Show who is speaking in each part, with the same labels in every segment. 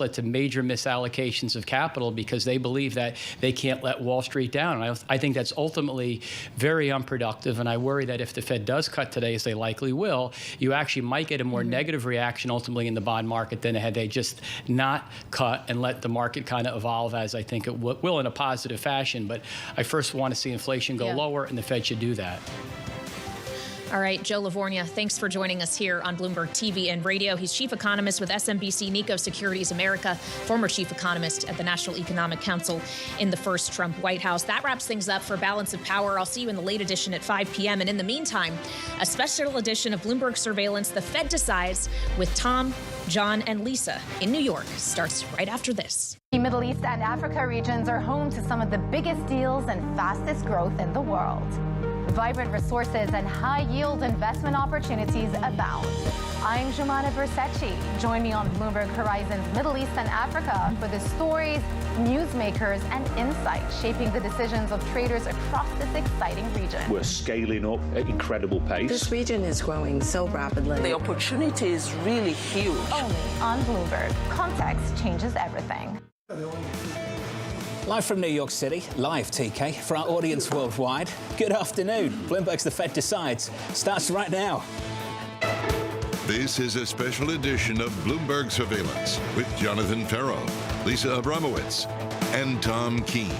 Speaker 1: led to major misallocations of capital because they believe that they can't let Wall Street down. And I think that's ultimately very unproductive, and I worry that if the Fed does cut today, as they likely will, you actually might get a more negative reaction ultimately in the bond market than had they just not cut and let the market kind of evolve as I think it will in a positive fashion. But I first want to see inflation go lower, and the Fed should do that.
Speaker 2: All right, Joe Livornia, thanks for joining us here on Bloomberg TV and radio. He's chief economist with SMBC Nikko Securities America, former chief economist at the National Economic Council in the first Trump White House. That wraps things up for Balance of Power. I'll see you in the late edition at 5 p.m. And in the meantime, a special edition of Bloomberg Surveillance, The Fed Decides, with Tom, John, and Lisa in New York starts right after this.
Speaker 3: The Middle East and Africa regions are home to some of the biggest deals and fastest growth in the world. Vibrant resources and high-yield investment opportunities abound. I'm Jumana Versace. Join me on Bloomberg Horizon's Middle East and Africa for the stories, newsmakers, and insights shaping the decisions of traders across this exciting region.
Speaker 4: We're scaling up at incredible pace.
Speaker 5: This region is growing so rapidly. The opportunity is really huge.
Speaker 3: Only on Bloomberg. Context changes everything.
Speaker 6: Live from New York City, live, TK, for our audience worldwide. Good afternoon. Bloomberg's The Fed Decides starts right now.
Speaker 7: This is a special edition of Bloomberg Surveillance with Jonathan Ferro, Lisa Abramowitz, and Tom Keene.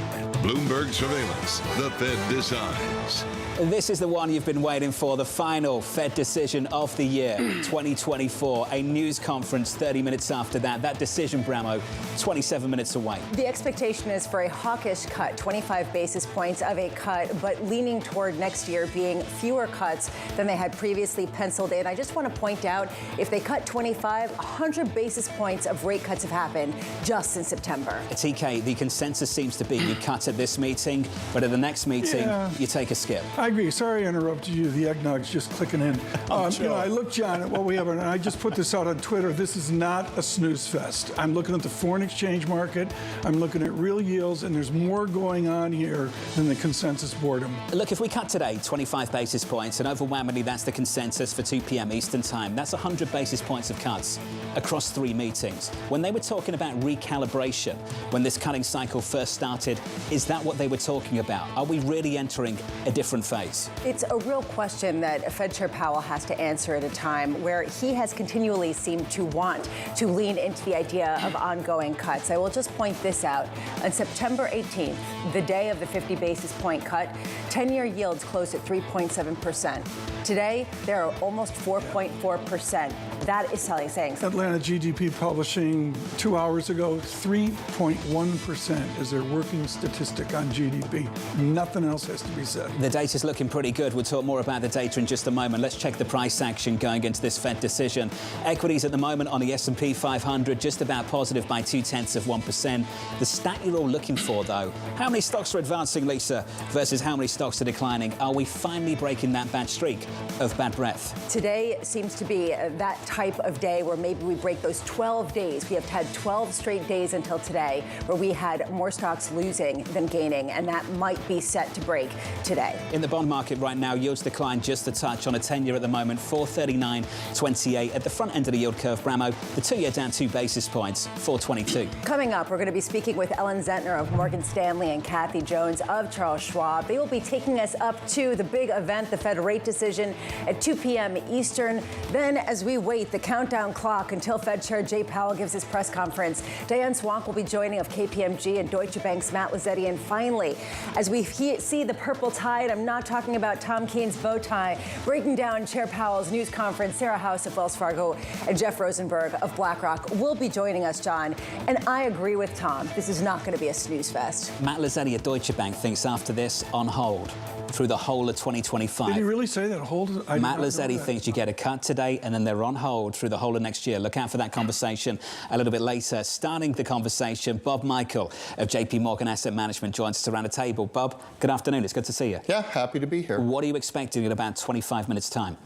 Speaker 7: Bloomberg Surveillance, The Fed Decides.
Speaker 6: This is the one you've been waiting for, the final Fed decision of the year, 2024. A news conference 30 minutes after that. That decision, Bramo, 27 minutes away.
Speaker 8: The expectation is for a hawkish cut, 25 basis points of a cut, but leaning toward next year being fewer cuts than they had previously penciled in. I just want to point out, if they cut 25, 100 basis points of rate cuts have happened just in September.
Speaker 6: TK, the consensus seems to be you cut at this meeting, but at the next meeting, you take a skip.
Speaker 9: I agree. Sorry I interrupted you. The eggnog's just clicking in.
Speaker 6: Sure.
Speaker 9: You know, I looked, John, at what we have, and I just put this out on Twitter. This is not a snooze fest. I'm looking at the foreign exchange market. I'm looking at real yields, and there's more going on here than the consensus boredom.
Speaker 6: Look, if we cut today 25 basis points, and overwhelmingly that's the consensus for 2 p.m. Eastern time, that's 100 basis points of cuts across 3 meetings. When they were talking about recalibration, when this cutting cycle first started, is that what they were talking about? Are we really entering a different phase?
Speaker 8: It's a real question that Fed Chair Powell has to answer at a time where he has continually seemed to want to lean into the idea of ongoing cuts. I will just point this out. On September 18th, the day of the 50 basis point cut, 10-year yields closed at 3.7%. Today, they're almost 4.4%. That is saying something.
Speaker 9: Atlanta GDP publishing 2 hours ago, 3.1% is their working statistic on GDP. Nothing else has to be said.
Speaker 6: The data's looking pretty good. We'll talk more about the data in just a moment. Let's check the price action going into this Fed decision. Equities at the moment on the S&P 500, just about positive by 0.2%. The stat you're all looking for, though, how many stocks are advancing, Lisa, versus how many stocks are declining? Are we finally breaking that bad streak of bad breath?
Speaker 8: Today seems to be that type of day where maybe we break those 12 days. We have had 12 straight days until today where we had more stocks losing than gaining, and that might be set to break today.
Speaker 6: In the bond market right now, yields decline just a touch on a 10-year at the moment, 439.28. At the front end of the yield curve, Bramo, the 2-year down 2 basis points, 422.
Speaker 8: Coming up, we're going to be speaking with Ellen Zentner of Morgan Stanley and Kathy Jones of Charles Schwab. They will be taking us up to the big event, the Fed rate decision at 2 p.m. Eastern. Then, as we wait the countdown clock until Fed Chair Jay Powell gives his press conference, Diane Swank will be joining of KPMG and Deutsche Bank's Matt Lazzetti. And finally, as we see the purple tide, I'm not talking about Tom Keene's bow tie, breaking down Chair Powell's news conference. Sarah House of Wells Fargo and Jeff Rosenberg of BlackRock will be joining us, John. And I agree with Tom. This is not going to be a snooze fest.
Speaker 6: Matt Lazzetti at Deutsche Bank thinks after this, on hold through the whole of 2025.
Speaker 9: Did he really say that? Hold?
Speaker 6: Matt Lazzetti thinks you get a cut today and then they're on hold through the whole of next year. Look out for that conversation a little bit later. Starting the conversation, Bob Michael of JP Morgan Asset Management joins us around the table. Bob, good afternoon. It's good to see you.
Speaker 10: Yeah, happy to be here.
Speaker 6: What are you expecting in about 25 minutes' time?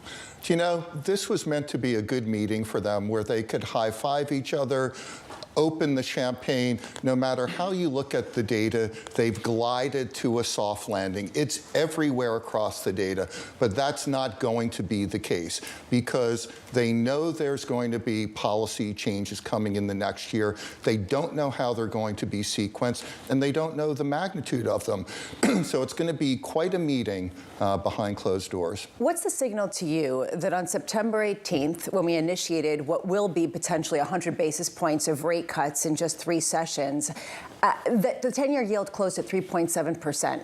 Speaker 10: You know, this was meant to be a good meeting for them where they could high-five each other, open the champagne. No matter how you look at the data, they've glided to a soft landing. It's everywhere across the data, but that's not going to be the case because they know there's going to be policy changes coming in the next year. They don't know how they're going to be sequenced, and they don't know the magnitude of them. So it's going to be quite a meeting behind closed doors.
Speaker 8: What's the signal to you that on September 18th, when we initiated what will be potentially 100 basis points of rate cuts in just 3 sessions, that the 10-year yield closed at 3.7%.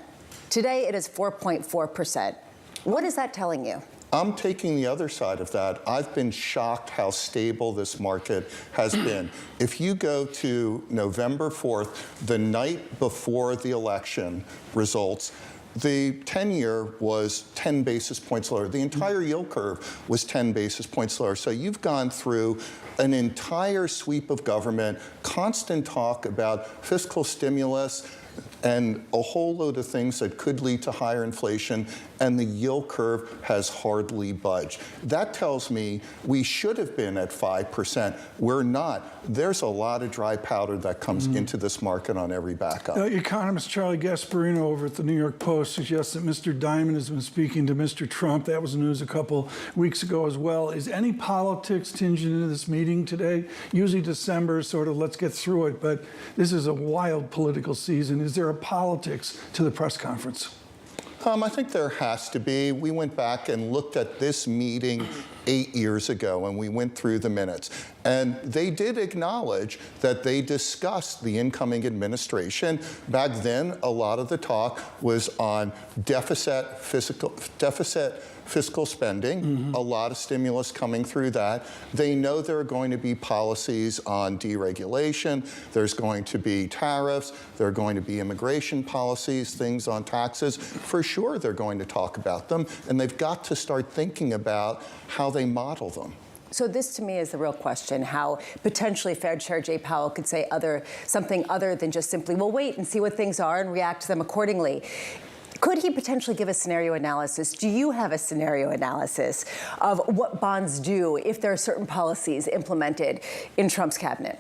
Speaker 8: Today, it is 4.4%. What is that telling you?
Speaker 10: I'm taking the other side of that. I've been shocked how stable this market has been. If you go to November 4th, the night before the election results, the 10-year was 10 basis points lower. The entire yield curve was 10 basis points lower. So you've gone through an entire sweep of government, constant talk about fiscal stimulus, and a whole load of things that could lead to higher inflation, and the yield curve has hardly budged. That tells me we should have been at 5%. We're not. There's a lot of dry powder that comes into this market on every backup.
Speaker 9: Economist Charlie Gasparino over at the New York Post suggests that Mr. Diamond has been speaking to Mr. Trump. That was news a couple weeks ago as well. Is any politics tinged into this meeting today? Usually December, sort of, let's get through it, but this is a wild political season. Is there a politics to the press conference?
Speaker 10: I think there has to be. We went back and looked at this meeting 8 years ago, and we went through the minutes. And they did acknowledge that they discussed the incoming administration. Back then, a lot of the talk was on deficit fiscal spending, a lot of stimulus coming through that. They know there are going to be policies on deregulation. There's going to be tariffs. There are going to be immigration policies, things on taxes. For sure, they're going to talk about them, and they've got to start thinking about how they model them.
Speaker 8: So this, to me, is the real question, how potentially Fed Chair Jay Powell could say something other than just simply, well, wait and see what things are and react to them accordingly. Could he potentially give a scenario analysis? Do you have a scenario analysis of what bonds do if there are certain policies implemented in Trump's cabinet?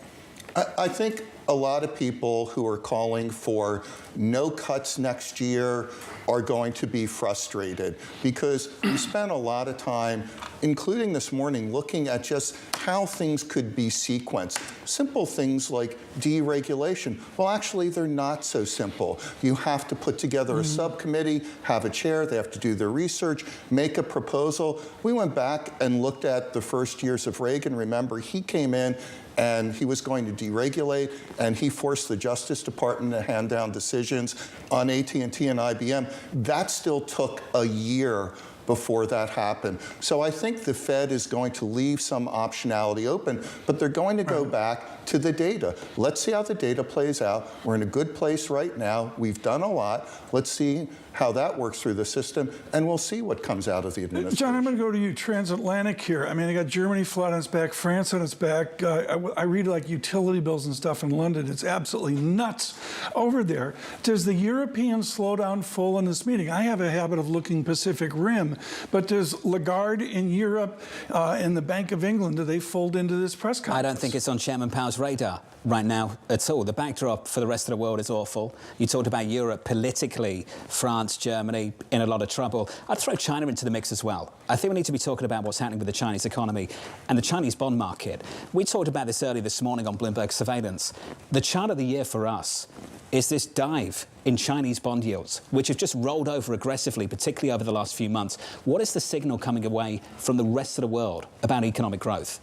Speaker 10: I think a lot of people who are calling for no cuts next year are going to be frustrated because we spent a lot of time, including this morning, looking at just how things could be sequenced. Simple things like deregulation. Well, actually, they're not so simple. You have to put together a subcommittee, have a chair, they have to do their research, make a proposal. We went back and looked at the first years of Reagan. Remember, he came in and he was going to deregulate, and he forced the Justice Department to hand down decisions on AT&T and IBM. That still took a year before that happened. So I think the Fed is going to leave some optionality open, but they're going to go back to the data. Let's see how the data plays out. We're in a good place right now. We've done a lot. Let's see how that works through the system, and we'll see what comes out of the administration.
Speaker 9: John, I'm going to go to you, transatlantic here. I mean, I got Germany flat on its back, France on its back. I read like utility bills and stuff in London. It's absolutely nuts over there. Does the European slowdown fall in this meeting? I have a habit of looking Pacific Rim, but does Lagarde in Europe and the Bank of England, do they fold into this press conference?
Speaker 6: I don't think it's on Chairman Powell's radar right now at all. The backdrop for the rest of the world is awful. You talked about Europe politically, France, Germany in a lot of trouble. I'd throw China into the mix as well. I think we need to be talking about what's happening with the Chinese economy and the Chinese bond market. We talked about this earlier this morning on Bloomberg Surveillance. The chart of the year for us is this dive in Chinese bond yields, which have just rolled over aggressively, particularly over the last few months. What is the signal coming away from the rest of the world about economic growth?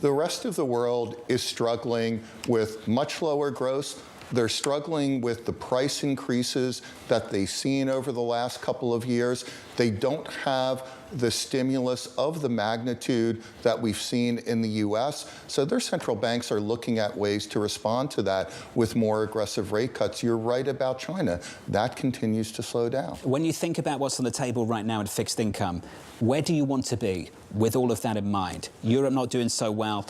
Speaker 10: The rest of the world is struggling with much lower growth. They're struggling with the price increases that they've seen over the last couple of years. They don't have the stimulus of the magnitude that we've seen in the U.S. So their central banks are looking at ways to respond to that with more aggressive rate cuts. You're right about China. That continues to slow down.
Speaker 6: When you think about what's on the table right now in fixed income, where do you want to be with all of that in mind? Europe not doing so well,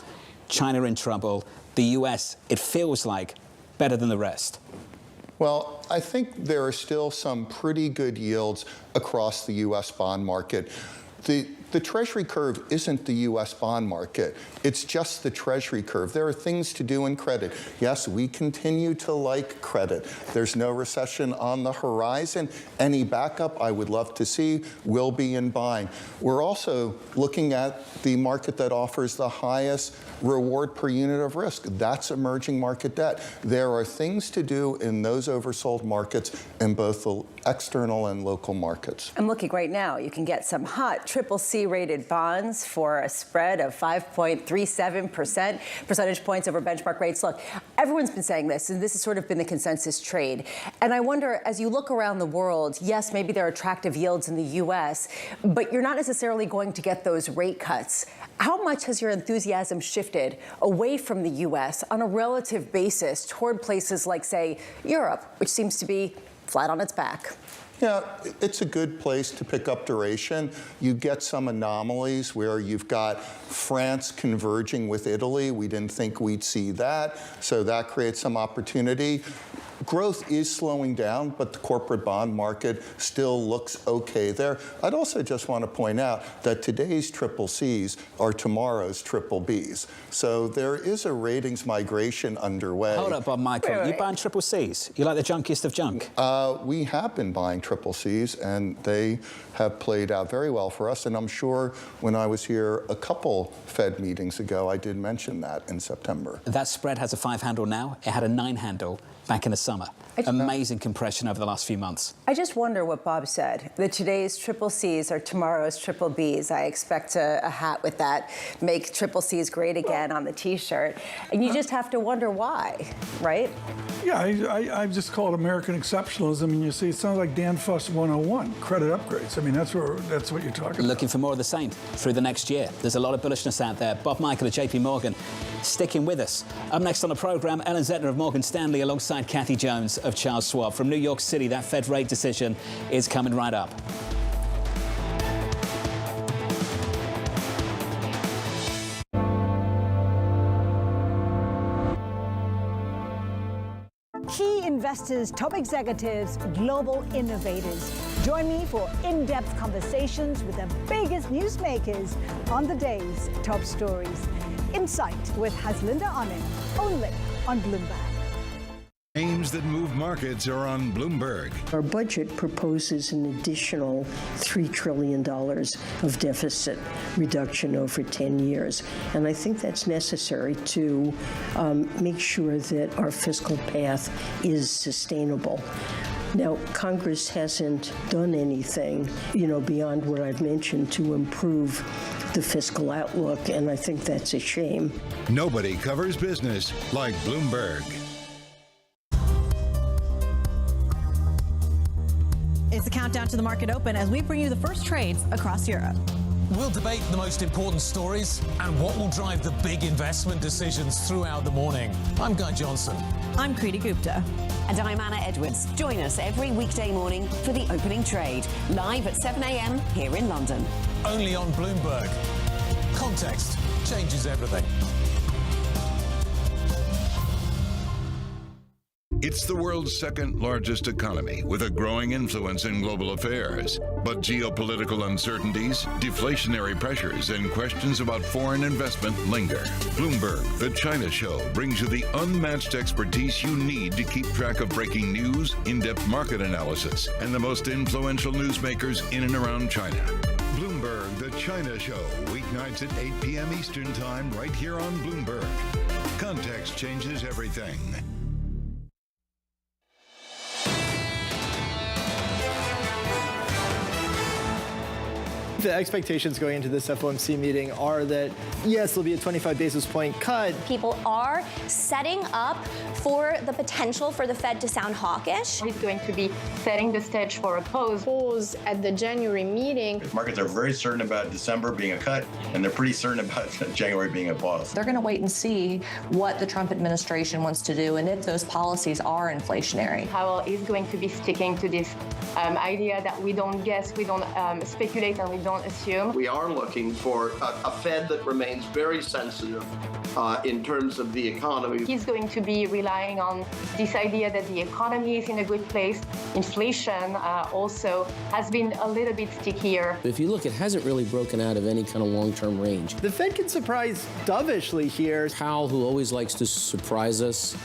Speaker 6: China in trouble, the U.S., it feels like better than the rest.
Speaker 10: Well, I think there are still some pretty good yields across the U.S. bond market. The the Treasury curve isn't the U.S. bond market. It's just the Treasury curve. There are things to do in credit. Yes, we continue to like credit. There's no recession on the horizon. Any backup I would love to see will be in buying. We're also looking at the market that offers the highest reward per unit of risk. That's emerging market debt. There are things to do in those oversold markets in both the external and local markets.
Speaker 8: I'm looking right now. You can get some hot CCC rated bonds for a spread of 5.37%, percentage points over benchmark rates. Look, everyone's been saying this, and this has sort of been the consensus trade. And I wonder, as you look around the world, yes, maybe there are attractive yields in the U.S., but you're not necessarily going to get those rate cuts. How much has your enthusiasm shifted away from the U.S. on a relative basis toward places like, say, Europe, which seems to be flat on its back?
Speaker 10: Yeah, it's a good place to pick up duration. You get some anomalies where you've got France converging with Italy. We didn't think we'd see that, so that creates some opportunity. Growth is slowing down, but the corporate bond market still looks okay there. I'd also just want to point out that today's CCCs are tomorrow's BBBs. So there is a ratings migration underway.
Speaker 6: Hold up, Bob Michael. You buying CCCs? You like the junkiest of junk?
Speaker 10: We have been buying CCCs, and they have played out very well for us. And I'm sure when I was here a couple Fed meetings ago, I did mention that in September.
Speaker 6: That spread has a 5 handle now. It had a 9 handle back in the summer. Amazing compression over the last few months.
Speaker 8: I just wonder what Bob said, that today's CCCs are tomorrow's BBBs. I expect a hat with that, make CCCs great again on the T-shirt. And you just have to wonder why, right?
Speaker 9: Yeah, I just call it American exceptionalism. And you see, it sounds like Dan Fuss 101, credit upgrades. I mean, that's what you're talking about.
Speaker 6: Looking for more of the same through the next year. There's a lot of bullishness out there. Bob Michael at JP Morgan sticking with us. Up next on the program, Ellen Zentner of Morgan Stanley alongside Kathy Jones of Charles Schwab. From New York City, that Fed rate decision is coming right up.
Speaker 11: Key investors, top executives, global innovators. Join me for in-depth conversations with the biggest newsmakers on the day's top stories. Insight with Haslinda Onen, only on Bloomberg.
Speaker 7: Names that move markets are on Bloomberg.
Speaker 5: Our budget proposes an additional $3 trillion of deficit reduction over 10 years. And I think that's necessary to make sure that our fiscal path is sustainable. Now, Congress hasn't done anything, beyond what I've mentioned to improve the fiscal outlook, and I think that's a shame.
Speaker 7: Nobody covers business like Bloomberg.
Speaker 12: It's the countdown to the market open as we bring you the first trades across Europe.
Speaker 13: We'll debate the most important stories and what will drive the big investment decisions throughout the morning. I'm Guy Johnson.
Speaker 12: I'm Kriti Gupta.
Speaker 14: And I'm Anna Edwards. Join us every weekday morning for the opening trade, live at 7 a.m. here in London.
Speaker 13: Only on Bloomberg. Context changes everything.
Speaker 7: It's the world's second largest economy with a growing influence in global affairs. But geopolitical uncertainties, deflationary pressures, and questions about foreign investment linger. Bloomberg, the China Show, brings you the unmatched expertise you need to keep track of breaking news, in-depth market analysis, and the most influential newsmakers in and around China. Bloomberg, the China Show, weeknights at 8 p.m. Eastern Time, right here on Bloomberg. Context changes everything.
Speaker 15: The expectations going into this FOMC meeting are that, yes, there'll be a 25 basis point cut.
Speaker 16: People are setting up for the potential for the Fed to sound hawkish.
Speaker 17: He's going to be setting the stage for a pause at the January meeting.
Speaker 18: Markets are very certain about December being a cut, and they're pretty certain about January being a pause.
Speaker 19: They're going to wait and see what the Trump administration wants to do and if those policies are inflationary.
Speaker 17: Powell is going to be sticking to this idea that we don't guess, we don't speculate, and we don't assume.
Speaker 20: We are looking for a Fed that remains very sensitive in terms of the economy.
Speaker 17: He's going to be relying on this idea that the economy is in a good place. Inflation also has been a little bit stickier.
Speaker 21: If you look, it hasn't really broken out of any kind of long-term range.
Speaker 15: The Fed can surprise dovishly here.
Speaker 21: Powell, who always likes to surprise us,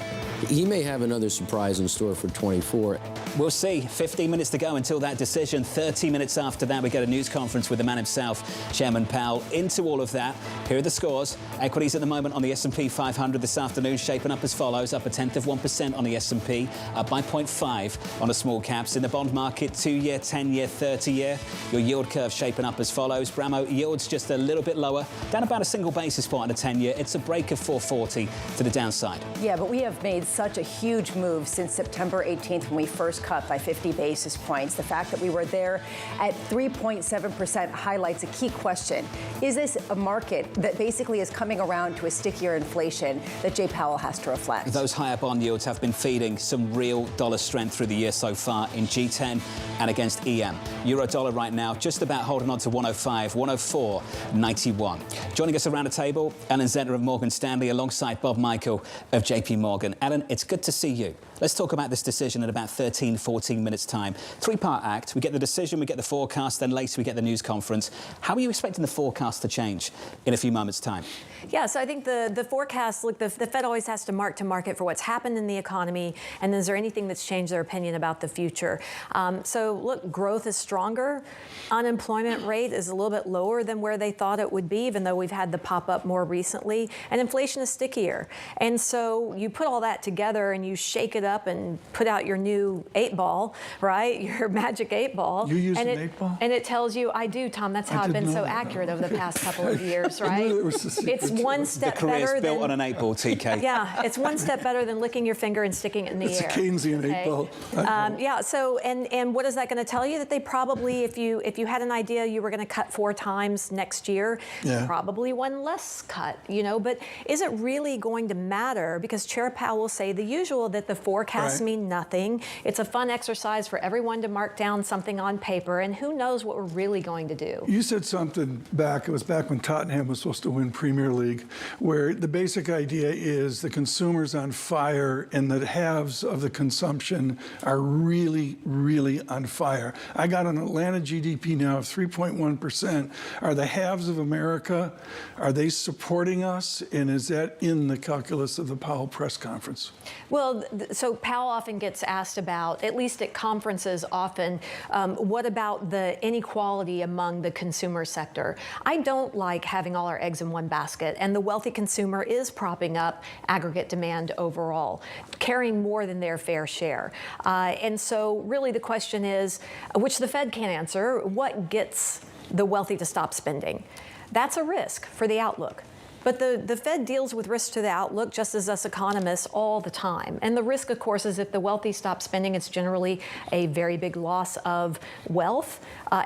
Speaker 21: he may have another surprise in store for 24.
Speaker 6: We'll see. 15 minutes to go until that decision. 30 minutes after that, we get a news conference with the man himself, Chairman Powell. Into all of that, here are the scores. Equities at the moment on the S&P 500 this afternoon shaping up as follows. Up 0.1% on the S&P, up by 0.5 on the small caps. In the bond market, 2-year, 10-year, 30-year. Your yield curve shaping up as follows. Bramo yields just a little bit lower, down about a single basis point on the 10-year. It's a break of 440 to the downside.
Speaker 8: Yeah, but we have made such a huge move since September 18th when we first cut by 50 basis points. The fact that we were there at 3.7% highlights a key question. Is this a market that basically is coming around to a stickier inflation that Jay Powell has to reflect?
Speaker 6: Those higher bond yields have been feeding some real dollar strength through the year so far in G10 and against EM. Euro dollar right now just about holding on to 105, 104.91. Joining us around the table, Ellen Zentner of Morgan Stanley alongside Bob Michael of JP Morgan. Ellen, it's good to see you. Let's talk about this decision in about 13, 14 minutes' time. Three-part act. We get the decision, we get the forecast, then later we get the news conference. How are you expecting the forecast to change in a few moments' time?
Speaker 22: Yeah, so I think the forecast, look, the Fed always has to mark to market for what's happened in the economy, and is there anything that's changed their opinion about the future? So, look, growth is stronger. Unemployment rate is a little bit lower than where they thought it would be, even though we've had the pop-up more recently. And inflation is stickier. And so you put all that together and you shake it up and put out your new 8-ball, right? Your magic 8-ball.
Speaker 9: You use an 8-ball?
Speaker 22: And it tells you, I do, Tom. That's how I've been so accurate over the past couple of years, right? It's one step better than...
Speaker 6: The career's built on an 8-ball, TK.
Speaker 22: Yeah, it's one step better than licking your finger and sticking it in the air.
Speaker 9: It's a Keynesian 8-ball.
Speaker 22: Yeah, so, and what is that going to tell you? That they probably, if you had an idea you were going to cut 4 times next year, probably one less cut, you know, but is it really going to matter? Because Chair Powell will say the usual, that the forecasts mean nothing. It's a fun exercise for everyone to mark down something on paper, and who knows what we're really going to do.
Speaker 9: You said something back, it was back when Tottenham was supposed to win Premier League, where the basic idea is the consumer's on fire and the halves of the consumption are really, really on fire. I got an Atlanta GDP now of 3.1%. Are the halves of America, are they supporting us? And is that in the calculus of the Powell press conference?
Speaker 22: Well, so Powell often gets asked about, at least at conferences often, what about the inequality among the consumer sector? I don't like having all our eggs in one basket, and the wealthy consumer is propping up aggregate demand overall, carrying more than their fair share. And so really the question is, which the Fed can't answer, what gets the wealthy to stop spending? That's a risk for the outlook. But the Fed deals with risk to the outlook, just as us economists, all the time. And the risk, of course, is if the wealthy stop spending, it's generally a very big loss of wealth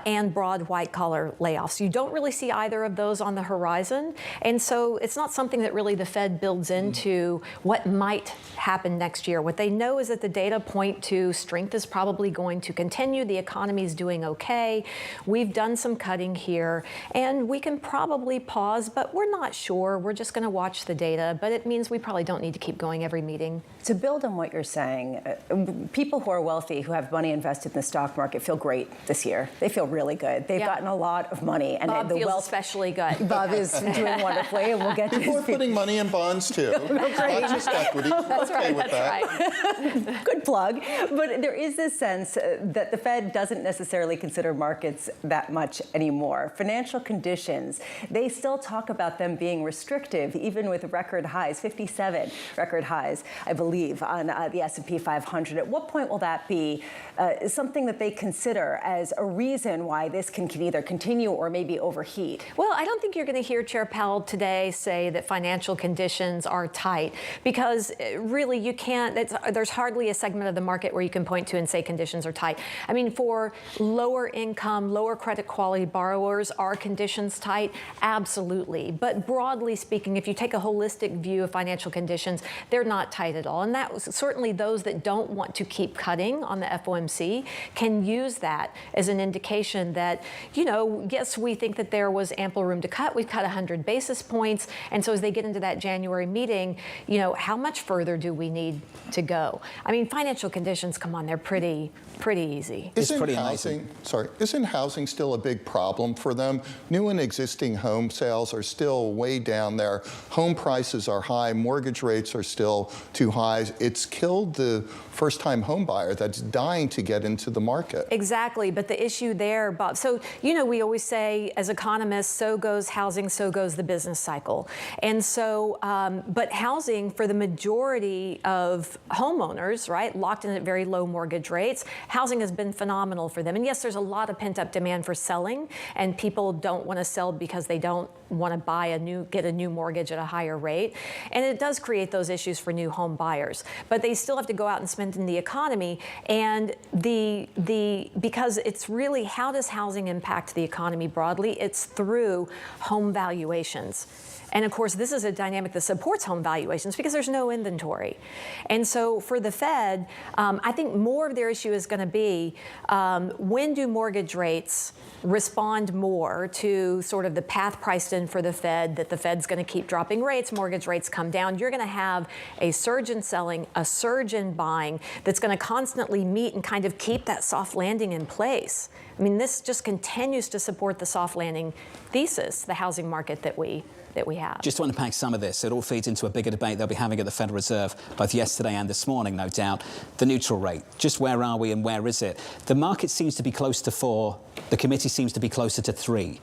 Speaker 22: and broad white-collar layoffs. You don't really see either of those on the horizon. And so it's not something that really the Fed builds into what might happen next year. What they know is that the data point to strength is probably going to continue. The economy is doing okay. We've done some cutting here, and we can probably pause, but we're not sure. We're just going to watch the data, but it means we probably don't need to keep going every meeting.
Speaker 8: To build on what you're saying, people who are wealthy, who have money invested in the stock market, feel great this year. They feel really good. They've gotten a lot of money, and
Speaker 22: Bob
Speaker 8: the
Speaker 22: feels
Speaker 8: wealth
Speaker 22: especially good.
Speaker 8: Bob is doing wonderfully, and we'll get to
Speaker 10: People are putting money in bonds too, not just equity.
Speaker 22: That's
Speaker 10: okay
Speaker 22: right.
Speaker 10: with that.
Speaker 8: Good plug. But there is this sense that the Fed doesn't necessarily consider markets that much anymore. Financial conditions, they still talk about them being restrictive, even with record highs, 57 record highs, I believe, on the S&P 500. At what point will that be something that they consider as a reason why this can either continue or maybe overheat?
Speaker 22: Well, I don't think you're going to hear Chair Powell today say that financial conditions are tight, because really you can't, there's hardly a segment of the market where you can point to and say conditions are tight. I mean, for lower income, lower credit quality borrowers, are conditions tight? Absolutely. But broadly broadly speaking, if you take a holistic view of financial conditions, they're not tight at all. And that was certainly those that don't want to keep cutting on the FOMC can use that as an indication that, you know, yes, we think that there was ample room to cut. We've cut 100 basis points. And so as they get into that January meeting, you know, how much further do we need to go? I mean, financial conditions, come on, they're pretty easy.
Speaker 10: Isn't housing still a big problem for them? New and existing home sales are still way down there. Home prices are high. Mortgage rates are still too high. It's killed the first-time home buyer that's dying to get into the market.
Speaker 22: Exactly. But the issue there, Bob, so, you know, we always say as economists, so goes housing, so goes the business cycle. And so, but housing for the majority of homeowners, right, locked in at very low mortgage rates, housing has been phenomenal for them. And yes, there's a lot of pent-up demand for selling, and people don't want to sell because they don't want to get a new mortgage at a higher rate. And it does create those issues for new home buyers. But they still have to go out and spend in the economy. And because it's really, how does housing impact the economy broadly? It's through home valuations. And of course, this is a dynamic that supports home valuations because there's no inventory. And so for the Fed, I think more of their issue is going to be when do mortgage rates respond more to sort of the path priced in for the Fed, that the Fed's going to keep dropping rates, mortgage rates come down. You're going to have a surge in selling, a surge in buying that's going to constantly meet and kind of keep that soft landing in place. I mean, this just continues to support the soft landing thesis, the housing market that we have.
Speaker 6: Just to unpack some of this, it all feeds into a bigger debate they'll be having at the Federal Reserve, both yesterday and this morning, no doubt. The neutral rate. Just where are we and where is it? The market seems to be close to 4. The committee seems to be closer to 3.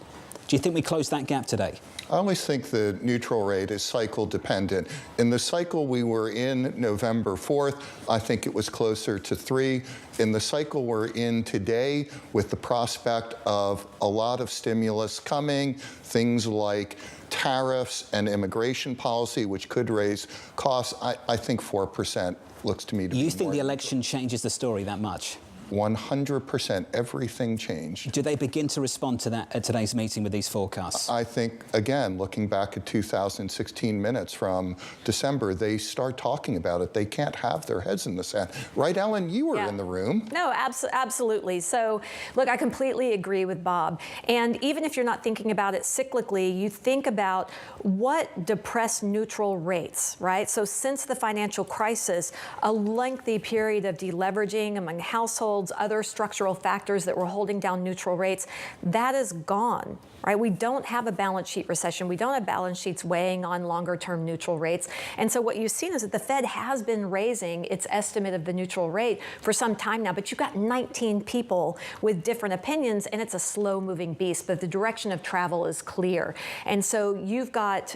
Speaker 6: Do you think we closed that gap today?
Speaker 10: I always think the neutral rate is cycle dependent. In the cycle we were in November 4th, I think it was closer to 3. In the cycle we're in today, with the prospect of a lot of stimulus coming, things like tariffs and immigration policy, which could raise costs, I think 4% looks to me to be more.
Speaker 6: You think the election changes the story that much?
Speaker 10: 100%, everything changed.
Speaker 6: Do they begin to respond to that at today's meeting with these forecasts?
Speaker 10: I think, again, looking back at 2016 minutes from December, they start talking about it. They can't have their heads in the sand. Right, Ellen? You were in the room.
Speaker 22: No, absolutely. So, look, I completely agree with Bob. And even if you're not thinking about it cyclically, you think about what depressed neutral rates, right? So since the financial crisis, a lengthy period of deleveraging among households, other structural factors that were holding down neutral rates, that is gone. Right? We don't have a balance sheet recession. We don't have balance sheets weighing on longer-term neutral rates. And so what you've seen is that the Fed has been raising its estimate of the neutral rate for some time now, but you've got 19 people with different opinions, and it's a slow-moving beast, but the direction of travel is clear. And so you've got,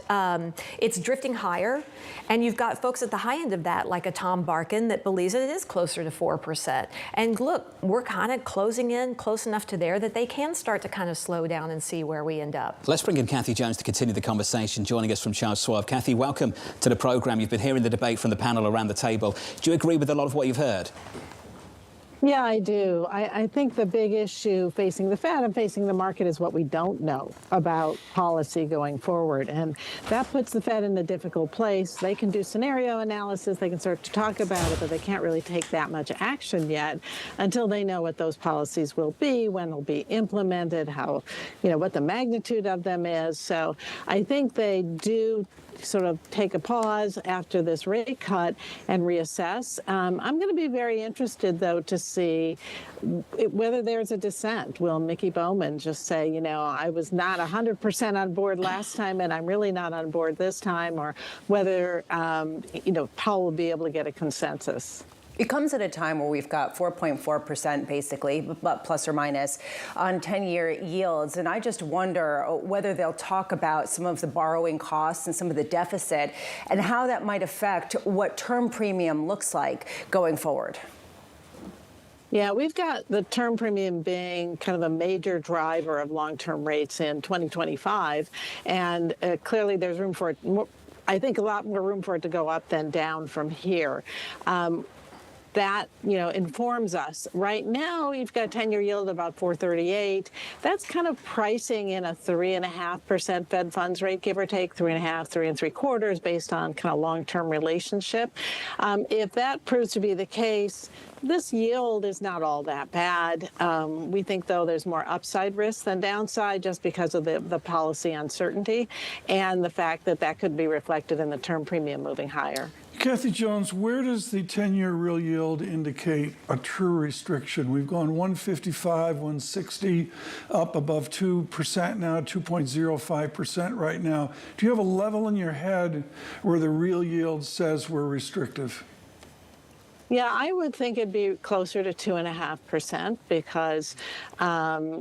Speaker 22: it's drifting higher, and you've got folks at the high end of that, like a Tom Barkin, that believes that it is closer to 4%. And look, we're kind of closing in close enough to there that they can start to kind of slow down and see where we end up.
Speaker 6: Let's bring in Kathy Jones to continue the conversation, joining us from Charles Schwab. Kathy, welcome to the programme. You've been hearing the debate from the panel around the table. Do you agree with a lot of what you've heard?
Speaker 1: Yeah, I do. I think the big issue facing the Fed and facing the market is what we don't know about policy going forward. And that puts the Fed in a difficult place. They can do scenario analysis, they can start to talk about it, but they can't really take that much action yet until they know what those policies will be, when they'll be implemented, how, what the magnitude of them is. So I think they do sort of take a pause after this rate cut and reassess. I'm going to be very interested, though, to see whether there's a dissent. Will Mickey Bowman just say, I was not 100% on board last time and I'm really not on board this time, or whether, Powell will be able to get a consensus.
Speaker 8: It comes at a time where we've got 4.4% basically, but plus or minus, on 10-year yields. And I just wonder whether they'll talk about some of the borrowing costs and some of the deficit and how that might affect what term premium looks like going forward.
Speaker 1: Yeah, we've got the term premium being kind of a major driver of long-term rates in 2025. And clearly there's room for it. I think a lot more room for it to go up than down from here. that, informs us. Right now, you've got a 10-year yield of about 4.38. That's kind of pricing in a 3.5% Fed funds rate, give or take 3.5, 3.75, based on kind of long-term relationship. If that proves to be the case, this yield is not all that bad. We think, though, there's more upside risk than downside just because of the policy uncertainty and the fact that that could be reflected in the term premium moving higher.
Speaker 9: Kathy Jones, where does the 10-year real yield indicate a true restriction? We've gone 155, 160, up above 2% now, 2.05% right now. Do you have a level in your head where the real yield says we're restrictive?
Speaker 1: Yeah, I would think it'd be closer to 2.5% because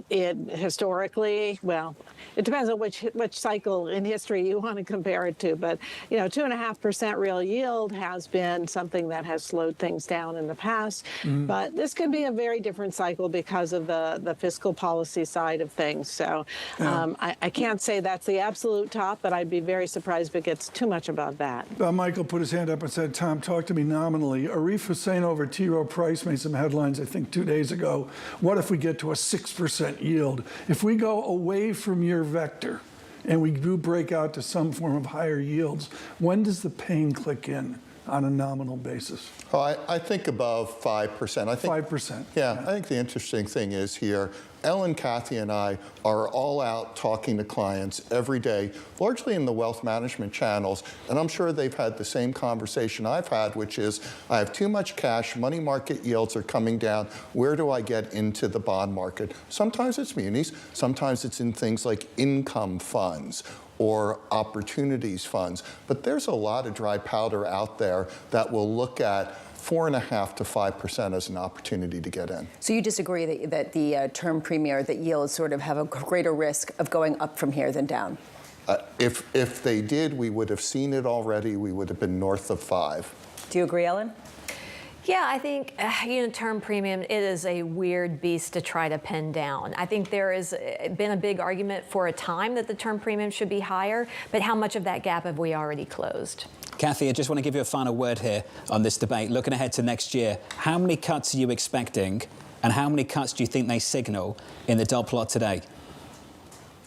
Speaker 1: it historically, well, it depends on which cycle in history you want to compare it to. But, 2.5% real yield has been something that has slowed things down in the past. Mm-hmm. But this could be a very different cycle because of the fiscal policy side of things. So I can't say that's the absolute top, but I'd be very surprised if it gets too much above that.
Speaker 9: Michael put his hand up and said, Tom, talk to me nominally. Arif Hussein over T. Rowe Price made some headlines, I think, 2 days ago. What if we get to a 6% yield? If we go away from your vector and we do break out to some form of higher yields, when does the pain click in on a nominal basis?
Speaker 10: Oh, I think above 5%. I think
Speaker 9: 5%.
Speaker 10: Yeah, I think the interesting thing is here, Ellen, Kathy, and I are all out talking to clients every day, largely in the wealth management channels, and I'm sure they've had the same conversation I've had, which is, I have too much cash, money market yields are coming down, where do I get into the bond market? Sometimes it's munis, sometimes it's in things like income funds or opportunities funds, but there's a lot of dry powder out there that will look at 4.5% to 5% as an opportunity to get in.
Speaker 8: So you disagree that the term premium, that yields sort of have a greater risk of going up from here than down?
Speaker 10: If they did, we would have seen it already. We would have been north of 5.
Speaker 8: Do you agree, Ellen?
Speaker 22: Yeah, I think, term premium, it is a weird beast to try to pin down. I think there has been a big argument for a time that the term premium should be higher, but how much of that gap have we already closed?
Speaker 6: Kathy, I just want to give you a final word here on this debate. Looking ahead to next year, how many cuts are you expecting, and how many cuts do you think they signal in the dot plot today?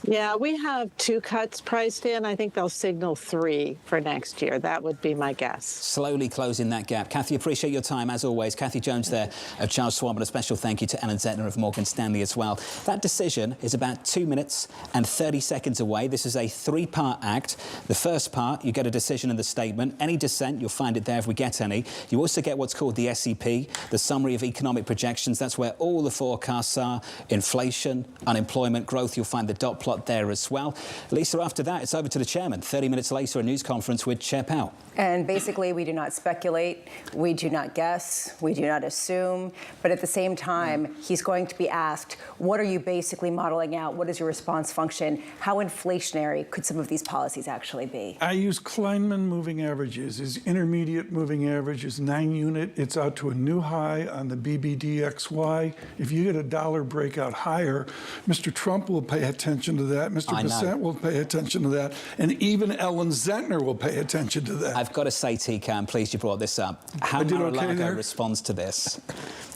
Speaker 1: Yeah, we have 2 cuts priced in. I think they'll signal 3 for next year. That would be my guess.
Speaker 6: Slowly closing that gap. Kathy, appreciate your time, as always. Kathy Jones there of Charles Schwab, and a special thank you to Ellen Zentner of Morgan Stanley as well. That decision is about 2 minutes and 30 seconds away. This is a 3-part act. The first part, you get a decision in the statement. Any dissent, you'll find it there if we get any. You also get what's called the SEP, the Summary of Economic Projections. That's where all the forecasts are. Inflation, unemployment, growth. You'll find the dot plot there as well. Lisa, after that, it's over to the chairman. 30 minutes later, a news conference with Chair Powell.
Speaker 8: And basically, we do not speculate, we do not guess, we do not assume, but at the same time, he's going to be asked, what are you basically modeling out? What is your response function? How inflationary could some of these policies actually be?
Speaker 9: I use Kleinman moving averages. His intermediate moving average is 9-unit. It's out to a new high on the BBDXY. If you get a dollar breakout higher, Mr. Trump will pay attention to that. Mr. Bissett will pay attention to that. And even Ellen Zentner will pay attention to that.
Speaker 6: I've got to say, TK, I'm pleased you brought this up. How Mar-a-Lago responds to this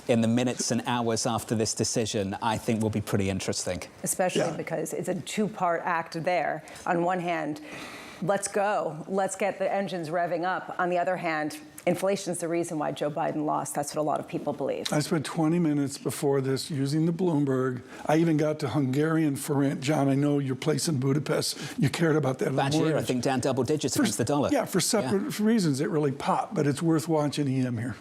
Speaker 6: in the minutes and hours after this decision, I think will be pretty interesting.
Speaker 8: Especially because it's a 2-part act there. On one hand, let's go. Let's get the engines revving up. On the other hand, inflation's the reason why Joe Biden lost. That's what a lot of people believe.
Speaker 9: I spent 20 minutes before this using the Bloomberg. I even got to Hungarian forint. John, I know your place in Budapest. You cared about that.
Speaker 6: Bad year, I think, down double digits against the dollar.
Speaker 9: Yeah, for separate reasons, it really popped. But it's worth watching EM here.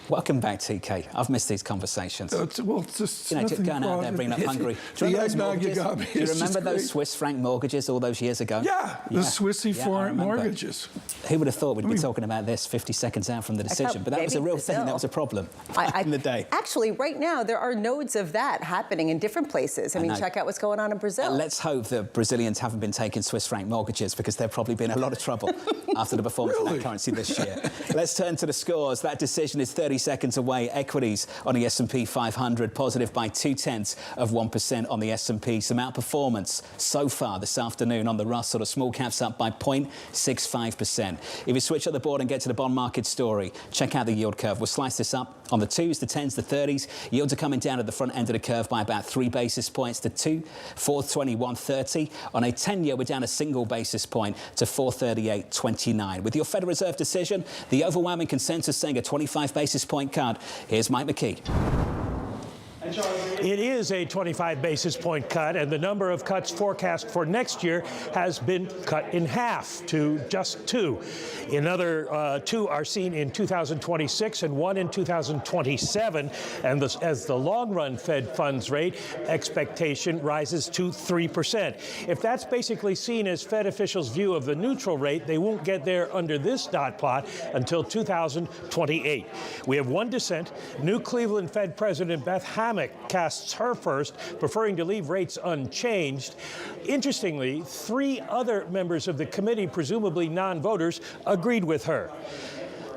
Speaker 6: Welcome back, TK. I've missed these conversations.
Speaker 9: It's just
Speaker 6: going out there, bringing up Hungary. Do you remember those Swiss franc mortgages all those years ago?
Speaker 9: Yeah, the Swissy foreign mortgages.
Speaker 6: Who would have thought we'd be talking about this 50 seconds out from the decision? But that was a real thing. That was a problem in the day.
Speaker 8: Actually, right now, there are nodes of that happening in different places. I mean, check out what's going on in Brazil.
Speaker 6: Let's hope that Brazilians haven't been taking Swiss franc mortgages, because they've probably been in a lot of trouble after the performance of that currency this year. Let's turn to the scores. That decision is 30 seconds away. Equities on the S&P 500 positive by 0.2% on the S&P. Some outperformance so far this afternoon on the Russell. The small caps up by 0.65%. If you switch up the board and get to the bond market story, check out the yield curve. We'll slice this up On the 2s, the 10s, the 30s, yields are coming down at the front end of the curve by about 3 basis points to 421.30. On a 10-year, we're down a single basis point to 438.29. With your Federal Reserve decision, the overwhelming consensus saying a 25 basis point cut. Here's Mike McKee.
Speaker 2: It is a 25 basis point cut, and the number of cuts forecast for next year has been cut in half to just 2. Another 2 are seen in 2026 and 1 in 2027. And as the long-run Fed funds rate expectation rises to 3%. If that's basically seen as Fed officials' view of the neutral rate, they won't get there under this dot plot until 2028. We have one dissent. New Cleveland Fed President Beth Hammack casts her first, preferring to leave rates unchanged. Interestingly, 3 other members of the committee, presumably non-voters, agreed with her.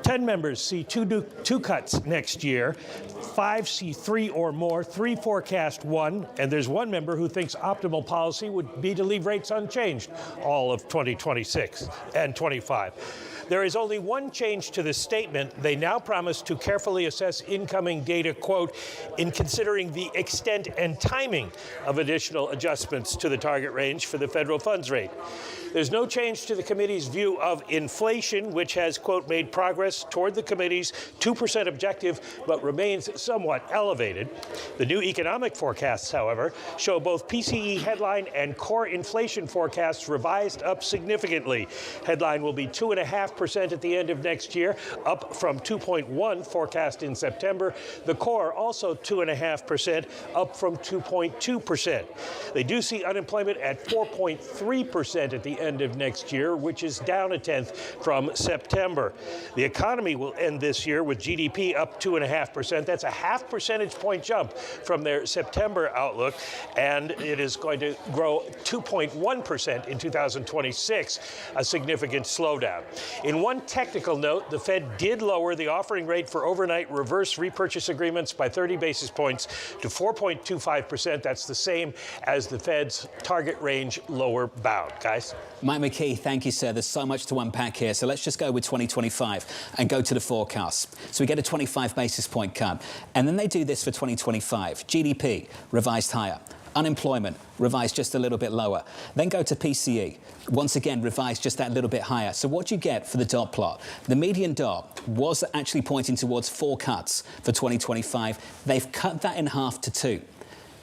Speaker 2: 10 members see two cuts next year. 5 see 3 or more. 3 forecast 1. And there's 1 member who thinks optimal policy would be to leave rates unchanged all of 2026 and 25. There is only one change to the statement. They now promise to carefully assess incoming data, quote, in considering the extent and timing of additional adjustments to the target range for the federal funds rate. There's no change to the committee's view of inflation, which has, quote, made progress toward the committee's 2% objective, but remains somewhat elevated. The new economic forecasts, however, show both PCE headline and core inflation forecasts revised up significantly. Headline will be 2.5% at the end of next year, up from 2.1 forecast in September. The core also 2.5%, up from 2.2%. They do see unemployment at 4.3% at the end of next year, which is down 1/10 from September. The economy will end this year with GDP up 2.5%. That's a 0.5 percentage point jump from their September outlook, and it is going to grow 2.1% in 2026, a significant slowdown. In one technical note, the Fed did lower the offering rate for overnight reverse repurchase agreements by 30 basis points to 4.25%. That's the same as the Fed's target range lower bound. Guys?
Speaker 6: Mike McKee, thank you, sir. There's so much to unpack here. So let's just go with 2025 and go to the forecast. So we get a 25 basis point cut. And then they do this for 2025. GDP revised higher. Unemployment revised just a little bit lower. Then go to PCE. Once again, revised just that little bit higher. So what do you get for the dot plot? The median dot was actually pointing towards 4 cuts for 2025. They've cut that in half to 2.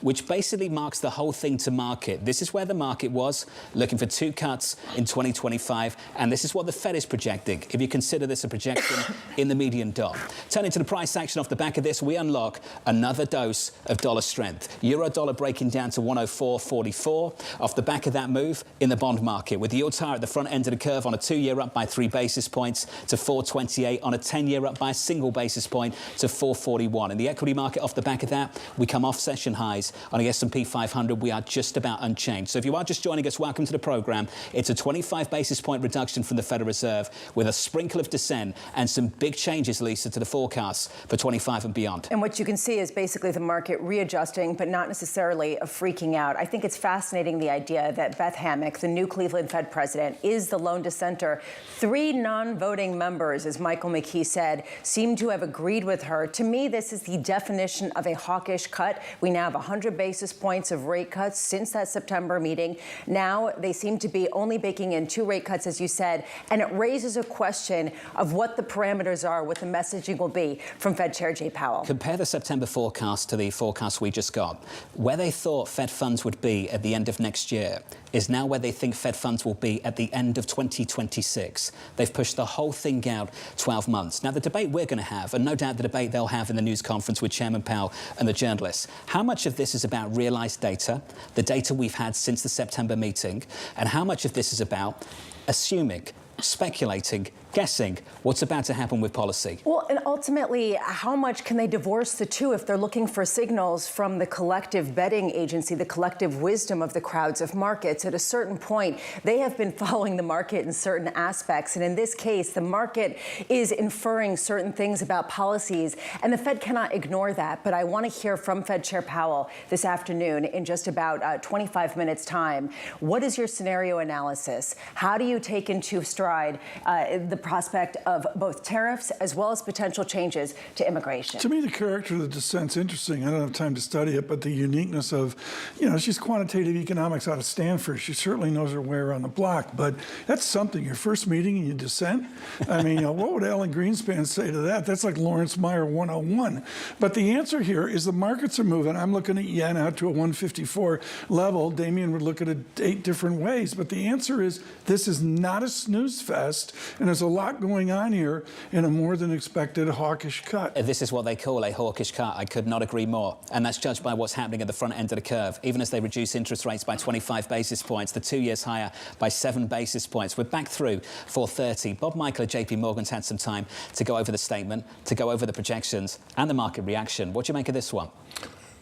Speaker 6: Which basically marks the whole thing to market. This is where the market was, looking for 2 cuts in 2025, and this is what the Fed is projecting, if you consider this a projection in the median dot. Turning to the price action off the back of this, we unlock another dose of dollar strength. Euro-dollar breaking down to 104.44 off the back of that move in the bond market, with yields higher at the front end of the curve on a 2-year up by 3 basis points to 428, on a 10-year up by a single basis point to 441. In the equity market off the back of that, we come off session highs. On the S&P 500, we are just about unchanged. So if you are just joining us, welcome to the program. It's a 25 basis point reduction from the Federal Reserve with a sprinkle of dissent and some big changes, Lisa, to the forecasts for 25 and beyond.
Speaker 8: And what you can see is basically the market readjusting, but not necessarily a freaking out. I think it's fascinating, the idea that Beth Hammack, the new Cleveland Fed president, is the lone dissenter. 3 non-voting members, as Michael McKee said, seem to have agreed with her. To me, this is the definition of a hawkish cut. We now have 100 basis points of rate cuts since that September meeting. Now they seem to be only baking in 2 rate cuts, as you said, and it raises a question of what the parameters are, what the messaging will be from Fed Chair Jay Powell.
Speaker 6: Compare the September forecast to the forecast we just got. Where they thought Fed funds would be at the end of next year is now where they think Fed funds will be at the end of 2026. They've pushed the whole thing out 12 months. Now, the debate we're going to have, and no doubt the debate they'll have in the news conference with Chairman Powell and the journalists, how much of this is about realized data, the data we've had since the September meeting, and how much of this is about assuming, speculating, guessing what's about to happen with policy?
Speaker 8: Well, and ultimately, how much can they divorce the two if they're looking for signals from the collective betting agency, the collective wisdom of the crowds of markets? At a certain point, they have been following the market in certain aspects. And in this case, the market is inferring certain things about policies, and the Fed cannot ignore that. But I want to hear from Fed Chair Powell this afternoon in just about 25 minutes' time. What is your scenario analysis? How do you take into stride the prospect of both tariffs as well as potential changes to immigration.
Speaker 9: To me, the character of the dissent's interesting. I don't have time to study it, but the uniqueness of, she's quantitative economics out of Stanford. She certainly knows her way around the block, but that's something. Your first meeting and you dissent? I mean, what would Alan Greenspan say to that? That's like Lawrence Meyer 101. But the answer here is the markets are moving. I'm looking at yen out to a 154 level. Damien would look at it 8 different ways. But the answer is this is not a snooze fest, and there's a lot going on here in a more than expected hawkish cut.
Speaker 6: This is what they call a hawkish cut. I could not agree more. And that's judged by what's happening at the front end of the curve. Even as they reduce interest rates by 25 basis points, the 2 years higher by 7 basis points. We're back through 430. Bob Michael at JP Morgan's had some time to go over the statement, to go over the projections and the market reaction. What do you make of this one?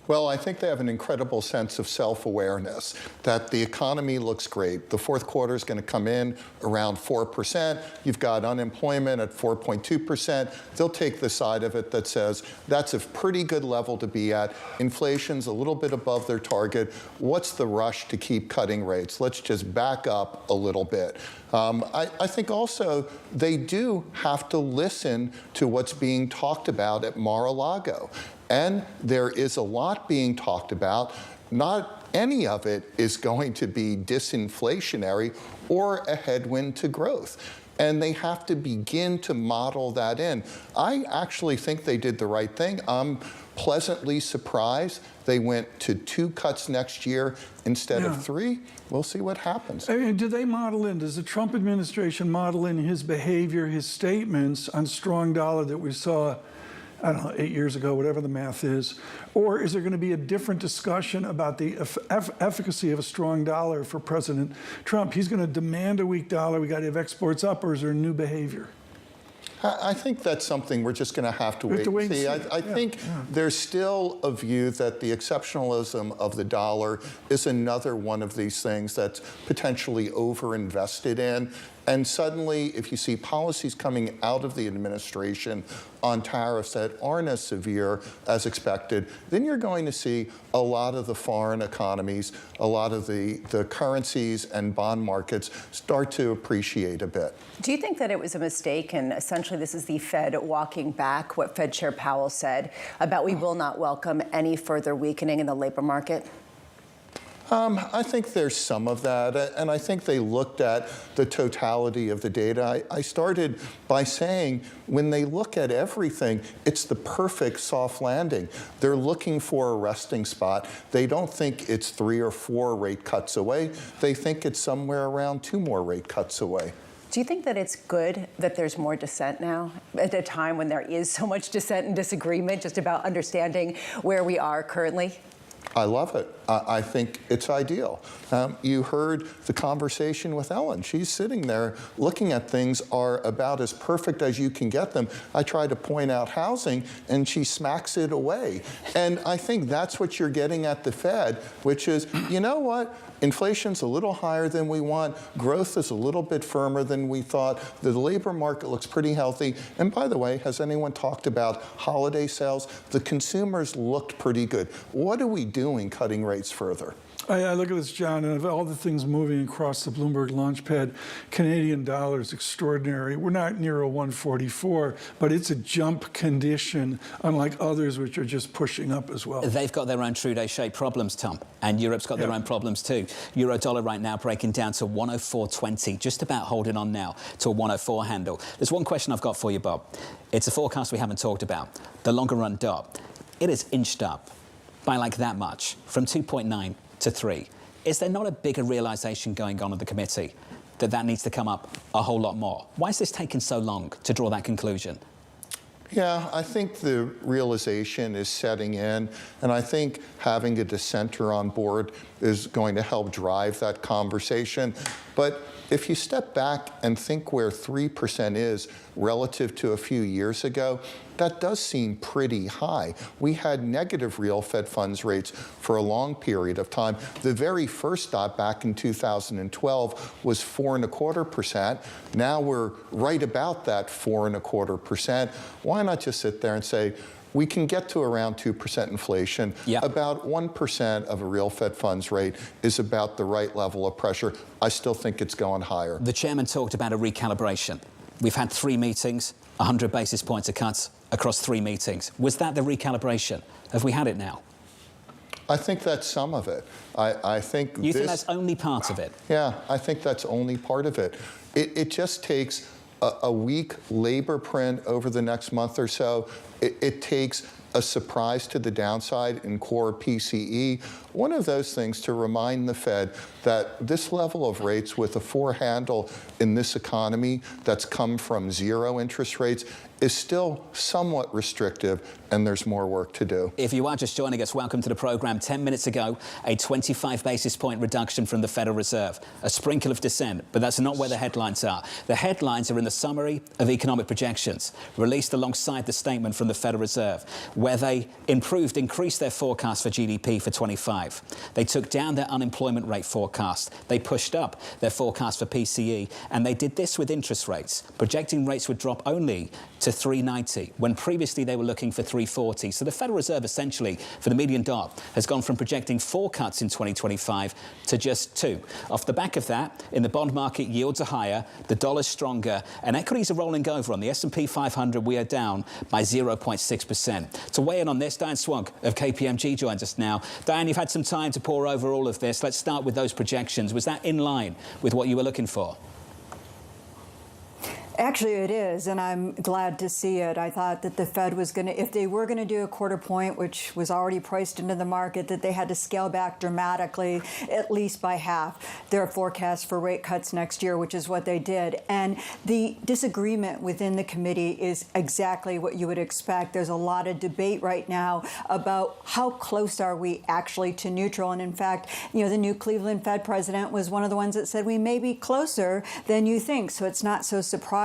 Speaker 10: Well, I think they have an incredible sense of self-awareness, that the economy looks great. The fourth quarter is going to come in around 4%. You've got unemployment at 4.2%. They'll take the side of it that says that's a pretty good level to be at. Inflation's a little bit above their target. What's the rush to keep cutting rates? Let's just back up a little bit. I think also they do have to listen to what's being talked about at Mar-a-Lago. And there is a lot being talked about. Not any of it is going to be disinflationary or a headwind to growth. And they have to begin to model that in. I actually think they did the right thing. I'm pleasantly surprised they went to 2 cuts next year instead of 3. We'll see what happens.
Speaker 9: I mean, do they model in, does the Trump administration model in his behavior, his statements on strong dollar that we saw, I don't know, 8 years ago, whatever the math is? Or is there going to be a different discussion about the efficacy of a strong dollar for President Trump? He's going to demand a weak dollar, we got to have exports up, or is there new behavior?
Speaker 10: I think that's something we're just going to have to wait and see. I think there's still a view that the exceptionalism of the dollar is another one of these things that's potentially overinvested in. And suddenly, if you see policies coming out of the administration on tariffs that aren't as severe as expected, then you're going to see a lot of the foreign economies, a lot of the currencies and bond markets start to appreciate a bit.
Speaker 8: Do you think that it was a mistake, and essentially this is the Fed walking back what Fed Chair Powell said about we will not welcome any further weakening in the labor market?
Speaker 10: I think there's some of that, and I think they looked at the totality of the data. I started by saying when they look at everything, it's the perfect soft landing. They're looking for a resting spot. They don't think it's 3 or 4 rate cuts away. They think it's somewhere around 2 more rate cuts away.
Speaker 8: Do you think that it's good that there's more dissent now at a time when there is so much dissent and disagreement just about understanding where we are currently?
Speaker 10: I love it. I think it's ideal. You heard the conversation with Ellen. She's sitting there looking at things are about as perfect as you can get them. I try to point out housing, and she smacks it away. And I think that's what you're getting at the Fed, which is, you know what? Inflation's a little higher than we want. Growth is a little bit firmer than we thought. The labor market looks pretty healthy. And by the way, has anyone talked about holiday sales? The consumers looked pretty good. What are we doing cutting rates further?
Speaker 9: I look at this, John, and of all the things moving across the Bloomberg launchpad, Canadian dollar is extraordinary. We're not near a 144, but it's a jump condition, unlike others which are just pushing up as well.
Speaker 6: They've got their own Trudeau-shaped problems, Tom, and Europe's got their own problems too. Euro dollar right now breaking down to 104.20, just about holding on now to a 104 handle. There's one question I've got for you, Bob. It's a forecast we haven't talked about. The longer run dot, it is inched up by like that much, from 2.9 to 3. Is there not a bigger realization going on at the committee that that needs to come up a whole lot more? Why is this taking so long to draw that conclusion?
Speaker 10: Yeah, I think the realization is setting in, and I think having a dissenter on board is going to help drive that conversation. But if you step back and think where 3% is relative to a few years ago, that does seem pretty high. We had negative real Fed funds rates for a long period of time. The very first dot back in 2012 was 4.25%. Now we're right about that 4.25%. Why not just sit there and say, we can get to around 2% inflation. About 1% of a real Fed funds rate is about the right level of pressure. I still think it's going higher.
Speaker 6: The chairman talked about a recalibration. We've had 3 meetings, 100 basis points of cuts across 3 meetings. Was that the recalibration? Have we had it now?
Speaker 10: I think that's some of it. I think
Speaker 6: you think that's only part of it?
Speaker 10: Yeah, I think that's only part of it. It just takes a weak labor print over the next month or so. It takes a surprise to the downside in core PCE. One of those things to remind the Fed that this level of rates with a 4 handle in this economy that's come from 0 interest rates is still somewhat restrictive, and there's more work to do.
Speaker 6: If you are just joining us, welcome to the program. 10 minutes ago, a 25 basis point reduction from the Federal Reserve. A sprinkle of dissent, but that's not where the headlines are. The headlines are in the summary of economic projections, released alongside the statement from the Federal Reserve, where they increased their forecast for GDP for 25. They took down their unemployment rate forecast. They pushed up their forecast for PCE, and they did this with interest rates, projecting rates would drop only to 390, when previously they were looking for 340. So the Federal Reserve essentially, for the median dot, has gone from projecting 4 cuts in 2025 to just 2. Off the back of that, in the bond market, yields are higher, the dollar's stronger, and equities are rolling over. On the S&P 500, we are down by 0.6%. To weigh in on this, Diane Swonk of KPMG joins us now. Diane, you've had some time to pore over all of this. Let's start with those projections. Was that in line with what you were looking for?
Speaker 3: Actually, it is, and I'm glad to see it. I thought that the Fed was going to, if they were going to do a quarter point, which was already priced into the market, that they had to scale back dramatically, at least by half, their forecast for rate cuts next year, which is what they did. And the disagreement within the committee is exactly what you would expect. There's a lot of debate right now about how close are we actually to neutral. And in fact, you know, the new Cleveland Fed president was one of the ones that said we may be closer than you think. So it's not so surprising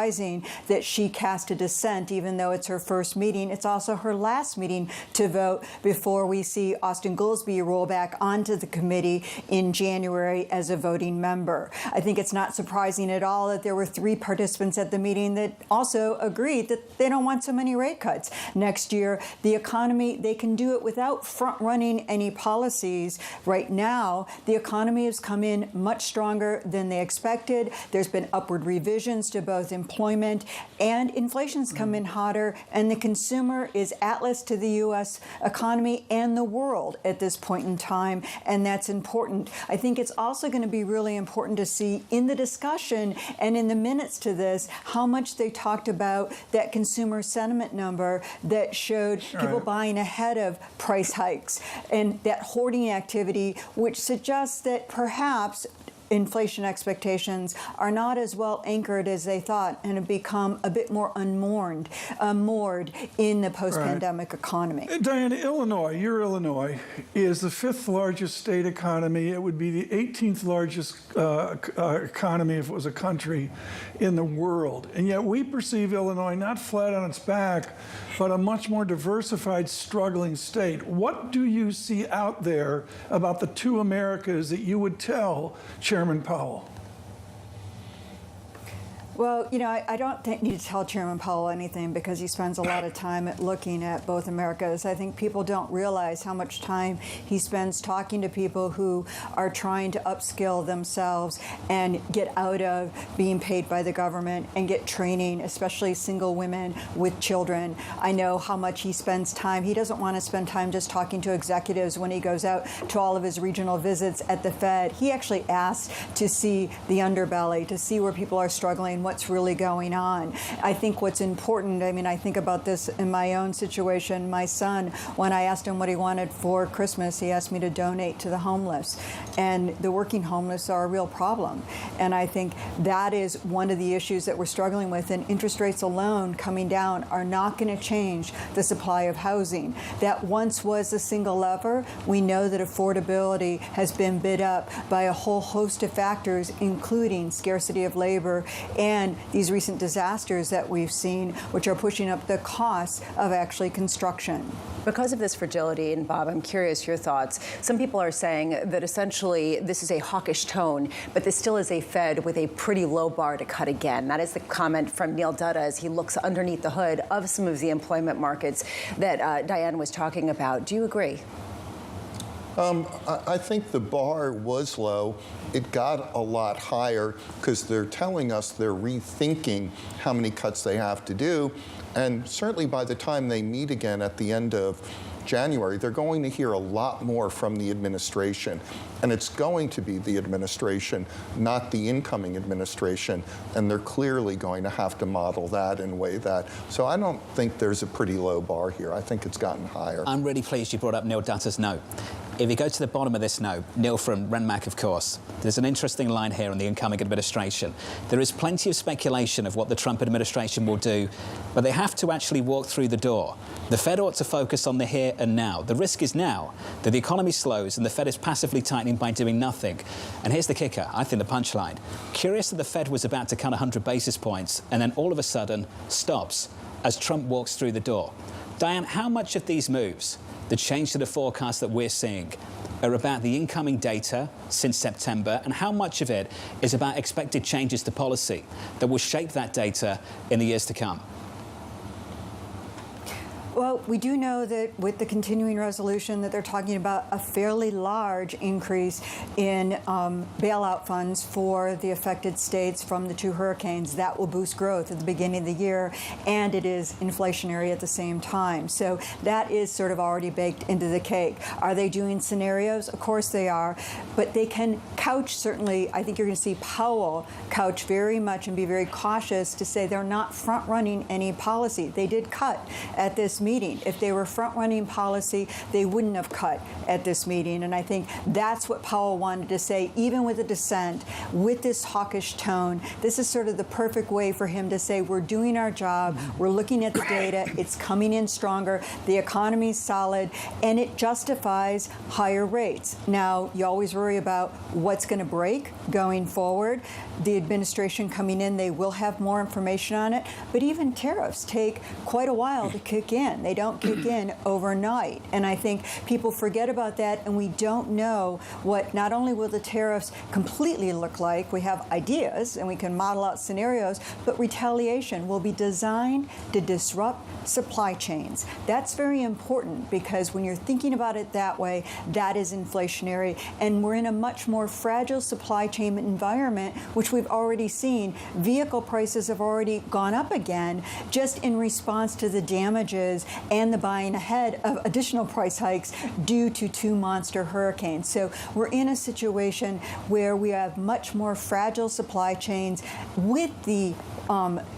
Speaker 3: that she cast a dissent, even though it's her first meeting. It's also her last meeting to vote before we see Austin Goolsbee roll back onto the committee in January as a voting member. I think it's not surprising at all that there were 3 participants at the meeting that also agreed that they don't want so many rate cuts next year. The economy, they can do it without front-running any policies. Right now, the economy has come in much stronger than they expected. There's been upward revisions to both employment and inflation's come in hotter, and the consumer is atlas to the U.S. economy and the world at this point in time, and that's important. I think it's also going to be really important to see in the discussion and in the minutes to this how much they talked about that consumer sentiment number that showed people buying ahead of price hikes and that hoarding activity, which suggests that perhaps inflation expectations are not as well anchored as they thought and have become a bit more moored in the post-pandemic economy.
Speaker 9: Diane, your Illinois is the 5th largest state economy. It would be the 18th largest economy if it was a country in the world. And yet we perceive Illinois not flat on its back, but a much more diversified, struggling state. What do you see out there about the 2 Americas that you would tell Chairman Powell?
Speaker 3: Well, you know, I don't need to tell Chairman Powell anything because he spends a lot of time looking at both Americas. I think people don't realize how much time he spends talking to people who are trying to upskill themselves and get out of being paid by the government and get training, especially single women with children. I know how much he spends time. He doesn't want to spend time just talking to executives when he goes out to all of his regional visits at the Fed. He actually asks to see the underbelly, to see where people are struggling, what's really going on. I think what's important, I mean, I think about this in my own situation. My son, when I asked him what he wanted for Christmas, he asked me to donate to the homeless. And the working homeless are a real problem. And I think that is one of the issues that we're struggling with. And interest rates alone coming down are not going to change the supply of housing. That once was a single lever. We know that affordability has been bid up by a whole host of factors, including scarcity of labor and these recent disasters that we've seen, which are pushing up the costs of actually construction.
Speaker 8: Because of this fragility, and Bob, I'm curious your thoughts. Some people are saying that essentially this is a hawkish tone, but this still is a Fed with a pretty low bar to cut again. That is the comment from Neil Dutta as he looks underneath the hood of some of the employment markets that Diane was talking about. Do you agree?
Speaker 10: I think the bar was low. It got a lot higher because they're telling us they're rethinking how many cuts they have to do. And certainly by the time they meet again at the end of January, they're going to hear a lot more from the administration. And it's going to be the administration, not the incoming administration. And they're clearly going to have to model that and weigh that. So I don't think there's a pretty low bar here. I think it's gotten higher.
Speaker 6: I'm really pleased you brought up Neil Dutter's note. If you go to the bottom of this note, Neil from Renmac, of course, there's an interesting line here on the incoming administration. There is plenty of speculation of what the Trump administration will do, but they have to actually walk through the door. The Fed ought to focus on the here and now. The risk is now that the economy slows and the Fed is passively tightening by doing nothing. And here's the kicker, I think the punchline. Curious that the Fed was about to cut 100 basis points and then all of a sudden stops as Trump walks through the door. Diane, how much of these moves, the change to the forecast that we're seeing, are about the incoming data since September, and how much of it is about expected changes to policy that will shape that data in the years to come?
Speaker 3: Well, we do know that with the continuing resolution that they're talking about a fairly large increase in bailout funds for the affected states from the two hurricanes. That will boost growth at the beginning of the year, and it is inflationary at the same time. So that is sort of already baked into the cake. Are they doing scenarios? Of course they are, but they can couch, certainly, I think you're going to see Powell couch very much and be very cautious to say they're not front-running any policy. They did cut at this meeting. If they were front-running policy, they wouldn't have cut at this meeting. And I think that's what Powell wanted to say, even with the dissent, with this hawkish tone. This is sort of the perfect way for him to say, we're doing our job, we're looking at the data, it's coming in stronger, the economy's solid, and it justifies higher rates. Now, you always worry about what's going to break going forward. The administration coming in, they will have more information on it, but even tariffs take quite a while to kick in. They don't kick in overnight. And I think people forget about that, and we don't know what not only will the tariffs completely look like, we have ideas and we can model out scenarios, but retaliation will be designed to disrupt supply chains. That's very important because when you're thinking about it that way, that is inflationary. And we're in a much more fragile supply chain environment, which we've already seen. Vehicle prices have already gone up again just in response to the damages and the buying ahead of additional price hikes due to two monster hurricanes. So we're in a situation where we have much more fragile supply chains with the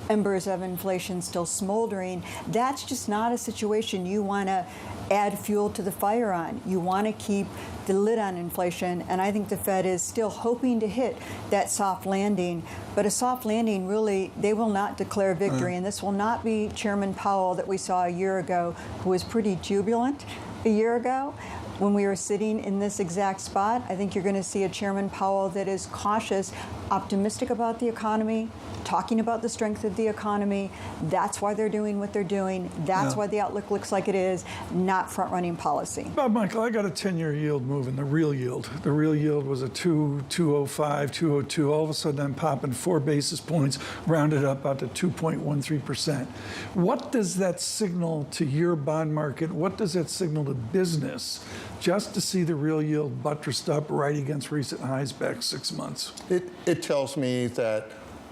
Speaker 3: embers of inflation still smoldering. That's just not a situation you want to add fuel to the fire on. You want to keep the lid on inflation, and I think the Fed is still hoping to hit that soft landing. But a soft landing, really, they will not declare victory, and this will not be Chairman Powell that we saw a year ago, who was pretty jubilant a year ago when we were sitting in this exact spot. I think you're going to see a Chairman Powell that is cautious, optimistic about the economy, talking about the strength of the economy. That's why they're doing what they're doing. That's why the outlook looks like it is, not front-running policy.
Speaker 9: Michael, I got a 10-year yield moving, the real yield. The real yield was a 2.05, 2.02. All of a sudden, I'm popping 4 basis points, rounded up out to 2.13%. What does that signal to your bond market? What does that signal to business just to see the real yield buttressed up right against recent highs back 6 months?
Speaker 10: It tells me that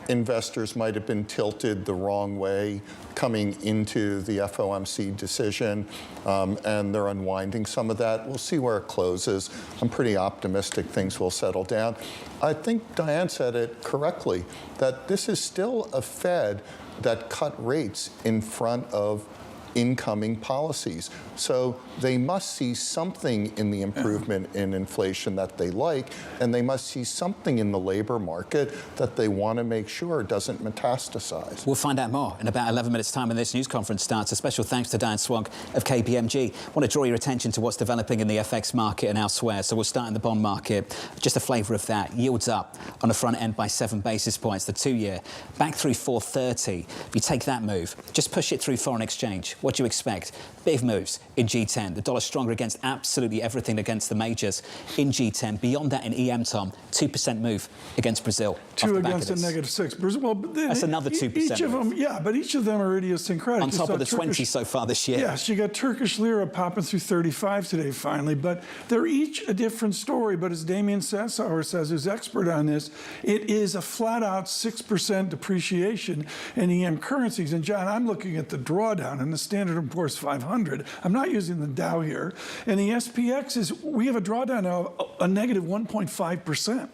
Speaker 10: investors might have been tilted the wrong way coming into the FOMC decision, and they're unwinding some of that. We'll see where it closes. I'm pretty optimistic things will settle down. I think Diane said it correctly, that this is still a Fed that cut rates in front of incoming policies. So they must see something in the improvement in inflation that they like, and they must see something in the labor market that they want to make sure doesn't metastasize.
Speaker 6: We'll find out more in about 11 minutes' time when this news conference starts. A special thanks to Diane Swonk of KPMG. I want to draw your attention to what's developing in the FX market and elsewhere. So we'll start in the bond market. Just a flavour of that. Yields up on the front end by 7 basis points. The 2-year back through 430. If you take that move, just push it through foreign exchange. What What do you expect? Big moves in G10. The dollar stronger against absolutely everything against the majors in G10. Beyond that in EM, Tom, 2% move against Brazil.
Speaker 9: 2 against a -6. Brazil, well,
Speaker 6: that's another 2%.
Speaker 9: Each of them, yeah, but each of them are idiosyncratic.
Speaker 6: On top of the 20 so far this year.
Speaker 9: Yes, you got Turkish lira popping through 35 today, finally. But they're each a different story. But as Damien Sassauer says, who's expert on this, it is a flat-out 6% depreciation in EM currencies. And John, I'm looking at the drawdown in the Standard & Poor's 500. I'm not using the Dow here. And the SPX we have a drawdown of a negative 1.5%.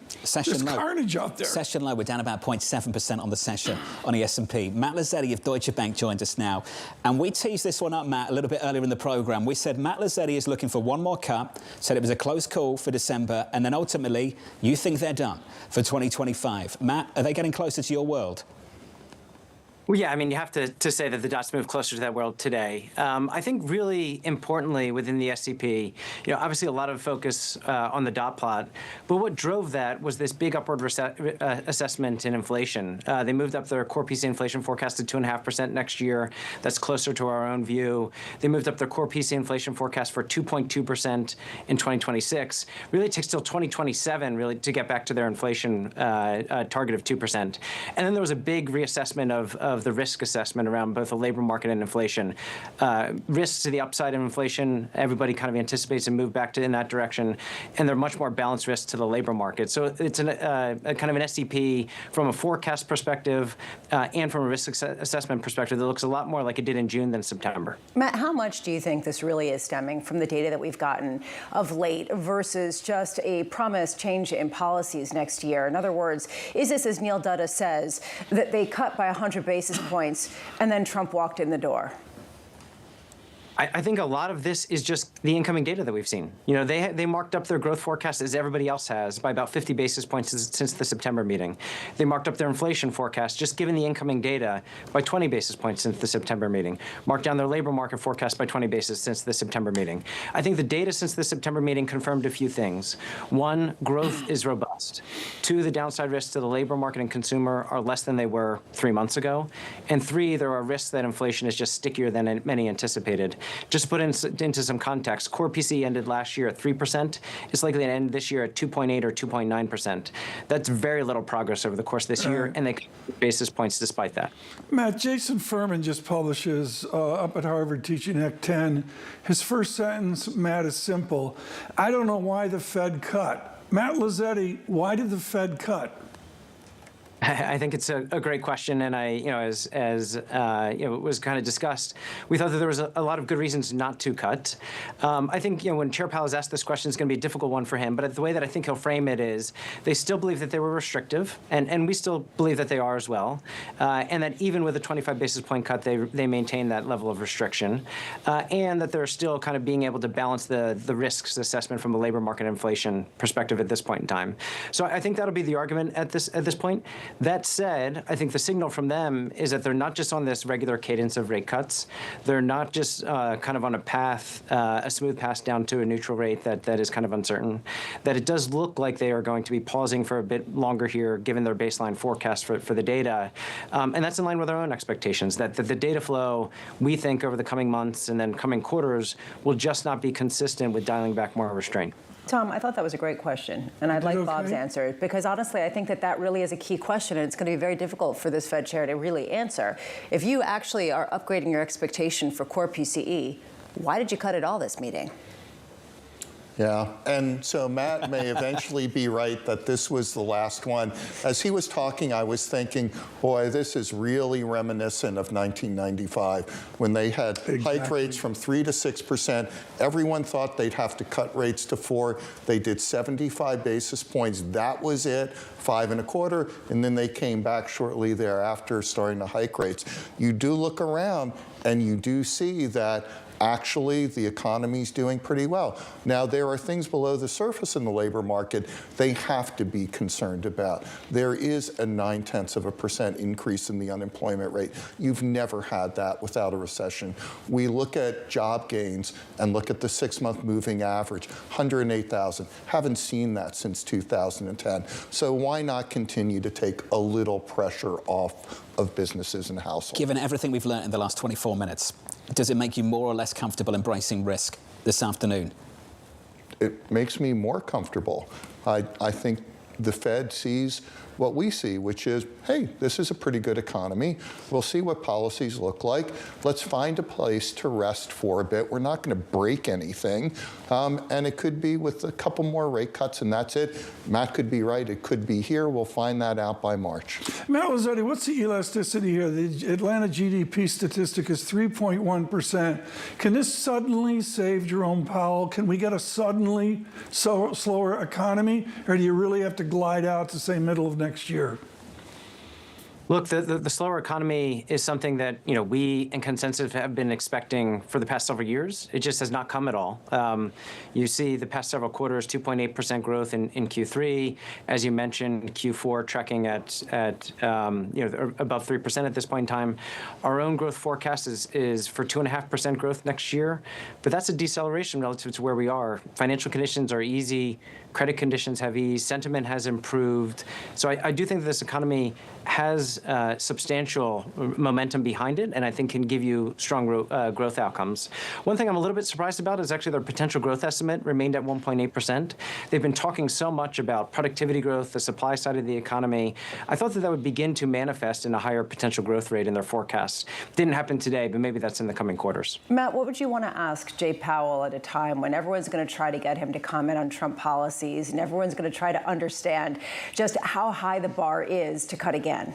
Speaker 9: There's carnage out there.
Speaker 6: Session low, we're down about 0.7% on the session on the S&P. Matt Lazzetti of Deutsche Bank joined us now. And we teased this one up, Matt, a little bit earlier in the program. We said Matt Lazzetti is looking for one more cut, said it was a close call for December, and then ultimately, you think they're done for 2025. Matt, are they getting closer to your world?
Speaker 4: Well, yeah, I mean, you have to say that the dots move closer to that world today. I think really importantly within the SCP, obviously a lot of focus on the dot plot, but what drove that was this big upward assessment in inflation. They moved up their core PCE inflation forecast to 2.5% next year. That's closer to our own view. They moved up their core PCE inflation forecast for 2.2% in 2026. Really, it takes till 2027 really to get back to their inflation target of 2%. And then there was a big reassessment of the risk assessment around both the labor market and inflation. Risks to the upside of inflation, everybody kind of anticipates a move back in that direction, and they're much more balanced risks to the labor market. So it's a kind of an SCP from a forecast perspective and from a risk assessment perspective that looks a lot more like it did in June than September.
Speaker 8: Matt, how much do you think this really is stemming from the data that we've gotten of late versus just a promised change in policies next year? In other words, is this, as Neil Dutta says, that they cut by 100 basis points and then Trump walked in the door?
Speaker 4: I think a lot of this is just the incoming data that we've seen. They marked up their growth forecast as everybody else has by about 50 basis points since the September meeting. They marked up their inflation forecast, just given the incoming data, by 20 basis points since the September meeting. Marked down their labor market forecast by 20 basis since the September meeting. I think the data since the September meeting confirmed a few things. One, growth is robust. Two, the downside risks to the labor market and consumer are less than they were 3 months ago. And three, there are risks that inflation is just stickier than many anticipated. Just to put into some context, core PCE ended last year at 3%. It's likely to end this year at 2.8 or 2.9%. That's very little progress over the course of this year, and they cut basis points despite that.
Speaker 9: Matt, Jason Furman just publishes up at Harvard teaching Act 10. His first sentence, Matt, is simple. I don't know why the Fed cut. Matt Lazzetti, why did the Fed cut?
Speaker 4: I think it's a great question, and as it was kind of discussed, we thought that there was a lot of good reasons not to cut. I think when Chair Powell is asked this question, it's going to be a difficult one for him. But the way that I think he'll frame it is, they still believe that they were restrictive, and we still believe that they are as well, and that even with a 25 basis point cut, they maintain that level of restriction, and that they're still kind of being able to balance the risks assessment from a labor market inflation perspective at this point in time. So I think that'll be the argument at this point. That said, I think the signal from them is that they're not just on this regular cadence of rate cuts. They're not just kind of on a path, a smooth path down to a neutral rate that is kind of uncertain. That it does look like they are going to be pausing for a bit longer here, given their baseline forecast for the data. And that's in line with our own expectations, that the data flow, we think, over the coming months and then coming quarters will just not be consistent with dialing back more restraint.
Speaker 8: Tom, I thought that was a great question, and I'd like Bob's answer, because honestly, I think that really is a key question, and it's going to be very difficult for this Fed chair to really answer. If you actually are upgrading your expectation for core PCE, why did you cut it all this meeting?
Speaker 10: Yeah, and so Matt may eventually be right that this was the last one. As he was talking, I was thinking, boy, this is really reminiscent of 1995 when they had hike rates from 3 to 6%. Everyone thought they'd have to cut rates to 4. They did 75 basis points. That was it, 5 1/4, and then they came back shortly thereafter, starting to hike rates. You do look around, and you do see that actually the economy's doing pretty well. Now, there are things below the surface in the labor market they have to be concerned about. There is a 0.9% increase in the unemployment rate. You've never had that without a recession. We look at job gains and look at the 6-month moving average, 108,000. Haven't seen that since 2010. So why not continue to take a little pressure off of businesses and households?
Speaker 6: Given everything we've learned in the last 24 minutes, does it make you more or less comfortable embracing risk this afternoon?
Speaker 10: It makes me more comfortable. I think the Fed sees what we see, which is, hey, this is a pretty good economy. We'll see what policies look like. Let's find a place to rest for a bit. We're not going to break anything. And it could be with a couple more rate cuts, and that's it. Matt could be right. It could be here. We'll find that out by March.
Speaker 9: Matt Lazzetti, what's the elasticity here? The Atlanta GDP statistic is 3.1%. Can this suddenly save Jerome Powell? Can we get a suddenly slower economy? Or do you really have to glide out to, say, middle of next year?
Speaker 4: Look, the slower economy is something that we and consensus have been expecting for the past several years. It just has not come at all. You see the past several quarters, 2.8% growth in Q3. As you mentioned, Q4 tracking at above 3% at this point in time. Our own growth forecast is for 2.5% growth next year, but that's a deceleration relative to where we are. Financial conditions are easy. Credit conditions have eased. Sentiment has improved. So I do think that this economy has substantial momentum behind it, and I think can give you strong growth outcomes. One thing I'm a little bit surprised about is actually their potential growth estimate remained at 1.8%. They've been talking so much about productivity growth, the supply side of the economy. I thought that would begin to manifest in a higher potential growth rate in their forecasts. Didn't happen today, but maybe that's in the coming quarters.
Speaker 8: Matt, what would you want to ask Jay Powell at a time when everyone's going to try to get him to comment on Trump policies and everyone's going to try to understand just how high the bar is to cut again?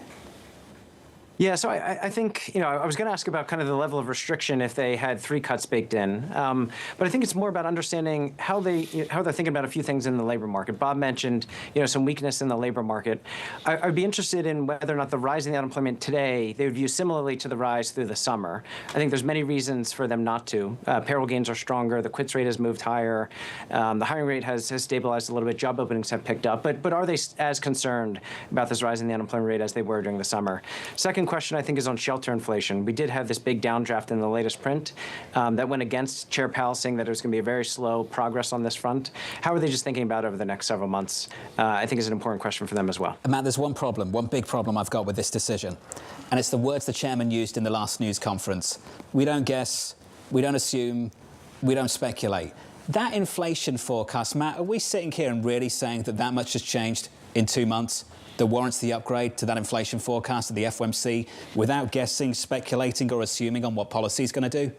Speaker 4: Yeah, so I think, I was going to ask about kind of the level of restriction if they had 3 cuts baked in. But I think it's more about understanding how they're thinking about a few things in the labor market. Bob mentioned, some weakness in the labor market. I'd be interested in whether or not the rise in the unemployment today, they would view similarly to the rise through the summer. I think there's many reasons for them not to. Payroll gains are stronger. The quits rate has moved higher. The hiring rate has stabilized a little bit. Job openings have picked up. But are they as concerned about this rise in the unemployment rate as they were during the summer? Second question, I think, is on shelter inflation. We did have this big downdraft in the latest print that went against Chair Powell, saying that it was going to be a very slow progress on this front. How are they just thinking about over the next several months? I think is an important question for them as well.
Speaker 6: Matt, there's one big problem I've got with this decision, and it's the words the chairman used in the last news conference. We don't guess, we don't assume, we don't speculate. That inflation forecast, Matt, are we sitting here and really saying that much has changed in 2 months that warrants the upgrade to that inflation forecast of the FOMC without guessing, speculating or assuming on what policy is going to do?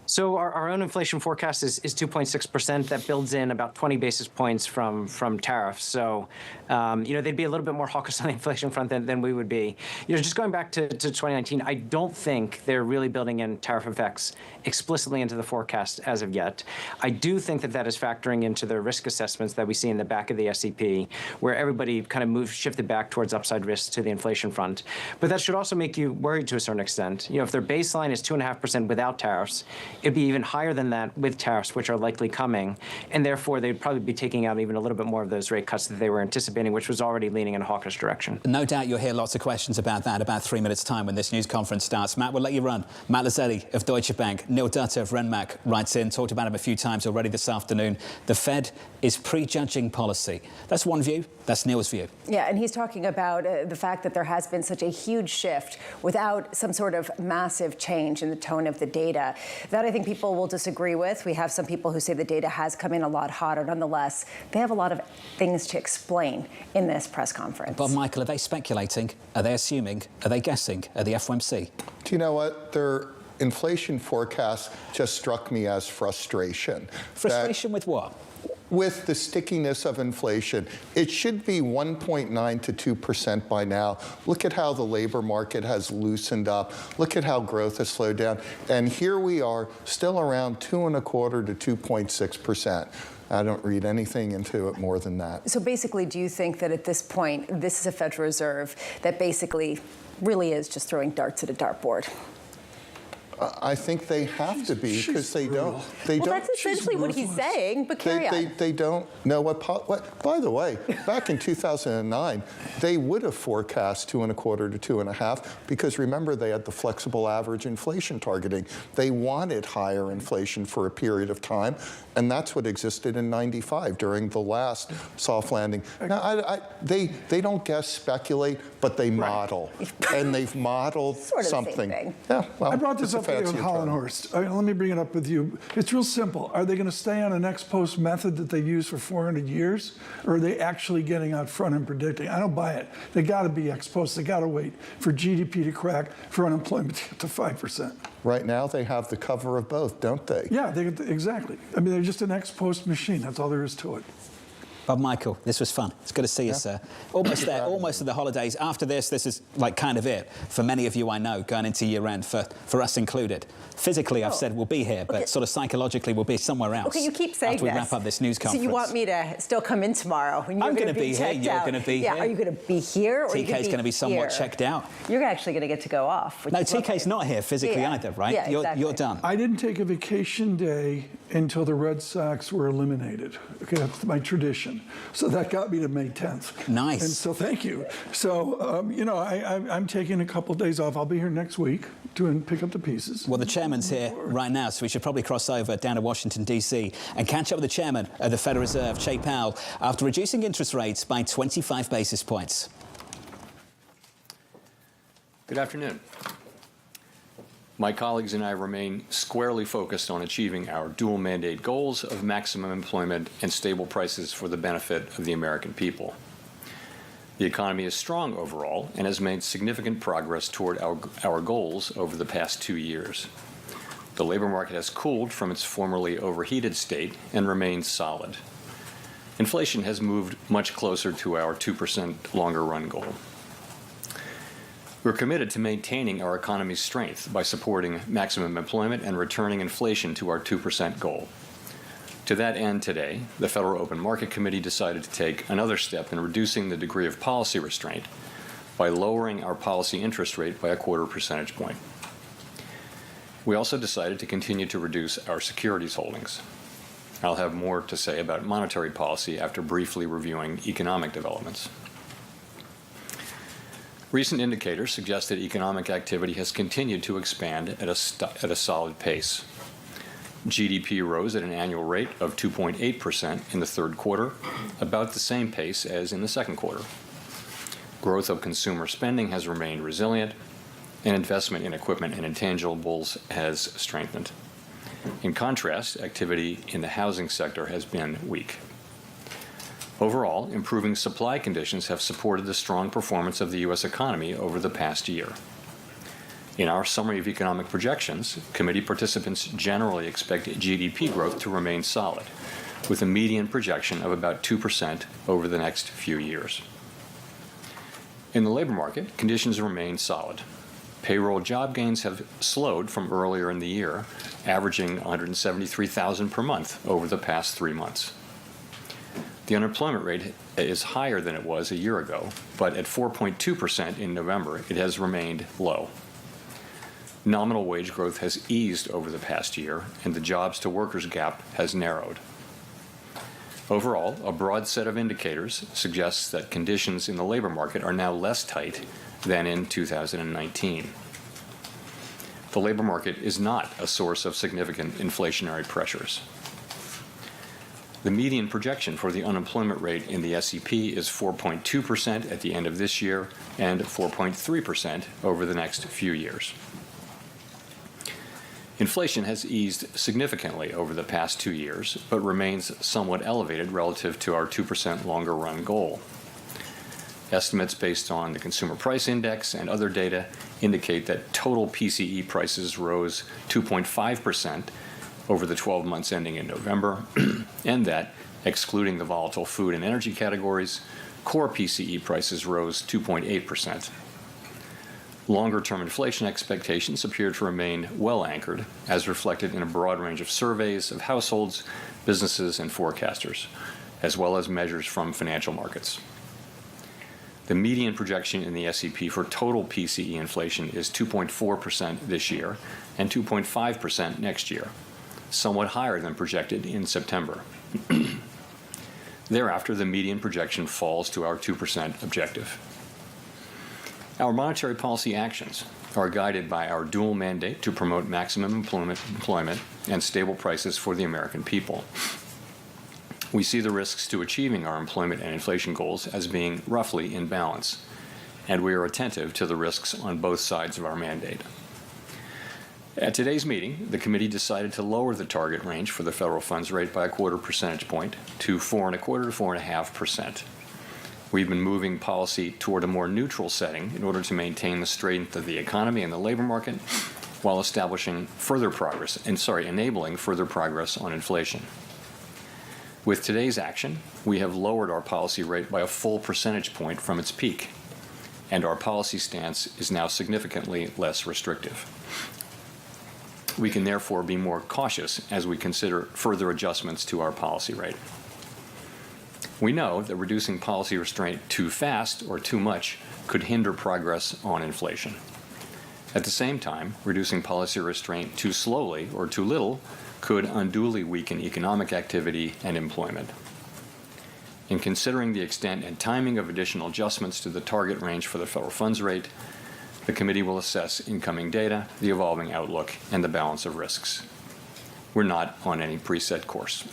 Speaker 4: So our own inflation forecast is 2.6%. That builds in about 20 basis points from tariffs. So, they'd be a little bit more hawkish on the inflation front than we would be. Just going back to 2019, I don't think they're really building in tariff effects explicitly into the forecast as of yet. I do think that is factoring into the risk assessments that we see in the back of the SEP, where everybody kind of shifted back towards upside risks to the inflation front. But that should also make you worried to a certain extent. If their baseline is 2.5% without tariffs, it'd be even higher than that with tariffs, which are likely coming, and therefore they'd probably be taking out even a little bit more of those rate cuts that they were anticipating, which was already leaning in a hawkish direction.
Speaker 6: No doubt you'll hear lots of questions about that about 3 minutes' time when this news conference starts. Matt, we'll let you run. Matt Lazzetti of Deutsche Bank. Neil Dutter of Renmac writes in, talked about him a few times already this afternoon. The Fed is prejudging policy. That's one view. That's Neil's view.
Speaker 8: Yeah, and he's talking about the fact that there has been such a huge shift without some sort of massive change in the tone of the data. That I think people will disagree with. We have some people who say the data has come in a lot hotter. Nonetheless, they have a lot of things to explain in this press conference.
Speaker 6: But, Michael, are they speculating? Are they assuming? Are they guessing at the FOMC?
Speaker 10: Do you know what? Their inflation forecast just struck me as frustration.
Speaker 6: Frustration with what?
Speaker 10: With the stickiness of inflation. It should be 1.9 to 2% by now. Look at how the labor market has loosened up. Look at how growth has slowed down. And here we are, still around 2.25 to 2.6%. I don't read anything into it more than that.
Speaker 8: So basically, do you think that at this point, this is a Federal Reserve that basically really is just throwing darts at a dartboard?
Speaker 10: I think they have to be because they don't.
Speaker 8: Well, that's essentially what he's saying, but carry on.
Speaker 10: They don't know what. By the way, back in 2009, they would have forecast 2.25 to 2.5 because remember they had the flexible average inflation targeting. They wanted higher inflation for a period of time, and that's what existed in '95 during the last soft landing. Now, they don't guess, speculate, but they model, and they've modeled
Speaker 8: sort of
Speaker 10: something.
Speaker 8: The same thing.
Speaker 10: Yeah, well,
Speaker 9: I brought this up with Hollenhorst. Let me bring it up with you. It's real simple. Are they going to stay on an ex post method that they've used for 400 years, or are they actually getting out front and predicting? I don't buy it. They got to be ex post. They got to wait for GDP to crack, for unemployment to get to 5%.
Speaker 10: Right now, they have the cover of both, don't they?
Speaker 9: Yeah, exactly. I mean, they're just an ex post machine. That's all there is to it.
Speaker 6: Bob Michael, this was fun. It's good to see you, sir. Almost there, almost at the holidays. After this is like kind of it for many of you I know going into year end, for us included. Physically, I've said we'll be here, but sort of psychologically, we'll be somewhere else.
Speaker 8: Okay, you keep saying
Speaker 6: after we
Speaker 8: this.
Speaker 6: wrap up this news conference.
Speaker 8: So you want me to still come in tomorrow? When
Speaker 6: I'm going to be here. You're going to be here.
Speaker 8: Are you going to be here? Or
Speaker 6: TK's going to be somewhat checked out.
Speaker 8: You're actually going to get to go off.
Speaker 6: No, TK's not here physically either, right?
Speaker 8: Yeah, exactly.
Speaker 6: You're done.
Speaker 9: I didn't take a vacation day until the Red Sox were eliminated. Okay, that's my tradition. So that got me to May 10th.
Speaker 6: Nice.
Speaker 9: And so thank you. So, you know, I'm taking a couple days off. I'll be here next week to pick up the pieces.
Speaker 6: Well, the chairman's here right now, so we should probably cross over down to Washington, D.C. and catch up with the chairman of the Federal Reserve, Jay Powell, after reducing interest rates by 25 basis points.
Speaker 5: Good afternoon. My colleagues and I remain squarely focused on achieving our dual mandate goals of maximum employment and stable prices for the benefit of the American people. The economy is strong overall and has made significant progress toward our goals over the past 2 years. The labor market has cooled from its formerly overheated state and remains solid. Inflation has moved much closer to our 2% longer run goal. We're committed to maintaining our economy's strength by supporting maximum employment and returning inflation to our 2% goal. To that end today, the Federal Open Market Committee decided to take another step in reducing the degree of policy restraint by lowering our policy interest rate by 1/4 percentage point. We also decided to continue to reduce our securities holdings. I'll have more to say about monetary policy after briefly reviewing economic developments. Recent indicators suggest that economic activity has continued to expand at a solid pace. GDP rose at an annual rate of 2.8% in the third quarter, about the same pace as in the second quarter. Growth of consumer spending has remained resilient, and investment in equipment and intangibles has strengthened. In contrast, activity in the housing sector has been weak. Overall, improving supply conditions have supported the strong performance of the U.S. economy over the past year. In our summary of economic projections, committee participants generally expect GDP growth to remain solid, with a median projection of about 2% over the next few years. In the labor market, conditions remain solid. Payroll job gains have slowed from earlier in the year, averaging 173,000 per month over the past 3 months. The unemployment rate is higher than it was a year ago, but at 4.2% in November, it has remained low. Nominal wage growth has eased over the past year, and the jobs-to-workers gap has narrowed. Overall, a broad set of indicators suggests that conditions in the labor market are now less tight than in 2019. The labor market is not a source of significant inflationary pressures. The median projection for the unemployment rate in the SEP is 4.2% at the end of this year and 4.3% over the next few years. Inflation has eased significantly over the past 2 years, but remains somewhat elevated relative to our 2% longer run goal. Estimates based on the Consumer Price Index and other data indicate that total PCE prices rose 2.5% over the 12 months ending in November, and that, excluding the volatile food and energy categories, core PCE prices rose 2.8%. Longer-term inflation expectations appear to remain well anchored, as reflected in a broad range of surveys of households, businesses, and forecasters, as well as measures from financial markets. The median projection in the SEP for total PCE inflation is 2.4% this year and 2.5% next year, somewhat higher than projected in September. Thereafter, the median projection falls to our 2% objective. Our monetary policy actions are guided by our dual mandate to promote maximum employment and stable prices for the American people. We see the risks to achieving our employment and inflation goals as being roughly in balance, and we are attentive to the risks on both sides of our mandate. At today's meeting, the committee decided to lower the target range for the federal funds rate by a quarter percentage point to 4.25% to 4.5%. We've been moving policy toward a more neutral setting in order to maintain the strength of the economy and the labor market while enabling further progress on inflation. With today's action, we have lowered our policy rate by a full percentage point from its peak, and our policy stance is now significantly less restrictive. We can therefore be more cautious as we consider further adjustments to our policy rate. We know that reducing policy restraint too fast or too much could hinder progress on inflation. At the same time, reducing policy restraint too slowly or too little could unduly weaken economic activity and employment. In considering the extent and timing of additional adjustments to the target range for the federal funds rate, the committee will assess incoming data, the evolving outlook, and the balance of risks. We're not on any preset course.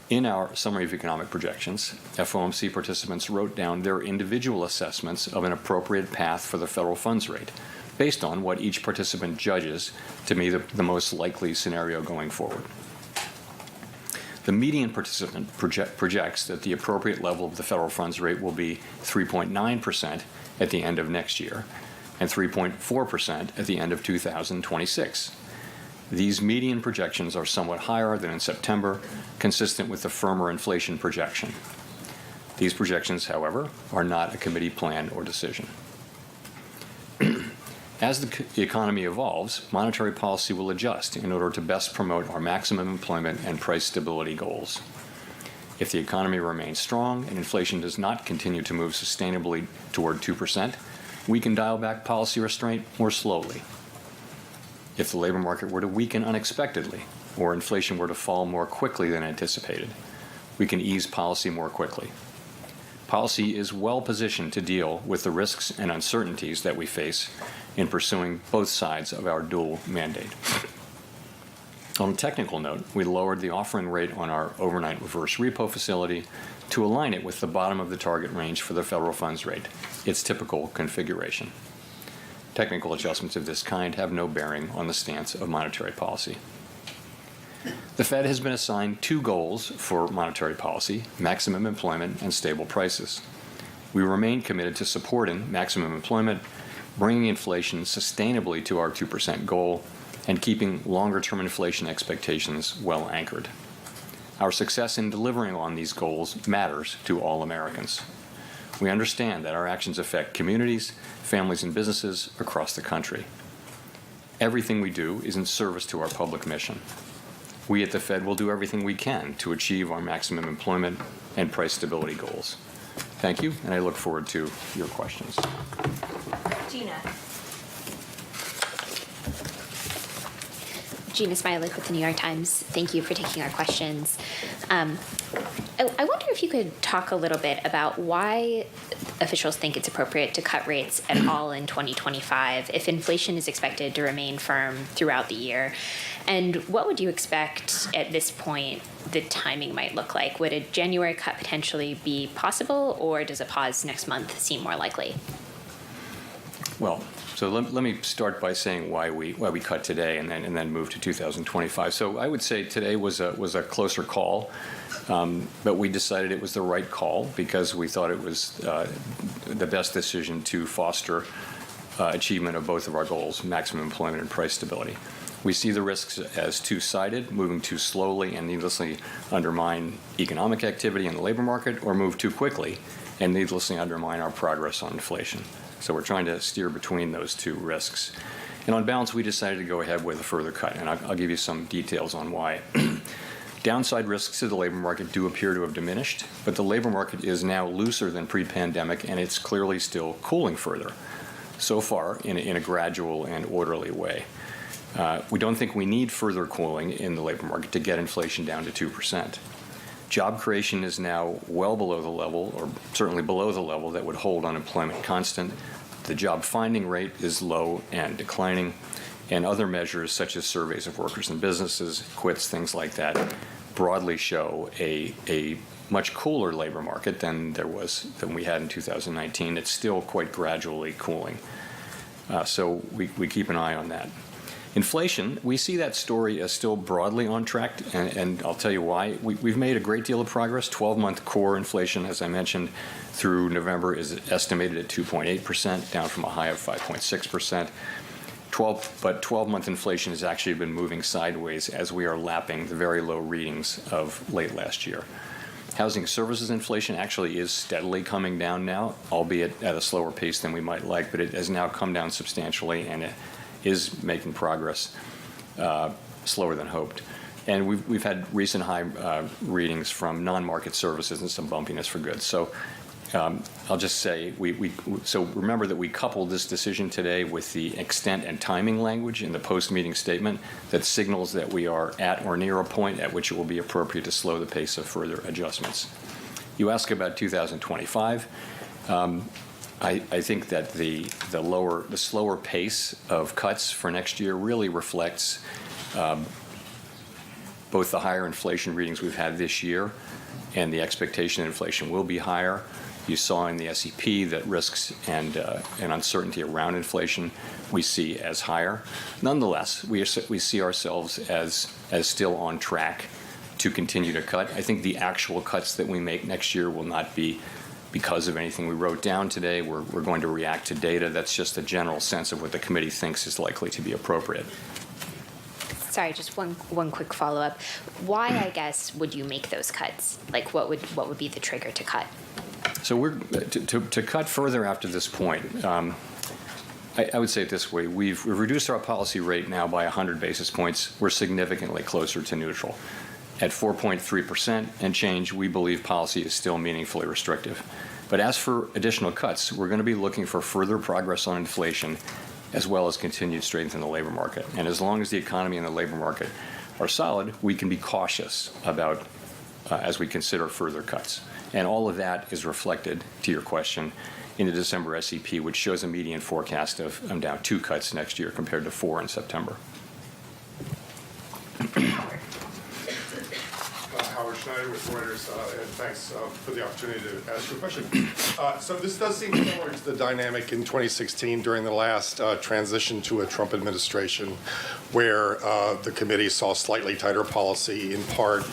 Speaker 5: In our summary of economic projections, FOMC participants wrote down their individual assessments of an appropriate path for the federal funds rate, based on what each participant judges to be the most likely scenario going forward. The median participant projects that the appropriate level of the federal funds rate will be 3.9% at the end of next year and 3.4% at the end of 2026. These median projections are somewhat higher than in September, consistent with the firmer inflation projection. These projections, however, are not a committee plan or decision. As the economy evolves, monetary policy will adjust in order to best promote our maximum employment and price stability goals. If the economy remains strong and inflation does not continue to move sustainably toward 2%, we can dial back policy restraint more slowly. If the labor market were to weaken unexpectedly, or inflation were to fall more quickly than anticipated, we can ease policy more quickly. Policy is well positioned to deal with the risks and uncertainties that we face in pursuing both sides of our dual mandate. On a technical note, we lowered the offering rate on our overnight reverse repo facility to align it with the bottom of the target range for the federal funds rate, its typical configuration. Technical adjustments of this kind have no bearing on the stance of monetary policy. The Fed has been assigned two goals for monetary policy: maximum employment and stable prices. We remain committed to supporting maximum employment, bringing inflation sustainably to our 2% goal, and keeping longer-term inflation expectations well anchored. Our success in delivering on these goals matters to all Americans. We understand that our actions affect communities, families, and businesses across the country. Everything we do is in service to our public mission. We at the Fed will do everything we can to achieve our maximum employment and price stability goals. Thank you, and I look forward to your questions.
Speaker 11: Gina Smialik with the New York Times. Thank you for taking our questions. I wonder if you could talk a little bit about why officials think it's appropriate to cut rates at all in 2025 if inflation is expected to remain firm throughout the year. And what would you expect at this point the timing might look like? Would a January cut potentially be possible, or does a pause next month seem more likely?
Speaker 5: Well, so let me start by saying why we cut today and then move to 2025. So I would say today was a closer call, but we decided it was the right call because we thought it was the best decision to foster achievement of both of our goals: maximum employment and price stability. We see the risks as two-sided: moving too slowly and needlessly undermine economic activity in the labor market, or move too quickly and needlessly undermine our progress on inflation. So we're trying to steer between those two risks. And on balance, we decided to go ahead with a further cut, and I'll give you some details on why. Downside risks to the labor market do appear to have diminished, but the labor market is now looser than pre-pandemic, and it's clearly still cooling further, so far in a gradual and orderly way. We don't think we need further cooling in the labor market to get inflation down to 2%. Job creation is now well below the level, or certainly below the level, that would hold unemployment constant. The job finding rate is low and declining, and other measures such as surveys of workers and businesses, quits, things like that, broadly show a much cooler labor market than we had in 2019. It's still quite gradually cooling. So we keep an eye on that. Inflation, we see that story as still broadly on track, and I'll tell you why. We've made a great deal of progress. 12-month core inflation, as I mentioned, through November is estimated at 2.8%, down from a high of 5.6%. But 12-month inflation has actually been moving sideways as we are lapping the very low readings of late last year. Housing services inflation actually is steadily coming down now, albeit at a slower pace than we might like, but it has now come down substantially, and it is making progress slower than hoped. And we've had recent high readings from non-market services and some bumpiness for goods. So I'll just say, so remember that we coupled this decision today with the extent and timing language in the post-meeting statement that signals that we are at or near a point at which it will be appropriate to slow the pace of further adjustments. You ask about 2025. I think that the slower pace of cuts for next year really reflects both the higher inflation readings we've had this year and the expectation that inflation will be higher. You saw in the SEP that risks and uncertainty around inflation we see as higher. Nonetheless, we see ourselves as still on track to continue to cut. I think the actual cuts that we make next year will not be because of anything we wrote down today. We're going to react to data. That's just a general sense of what the committee thinks is likely to be appropriate.
Speaker 11: Sorry, just one quick follow-up. Why, I guess, would you make those cuts? Like, what would be the trigger to cut?
Speaker 5: So we're to cut further after this point. I would say it this way: we've reduced our policy rate now by 100 basis points. We're significantly closer to neutral. At 4.3% and change, we believe policy is still meaningfully restrictive. But as for additional cuts, we're going to be looking for further progress on inflation, as well as continued strength in the labor market. And as long as the economy and the labor market are solid, we can be cautious about as we consider further cuts. And all of that is reflected, to your question, in the December SEP, which shows a median forecast of down 2 cuts next year compared to 4 in September.
Speaker 12: Howard Schneider with Reuters, and thanks for the opportunity to ask you a question. So this does seem similar to the dynamic in 2016 during the last transition to a Trump administration, where the committee saw slightly tighter policy, in part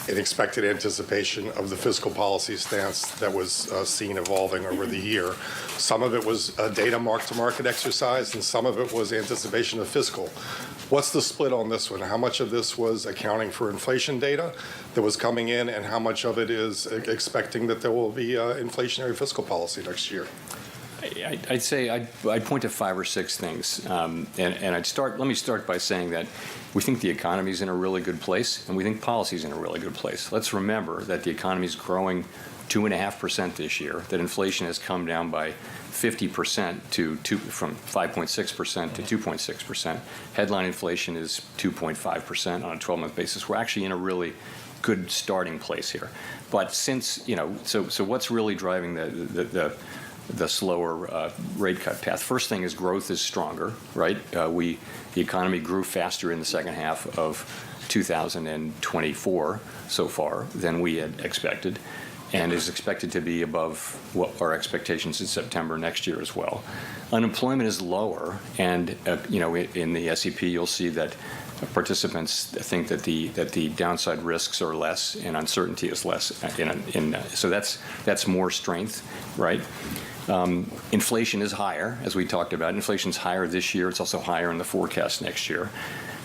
Speaker 12: in expected anticipation of the fiscal policy stance that was seen evolving over the year. Some of it was a data mark-to-market exercise, and some of it was anticipation of fiscal. What's the split on this one? How much of this was accounting for inflation data that was coming in, and how much of it is expecting that there will be inflationary fiscal policy next year?
Speaker 5: I'd say I'd point to 5 or 6 things, and let me start by saying that we think the economy is in a really good place, and we think policy is in a really good place. Let's remember that the economy is growing 2.5% this year, that inflation has come down by 50% from 5.6% to 2.6%. Headline inflation is 2.5% on a 12-month basis. We're actually in a really good starting place here. But since, so what's really driving the slower rate cut path? First thing is growth is stronger, right? The economy grew faster in the second half of 2024 so far than we had expected, and is expected to be above what our expectations in September next year as well. Unemployment is lower, and in the SEP you'll see that participants think that the downside risks are less and uncertainty is less. So that's more strength, right? Inflation is higher, as we talked about. Inflation's higher this year. It's also higher in the forecast next year.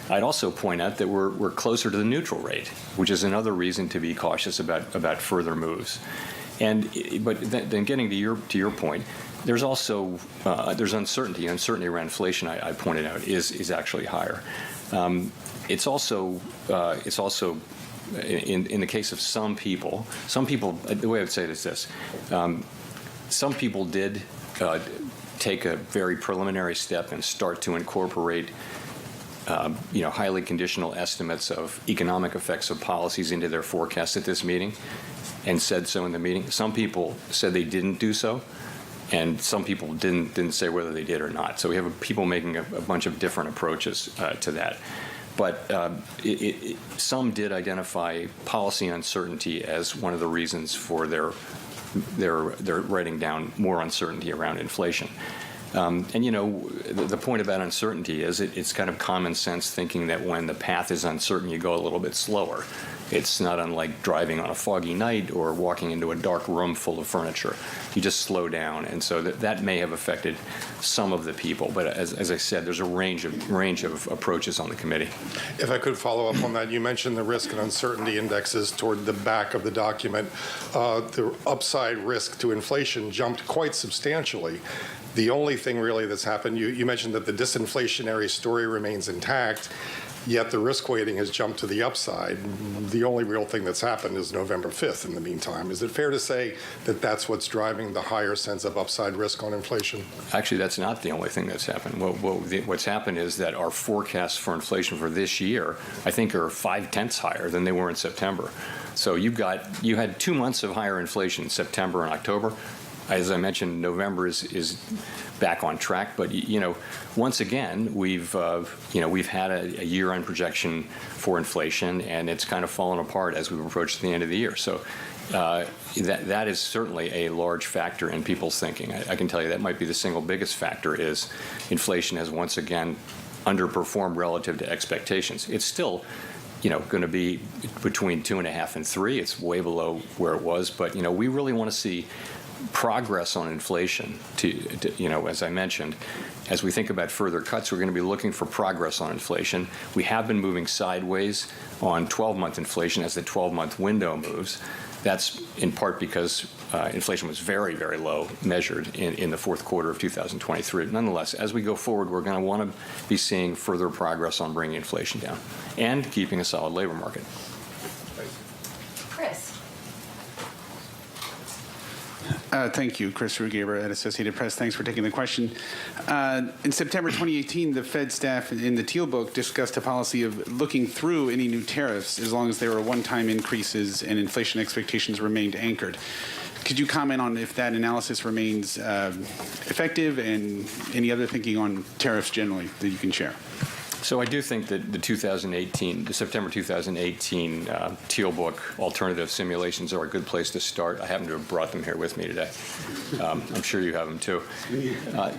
Speaker 5: I'd also point out that we're closer to the neutral rate, which is another reason to be cautious about further moves. But then getting to your point, there's also there's uncertainty. Uncertainty around inflation, I pointed out, is actually higher. It's also in the case of some people, the way I would say it is this. Some people did take a very preliminary step and start to incorporate highly conditional estimates of economic effects of policies into their forecasts at this meeting, and said so in the meeting. Some people said they didn't do so, and some people didn't say whether they did or not. So we have people making a bunch of different approaches to that. But some did identify policy uncertainty as one of the reasons for their writing down more uncertainty around inflation. And the point about uncertainty is it's kind of common sense thinking that when the path is uncertain, you go a little bit slower. It's not unlike driving on a foggy night or walking into a dark room full of furniture. You just slow down, and so that may have affected some of the people. But as I said, there's a range of approaches on the committee.
Speaker 12: If I could follow up on that, you mentioned the risk and uncertainty indexes toward the back of the document. The upside risk to inflation jumped quite substantially. The only thing really that's happened, you mentioned that the disinflationary story remains intact, yet the risk weighting has jumped to the upside. The only real thing that's happened is November 5th in the meantime. Is it fair to say that that's what's driving the higher sense of upside risk on inflation?
Speaker 5: Actually, that's not the only thing that's happened. What's happened is that our forecasts for inflation for this year, I think, are 0.5 higher than they were in September. So you had 2 months of higher inflation, September and October. As I mentioned, November is back on track, but once again, we've had a year-end projection for inflation, and it's kind of fallen apart as we've approached the end of the year. So that is certainly a large factor in people's thinking. I can tell you that might be the single biggest factor is inflation has once again underperformed relative to expectations. It's still going to be between 2.5 and 3. It's way below where it was, but we really want to see progress on inflation. As I mentioned, as we think about further cuts, we're going to be looking for progress on inflation. We have been moving sideways on 12-month inflation as the 12-month window moves. That's in part because inflation was very, very low measured in the fourth quarter of 2023. Nonetheless, as we go forward, we're going to want to be seeing further progress on bringing inflation down and keeping a solid labor market.
Speaker 16: Chris.
Speaker 13: Thank you, Chris Rugaber at Associated Press. Thanks for taking the question. In September 2018, the Fed staff in the Teal Book discussed a policy of looking through any new tariffs as long as there were one-time increases and inflation expectations remained anchored. Could you comment on if that analysis remains effective and any other thinking on tariffs generally that you can share?
Speaker 5: So I do think that the September 2018 Teal Book alternative simulations are a good place to start. I happen to have brought them here with me today. I'm sure you have them too.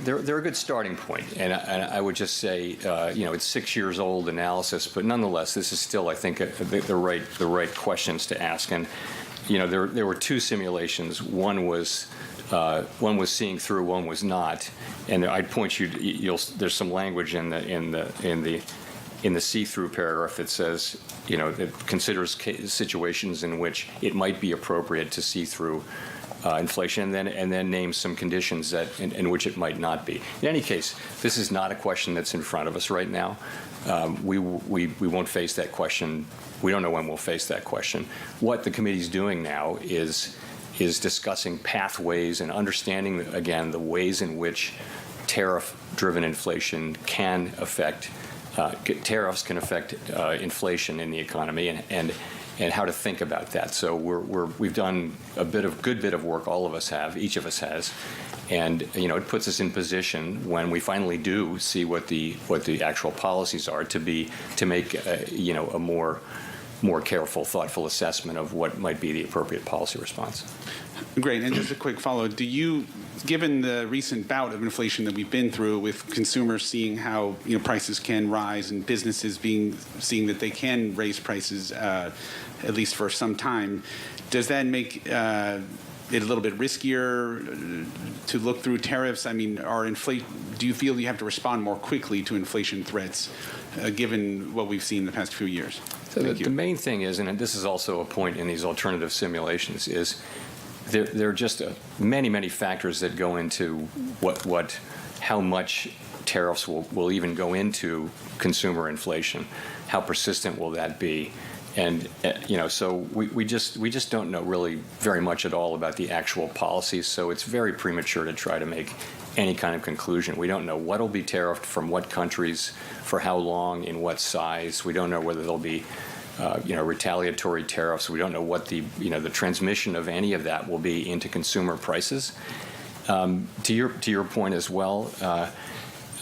Speaker 5: They're a good starting point, and I would just say, it's 6 years old analysis, but nonetheless, this is still, I think, the right questions to ask. And there were two simulations. One was seeing through, one was not. And I'd point you. There's some language in the see-through paragraph that says, that considers situations in which it might be appropriate to see through inflation, and then names some conditions in which it might not be. In any case, this is not a question that's in front of us right now. We won't face that question. We don't know when we'll face that question. What the committee's doing now is discussing pathways and understanding, again, the ways in which tariff-driven inflation can affect, tariffs can affect inflation in the economy and how to think about that. So we've done a good bit of work, all of us have, each of us has, and it puts us in position when we finally do see what the actual policies are to make a more careful, thoughtful assessment of what might be the appropriate policy response.
Speaker 13: Great. And just a quick follow. Given the recent bout of inflation that we've been through, with consumers seeing how prices can rise and businesses seeing that they can raise prices at least for some time, does that make it a little bit riskier to look through tariffs? I mean, do you feel you have to respond more quickly to inflation threats, given what we've seen in the past few years?
Speaker 5: So the main thing is, and this is also a point in these alternative simulations, is there are just many, many factors that go into how much tariffs will even go into consumer inflation. How persistent will that be? And so we just don't know really very much at all about the actual policies. So it's very premature to try to make any kind of conclusion. We don't know what will be tariffed from what countries, for how long, in what size. We don't know whether there'll be retaliatory tariffs. We don't know what the transmission of any of that will be into consumer prices. To your point as well,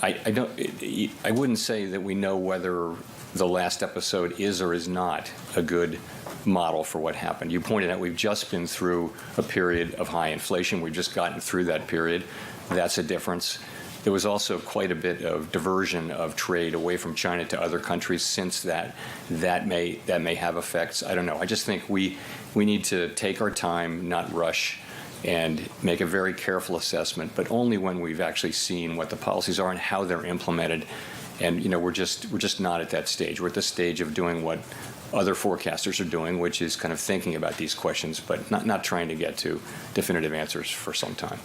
Speaker 5: I wouldn't say that we know whether the last episode is or is not a good model for what happened. You pointed out we've just been through a period of high inflation. We've just gotten through that period. That's a difference. there was also quite a bit of diversion of trade away from China to other countries since that may have effects. I don't know. I just think we need to take our time, not rush, and make a very careful assessment, but only when we've actually seen what the policies are and how they're implemented. And we're just not at that stage. We're at the stage of doing what other forecasters are doing, which is kind of thinking about these questions, but not trying to get to definitive answers for some time.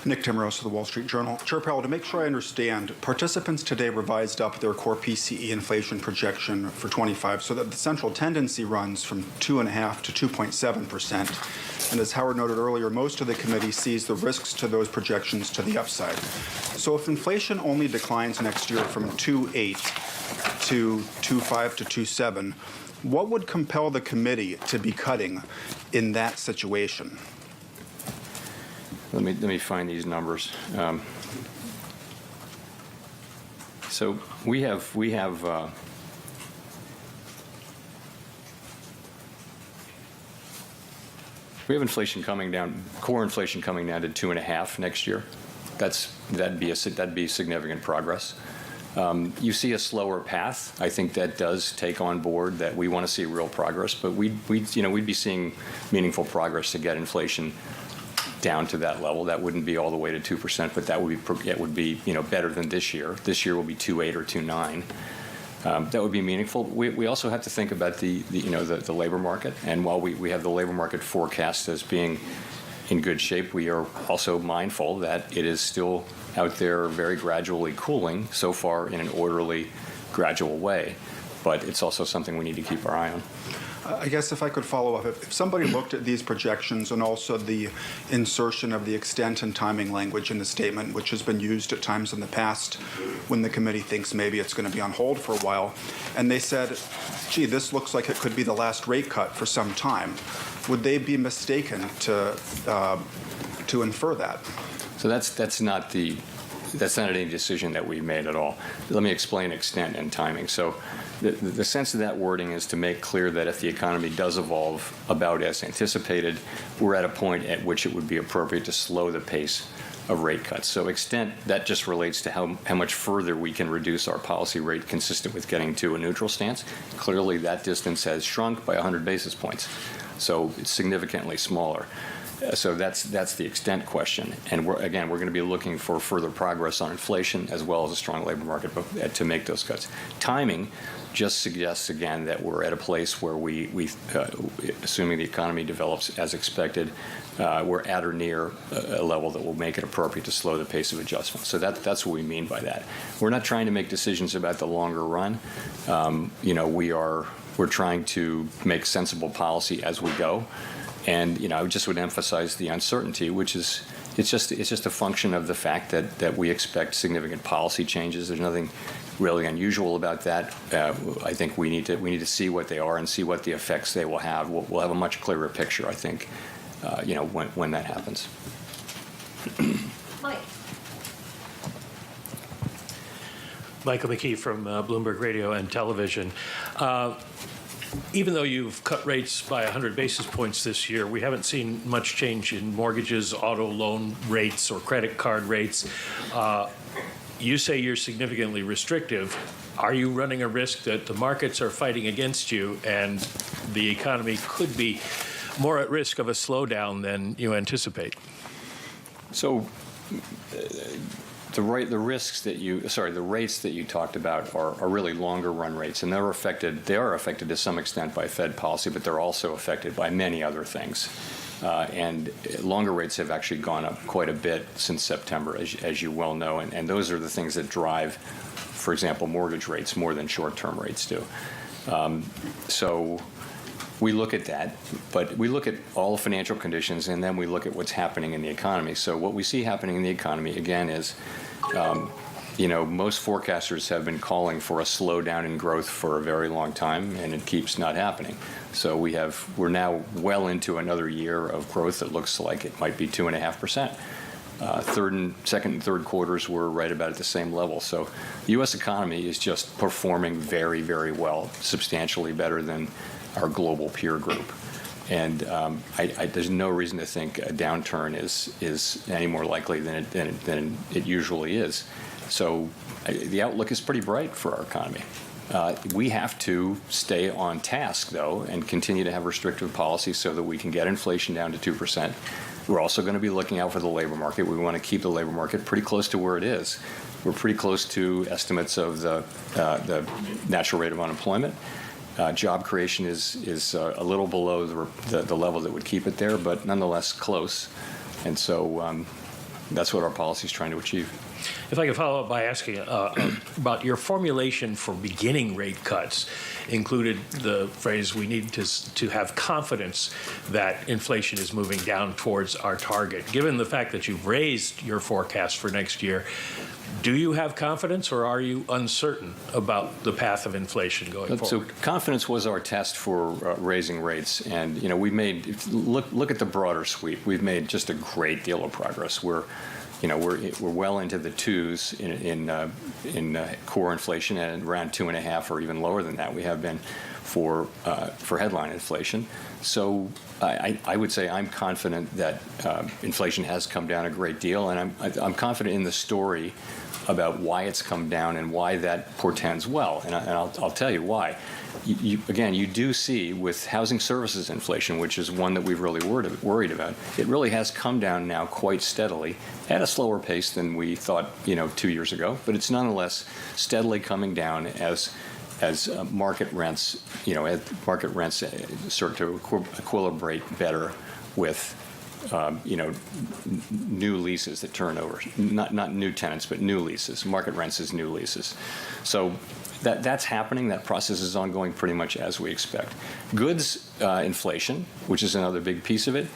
Speaker 7: Nick Timmeros of the Wall Street Journal. Chair Powell, to make sure I understand, participants today revised up their core PCE inflation projection for 25 so that the central tendency runs from 2.5% to 2.7%. And as Howard noted earlier, most of the committee sees the risks to those projections to the upside. So if inflation only declines next year from 2.8 to 2.5 to 2.7, what would compel the committee to be cutting in that situation?
Speaker 5: Let me find these numbers. So we have inflation coming down, core inflation coming down to 2.5 next year. That'd be significant progress. You see a slower path. I think that does take on board that we want to see real progress, but we'd be seeing meaningful progress to get inflation down to that level. That wouldn't be all the way to 2%, but that would be better than this year. This year will be 2.8 or 2.9. That would be meaningful. We also have to think about the labor market, and while we have the labor market forecast as being in good shape, we are also mindful that it is still out there very gradually cooling, so far in an orderly, gradual way. But it's also something we need to keep our eye on.
Speaker 7: I guess if I could follow up, if somebody looked at these projections and also the insertion of the extent and timing language in the statement, which has been used at times in the past when the committee thinks maybe it's going to be on hold for a while, and they said, gee, this looks like it could be the last rate cut for some time, would they be mistaken to infer that?
Speaker 5: So that's not any decision that we made at all. Let me explain extent and timing. So the sense of that wording is to make clear that if the economy does evolve about as anticipated, we're at a point at which it would be appropriate to slow the pace of rate cuts. So extent, that just relates to how much further we can reduce our policy rate consistent with getting to a neutral stance. Clearly, that distance has shrunk by 100 basis points. So it's significantly smaller. So that's the extent question. And we're going to be looking for further progress on inflation as well as a strong labor market to make those cuts. Timing just suggests, again, that we're at a place where we assuming the economy develops as expected, we're at or near a level that will make it appropriate to slow the pace of adjustment. So that's what we mean by that. We're not trying to make decisions about the longer run. We're trying to make sensible policy as we go. And I just would emphasize the uncertainty, which is it's just a function of the fact that we expect significant policy changes. There's nothing really unusual about that. I think we need to see what they are and see what the effects they will have. We'll have a much clearer picture, I think, when that happens.
Speaker 2: Mike. Michael McKee from Bloomberg Radio and Television. Even though you've cut rates by 100 basis points this year, we haven't seen much change in mortgages, auto loan rates, or credit card rates. You say you're significantly restrictive. Are you running a risk that the markets are fighting against you and the economy could be more at risk of a slowdown than you anticipate?
Speaker 5: So the rates that you talked about are really longer run rates, and they are affected to some extent by Fed policy, but they're also affected by many other things. And longer rates have actually gone up quite a bit since September, as you well know, and those are the things that drive, for example, mortgage rates more than short-term rates do. So we look at that, but we look at all financial conditions, and then we look at what's happening in the economy. So what we see happening in the economy, again, is most forecasters have been calling for a slowdown in growth for a very long time, and it keeps not happening. So we're now well into another year of growth that looks like it might be 2.5%. Second and third quarters were right about at the same level. So the U.S. economy is just performing very, very well, substantially better than our global peer group. And there's no reason to think a downturn is any more likely than it usually is. So the outlook is pretty bright for our economy. We have to stay on task, though, and continue to have restrictive policies so that we can get inflation down to 2%. We're also going to be looking out for the labor market. We want to keep the labor market pretty close to where it is. We're pretty close to estimates of the natural rate of unemployment. Job creation is a little below the level that would keep it there, but nonetheless close. And so that's what our policy is trying to achieve.
Speaker 2: If I could follow up by asking about your formulation for beginning rate cuts, included the phrase, we need to have confidence that inflation is moving down towards our target. Given the fact that you've raised your forecast for next year, do you have confidence, or are you uncertain about the path of inflation going forward?
Speaker 5: So confidence was our test for raising rates, and we made look at the broader sweep. We've made just a great deal of progress. We're well into the twos in core inflation, and around 2.5 or even lower than that we have been for headline inflation. So I would say I'm confident that inflation has come down a great deal, and I'm confident in the story about why it's come down and why that portends well. And I'll tell you why. Again, you do see with housing services inflation, which is one that we've really worried about, it really has come down now quite steadily at a slower pace than we thought 2 years ago, but it's nonetheless steadily coming down as market rents start to equilibrate better with new leases that turn over, not new tenants, but new leases. Market rents is new leases. So that's happening. That process is ongoing pretty much as we expect. Goods inflation, which is another big piece of it,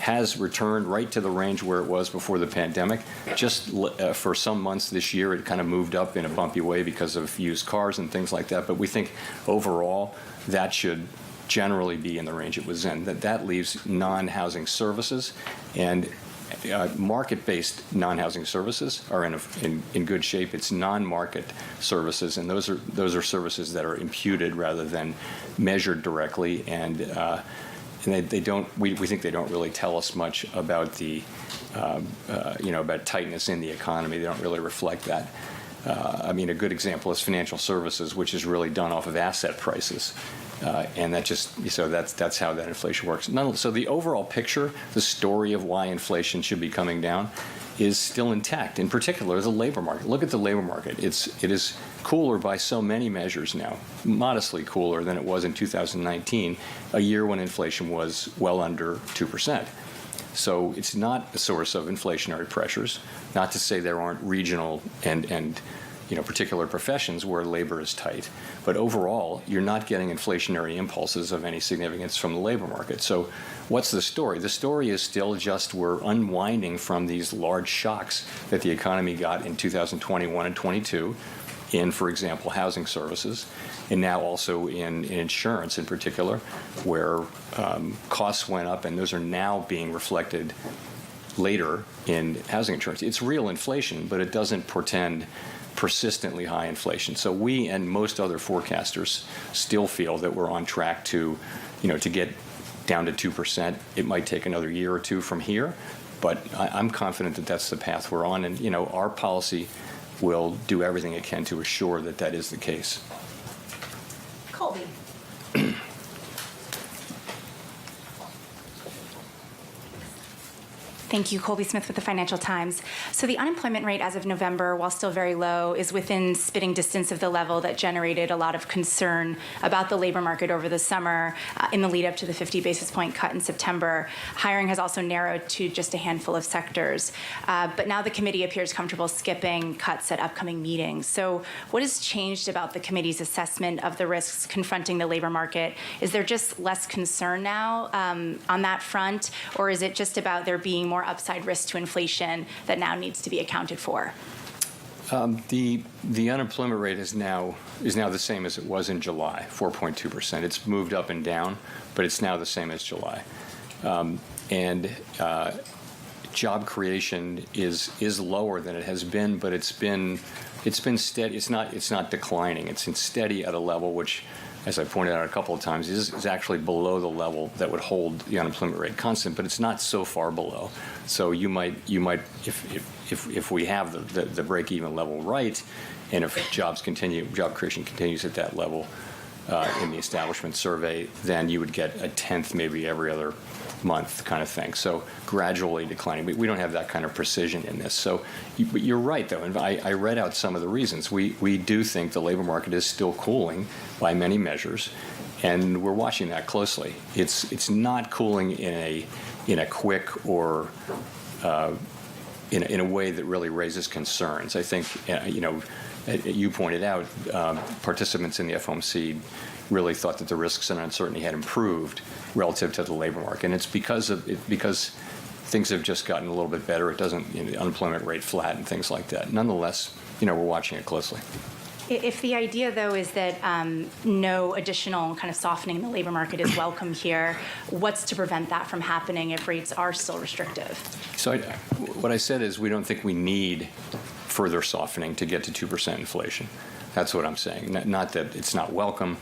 Speaker 5: has returned right to the range where it was before the pandemic. Just for some months this year, it kind of moved up in a bumpy way because of used cars and things like that. But we think overall that should generally be in the range it was in. That leaves non-housing services, and market-based non-housing services are in good shape. It's non-market services, and those are services that are imputed rather than measured directly, and they don't. We think they don't really tell us much about the about tightness in the economy. They don't really reflect that. A good example is financial services, which is really done off of asset prices. And that's how that inflation works. So the overall picture, the story of why inflation should be coming down, is still intact. In particular, the labor market. Look at the labor market. It is cooler by so many measures now, modestly cooler than it was in 2019, a year when inflation was well under 2%. So it's not a source of inflationary pressures. Not to say there aren't regional and particular professions where labor is tight. But overall, you're not getting inflationary impulses of any significance from the labor market. So what's the story? The story is still just we're unwinding from these large shocks that the economy got in 2021 and 22 in, for example, housing services, and now also in insurance in particular, where costs went up, and those are now being reflected later in housing insurance. It's real inflation, but it doesn't portend persistently high inflation. So we and most other forecasters still feel that we're on track to get down to 2%. It might take another year or two from here, but I'm confident that that's the path we're on, and our policy will do everything it can to assure that that is the case.
Speaker 16: Colby.
Speaker 14: Thank you. Colby Smith with the Financial Times. So the unemployment rate as of November, while still very low, is within spitting distance of the level that generated a lot of concern about the labor market over the summer in the lead up to the 50 basis point cut in September. Hiring has also narrowed to just a handful of sectors. But now the committee appears comfortable skipping cuts at upcoming meetings. So what has changed about the committee's assessment of the risks confronting the labor market? Is there just less concern now on that front, or is it just about there being more upside risk to inflation that now needs to be accounted for?
Speaker 5: The unemployment rate is now the same as it was in July, 4.2%. It's moved up and down, but it's now the same as July. And job creation is lower than it has been, but it's been steady. It's not declining. It's steady at a level which as I pointed out a couple of times, is actually below the level that would hold the unemployment rate constant, but it's not so far below. So you might, if we have the break-even level right, and if job creation continues at that level in the establishment survey, then you would get a tenth maybe every other month kind of thing. So gradually declining. We don't have that kind of precision in this. So, but you're right, though, and I read out some of the reasons. We do think the labor market is still cooling by many measures, and we're watching that closely. It's not cooling in a quick or in a way that really raises concerns. I think you pointed out participants in the FOMC really thought that the risks and uncertainty had improved relative to the labor market, and it's because things have just gotten a little bit better. It doesn't, the unemployment rate flat and things like that. Nonetheless, we're watching it closely.
Speaker 14: If the idea, though, is that no additional kind of softening in the labor market is welcome here, what's to prevent that from happening if rates are still restrictive?
Speaker 5: So what I said is we don't think we need further softening to get to 2% inflation. That's what I'm saying. Not that it's not welcome.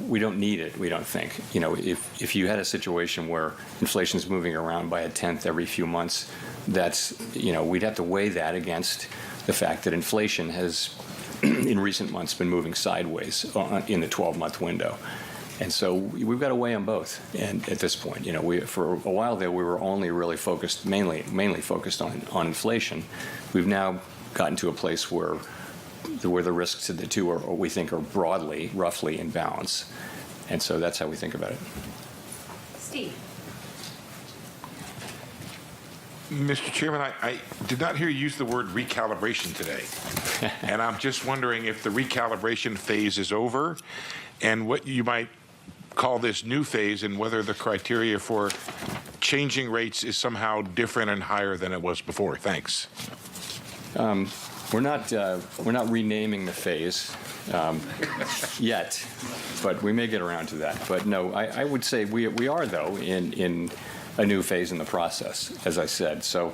Speaker 5: We don't need it, we don't think. If you had a situation where inflation's moving around by a tenth every few months, that's, we'd have to weigh that against the fact that inflation has, in recent months, been moving sideways in the 12-month window. And so we've got to weigh them both. And at this point, for a while there, we were only really focused, mainly focused on inflation. We've now gotten to a place where the risks of the two are, we think, are broadly, roughly in balance. And so that's how we think about it.
Speaker 14: Steve.
Speaker 18: Mr. Chairman, I did not hear you use the word recalibration today. And I'm just wondering if the recalibration phase is over and what you might call this new phase and whether the criteria for changing rates is somehow different and higher than it was before. Thanks.
Speaker 5: We're not renaming the phase yet, but we may get around to that. But no, I would say we are, though, in a new phase in the process, as I said. So,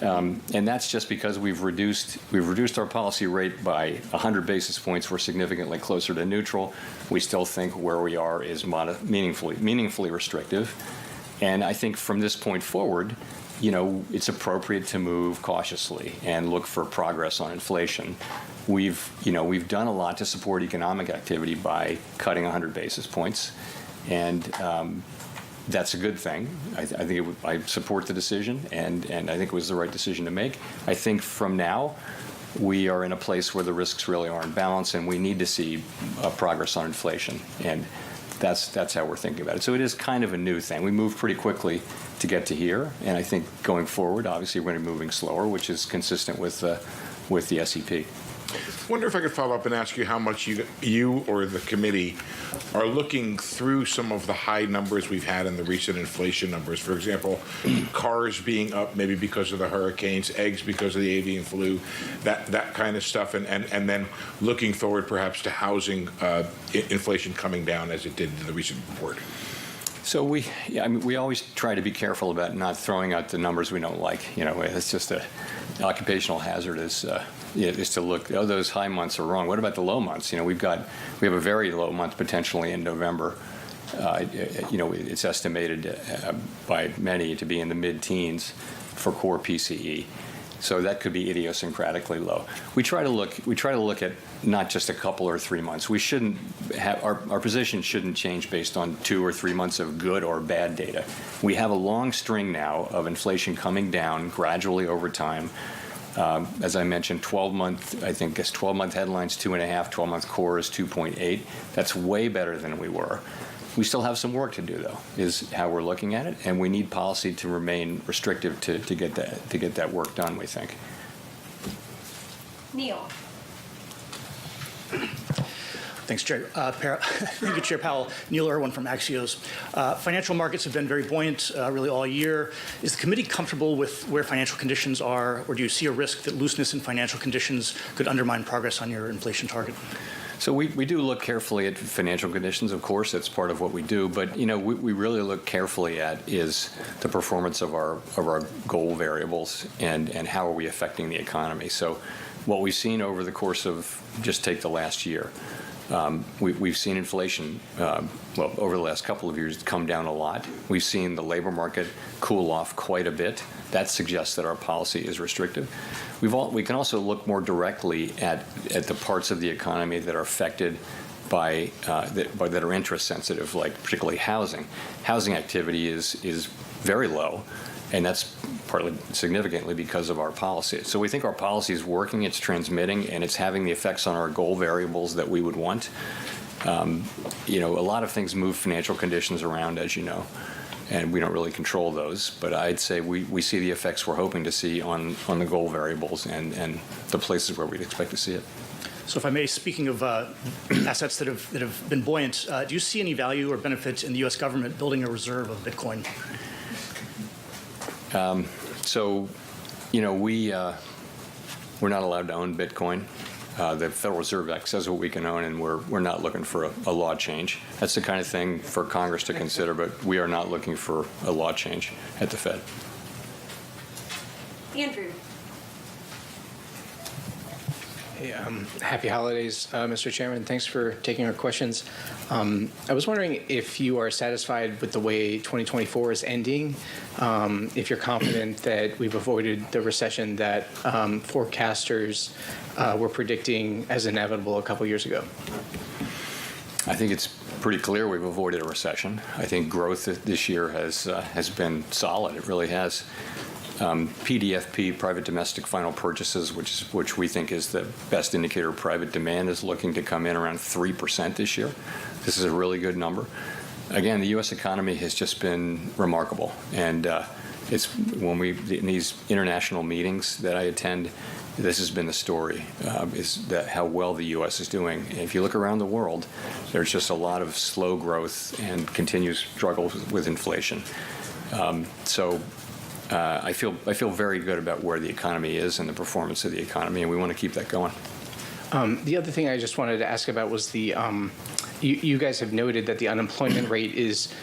Speaker 5: and that's just because we've reduced our policy rate by 100 basis points. We're significantly closer to neutral. We still think where we are is meaningfully restrictive. And I think from this point forward, it's appropriate to move cautiously and look for progress on inflation. We've done a lot to support economic activity by cutting 100 basis points, and that's a good thing. I support the decision, and I think it was the right decision to make. I think from now, we are in a place where the risks really are in balance, and we need to see progress on inflation, and that's how we're thinking about it. So it is kind of a new thing. We moved pretty quickly to get to here, and I think going forward, obviously, we're going to be moving slower, which is consistent with the SEP.
Speaker 18: I wonder if I could follow up and ask you how much you or the committee are looking through some of the high numbers we've had in the recent inflation numbers. For example, cars being up maybe because of the hurricanes, eggs because of the avian flu, that kind of stuff, and then looking forward perhaps to housing inflation coming down as it did in the recent report.
Speaker 5: So we always try to be careful about not throwing out the numbers we don't like. It's just an occupational hazard is to look, those high months are wrong. What about the low months? We have a very low month potentially in November. It's estimated by many to be in the mid-teens for core PCE. So that could be idiosyncratically low. We try to look at not just a couple or 3 months. We shouldn't have our position shouldn't change based on 2 or 3 months of good or bad data. We have a long string now of inflation coming down gradually over time. As I mentioned, 12-month, I think it's 12-month headlines 2.5, 12-month core is 2.8. That's way better than we were. We still have some work to do, though, is how we're looking at it, and we need policy to remain restrictive to get that work done, we think.
Speaker 14: Neil.
Speaker 19: Thanks, Chair. Thank you, Chair Powell. Neil Irwin from Axios. Financial markets have been very buoyant really all year. Is the committee comfortable with where financial conditions are, or do you see a risk that looseness in financial conditions could undermine progress on your inflation target?
Speaker 5: So we do look carefully at financial conditions, of course. That's part of what we do. But, we really look carefully at is the performance of our goal variables and how are we affecting the economy. So what we've seen over the course of just take the last year, We've seen inflation, well, over the last couple of years, come down a lot. We've seen the labor market cool off quite a bit. That suggests that our policy is restrictive. We can also look more directly at the parts of the economy that are affected by that are interest sensitive, like particularly housing. Housing activity is very low, and that's partly significantly because of our policy. So we think our policy is working, it's transmitting, and it's having the effects on our goal variables that we would want. A lot of things move financial conditions around, as you know, and we don't really control those. But I'd say we see the effects we're hoping to see on the goal variables and the places where we'd expect to see it.
Speaker 19: So if I may, speaking of assets that have been buoyant, do you see any value or benefit in the U.S. government building a reserve of Bitcoin?
Speaker 5: We're not allowed to own Bitcoin. The Federal Reserve Act says what we can own, and we're not looking for a law change. That's the kind of thing for Congress to consider, but we are not looking for a law change at the Fed.
Speaker 22: Andrew.
Speaker 17: Hey, happy holidays, Mr. Chairman. Thanks for taking our questions. I was wondering if you are satisfied with the way 2024 is ending, if you're confident that we've avoided the recession that forecasters were predicting as inevitable a couple years ago.
Speaker 5: I think it's pretty clear we've avoided a recession. I think growth this year has been solid. It really has. PDFP, private domestic final purchases, which we think is the best indicator of private demand, is looking to come in around 3% this year. This is a really good number. Again, the U.S. economy has just been remarkable, and it's when in these international meetings that I attend, this has been the story, is that how well the U.S. is doing. And if you look around the world, there's just a lot of slow growth and continued struggle with inflation. I feel very good about where the economy is and the performance of the economy, and we want to keep that going.
Speaker 17: The other thing I just wanted to ask about was the you guys have noted that the unemployment rate is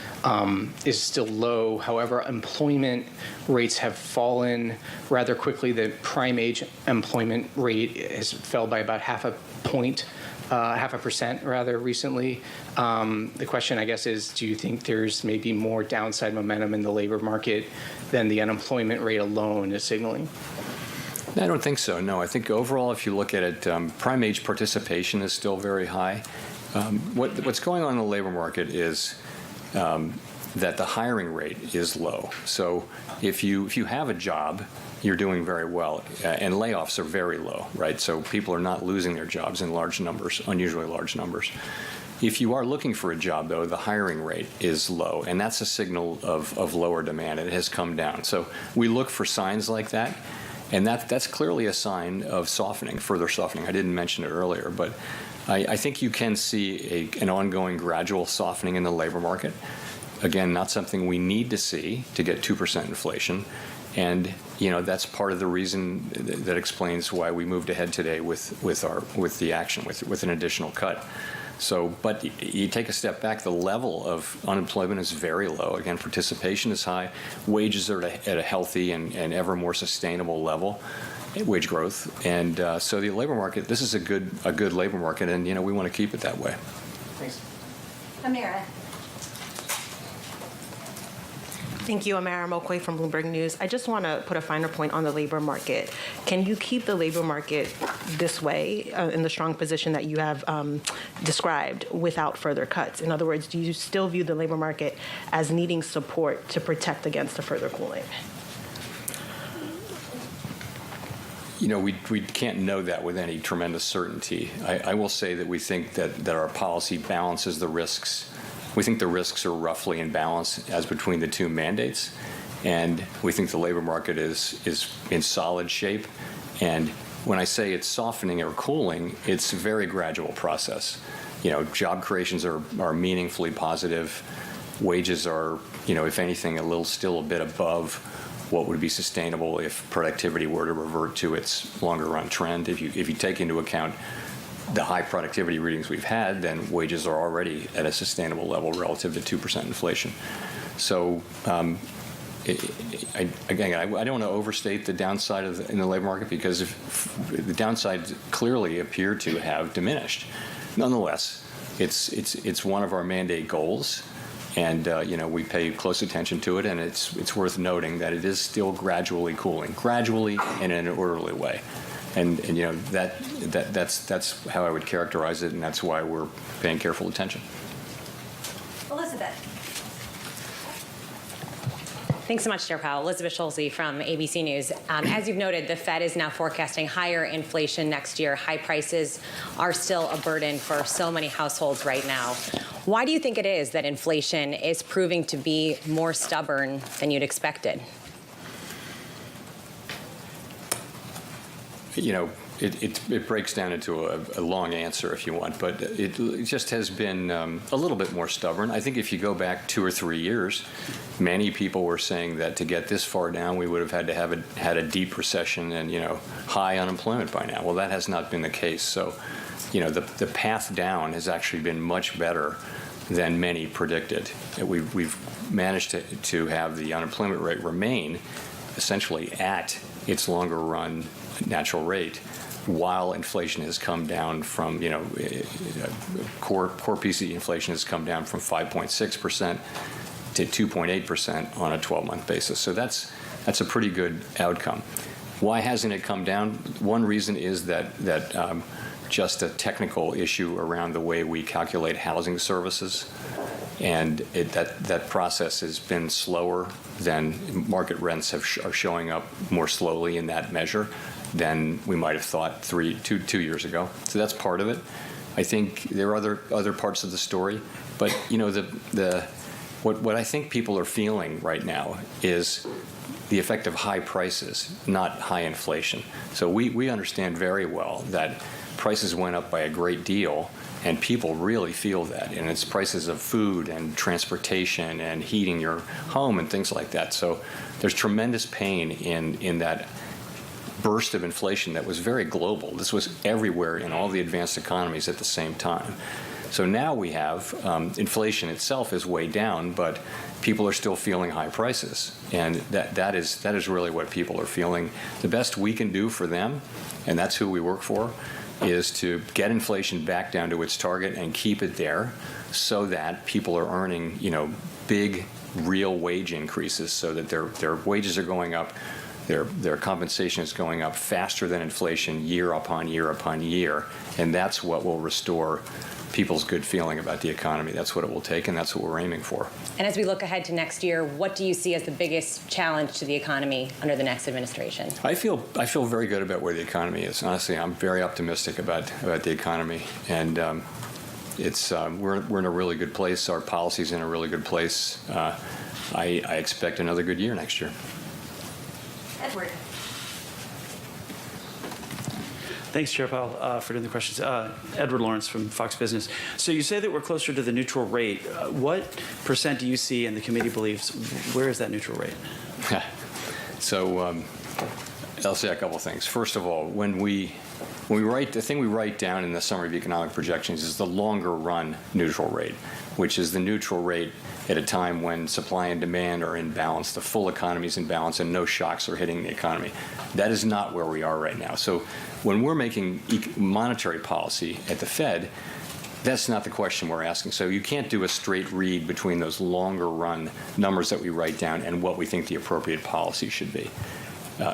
Speaker 17: still low. However, employment rates have fallen rather quickly. The prime age employment rate has fell by about half a percent rather recently. The question, I guess, is do you think there's maybe more downside momentum in the labor market than the unemployment rate alone is signaling?
Speaker 5: I don't think so, no. I think overall, if you look at it, prime age participation is still very high. What's going on in the labor market is that the hiring rate is low. So if you have a job, you're doing very well, and layoffs are very low, right? So people are not losing their jobs in large numbers, unusually large numbers. If you are looking for a job, though, the hiring rate is low, and that's a signal of lower demand. It has come down. So we look for signs like that, and that's clearly a sign of softening, further softening. I didn't mention it earlier, but I think you can see an ongoing gradual softening in the labor market. Again, not something we need to see to get 2% inflation. And that's part of the reason that explains why we moved ahead today with the action with an additional cut. So, but you take a step back, the level of unemployment is very low. Again, participation is high. Wages are at a healthy and ever more sustainable level, wage growth. And so the labor market, this is a good labor market, and we want to keep it that way.
Speaker 17: Thanks.
Speaker 22: Amira.
Speaker 20: Thank you. Amara Mokway from Bloomberg News. I just want to put a finer point on the labor market. Can you keep the labor market this way, in the strong position that you have described, without further cuts? In other words, do you still view the labor market as needing support to protect against a further cooling?
Speaker 5: We can't know that with any tremendous certainty. I will say that we think that our policy balances the risks. We think the risks are roughly in balance as between the two mandates, and we think the labor market is in solid shape. And when I say it's softening or cooling, it's a very gradual process. Job creations are meaningfully positive. Wages are, if anything, still a bit above what would be sustainable if productivity were to revert to its longer run trend. If you take into account the high productivity readings we've had, then wages are already at a sustainable level relative to 2% inflation. So, I don't want to overstate the downside in the labor market, because the downsides clearly appear to have diminished. Nonetheless, it's one of our mandate goals. And we pay close attention to it, and it's worth noting that it is still gradually cooling, gradually and in an orderly way, and that's how I would characterize it, and that's why we're paying careful attention.
Speaker 8: Elizabeth.
Speaker 15: Thanks so much, Chair Powell. Elizabeth Schulze from ABC News. As you've noted, the Fed is now forecasting higher inflation next year. High prices are still a burden for so many households right now. Why do you think it is that inflation is proving to be more stubborn than you'd expected?
Speaker 5: It breaks down into a long answer if you want, but it just has been a little bit more stubborn. I think if you go back 2 or 3 years, many people were saying that to get this far down, we would have had to have had a deep recession and high unemployment by now. Well, that has not been the case. So, the path down has actually been much better than many predicted. We've managed to have the unemployment rate remain essentially at its longer run natural rate, while inflation has come down from, core PCE inflation has come down from 5.6% to 2.8% on a 12-month basis. So that's a pretty good outcome. Why hasn't it come down? One reason is that just a technical issue around the way we calculate housing services, and that process has been slower than market rents are showing up more slowly in that measure than we might have thought 2 years ago. So that's part of it. I think there are other parts of the story, but what I think people are feeling right now is the effect of high prices, not high inflation. So we understand very well that prices went up by a great deal, and people really feel that. And it's prices of food and transportation and heating your home and things like that. So there's tremendous pain in that burst of inflation that was very global. This was everywhere in all the advanced economies at the same time. So now we have inflation itself is way down, but people are still feeling high prices, and that is really what people are feeling. The best we can do for them, and that's who we work for, is to get inflation back down to its target and keep it there, so that people are earning big real wage increases, so that their wages are going up. Their compensation is going up faster than inflation year upon year upon year, and that's what will restore people's good feeling about the economy. That's what it will take, and that's what we're aiming for.
Speaker 15: And as we look ahead to next year, what do you see as the biggest challenge to the economy under the next administration?
Speaker 5: I feel very good about where the economy is. Honestly, I'm very optimistic about the economy, and we're in a really good place. Our policy's in a really good place. I expect another good year next year.
Speaker 8: Edward.
Speaker 21: Thanks, Chair Powell, for doing the questions. Edward Lawrence from Fox Business. So you say that we're closer to the neutral rate. What percent do you see and the committee believes, where is that neutral rate?
Speaker 5: So I'll say a couple things. First of all, when we write, the thing we write down in the summary of economic projections is the longer run neutral rate, which is the neutral rate at a time when supply and demand are in balance, the full economy is in balance, and no shocks are hitting the economy. That is not where we are right now. So when we're making monetary policy at the Fed, that's not the question we're asking. So you can't do a straight read between those longer run numbers that we write down and what we think the appropriate policy should be.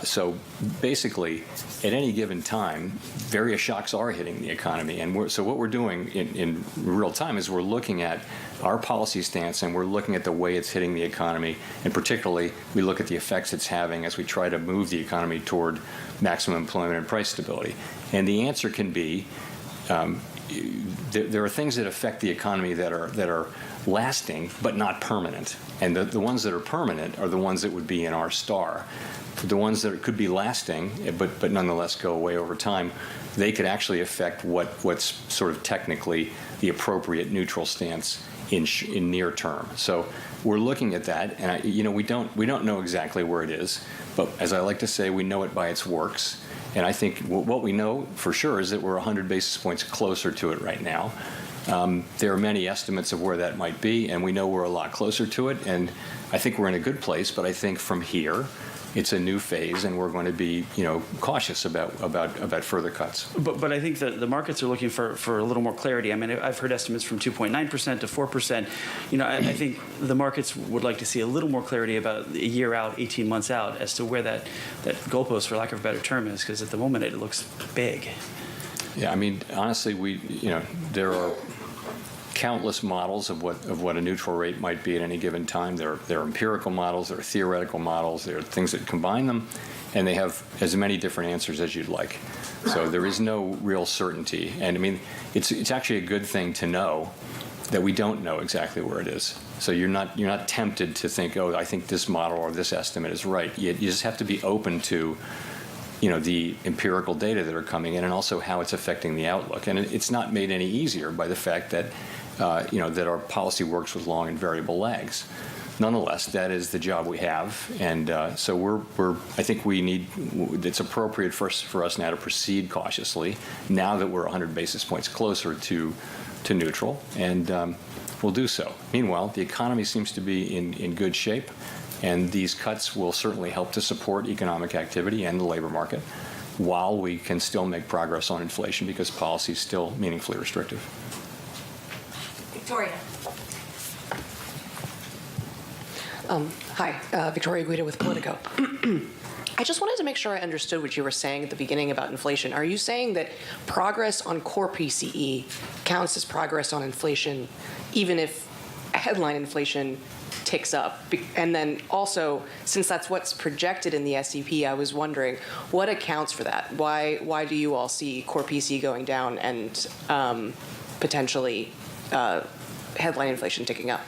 Speaker 5: So basically, at any given time, various shocks are hitting the economy. And so what we're doing in real time is we're looking at our policy stance, and we're looking at the way it's hitting the economy. And particularly, we look at the effects it's having as we try to move the economy toward maximum employment and price stability. And the answer can be, there are things that affect the economy that are lasting but not permanent. And the ones that are permanent are the ones that would be in our star. The ones that could be lasting but nonetheless go away over time, they could actually affect what's sort of technically the appropriate neutral stance in near term. So we're looking at that, and we don't know exactly where it is, but as I like to say, we know it by its works. And I think what we know for sure is that we're 100 basis points closer to it right now. There are many estimates of where that might be, and we know we're a lot closer to it, and I think we're in a good place. But I think from here, it's a new phase, and we're going to be, cautious about further cuts.
Speaker 21: But I think that the markets are looking for a little more clarity. I mean, I've heard estimates from 2.9% to 4%. I think the markets would like to see a little more clarity about a year out, 18 months out, as to where that goalpost, for lack of a better term, is, because at the moment it looks big.
Speaker 5: Yeah, I mean, honestly, there are countless models of what a neutral rate might be at any given time. There are empirical models, there are theoretical models, there are things that combine them, and they have as many different answers as you'd like. So there is no real certainty. And I mean, it's actually a good thing to know that we don't know exactly where it is. So you're not tempted to think, oh, I think this model or this estimate is right. You just have to be open to the empirical data that are coming in, and also how it's affecting the outlook. And it's not made any easier by the fact that that our policy works with long and variable lags. Nonetheless, that is the job we have, and so I think it's appropriate for us now to proceed cautiously, now that we're 100 basis points closer to neutral, and we'll do so. Meanwhile, the economy seems to be in good shape, and these cuts will certainly help to support economic activity and the labor market, while we can still make progress on inflation because policy is still meaningfully restrictive.
Speaker 1: Victoria. Hi, Victoria Guida with Politico. I just wanted to make sure I understood what you were saying at the beginning about inflation. Are you saying that progress on core PCE counts as progress on inflation, even if headline inflation ticks up? And then also, since that's what's projected in the SEP, I was wondering what accounts for that? Why do you all see core PCE going down and potentially headline inflation ticking up?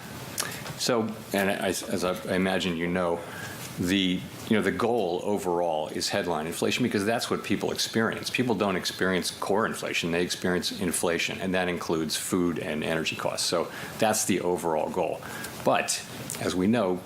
Speaker 5: So, and as I imagine the goal overall is headline inflation, because that's what people experience. People don't experience core inflation, they experience inflation, and that includes food and energy costs. So that's the overall goal. But as we know,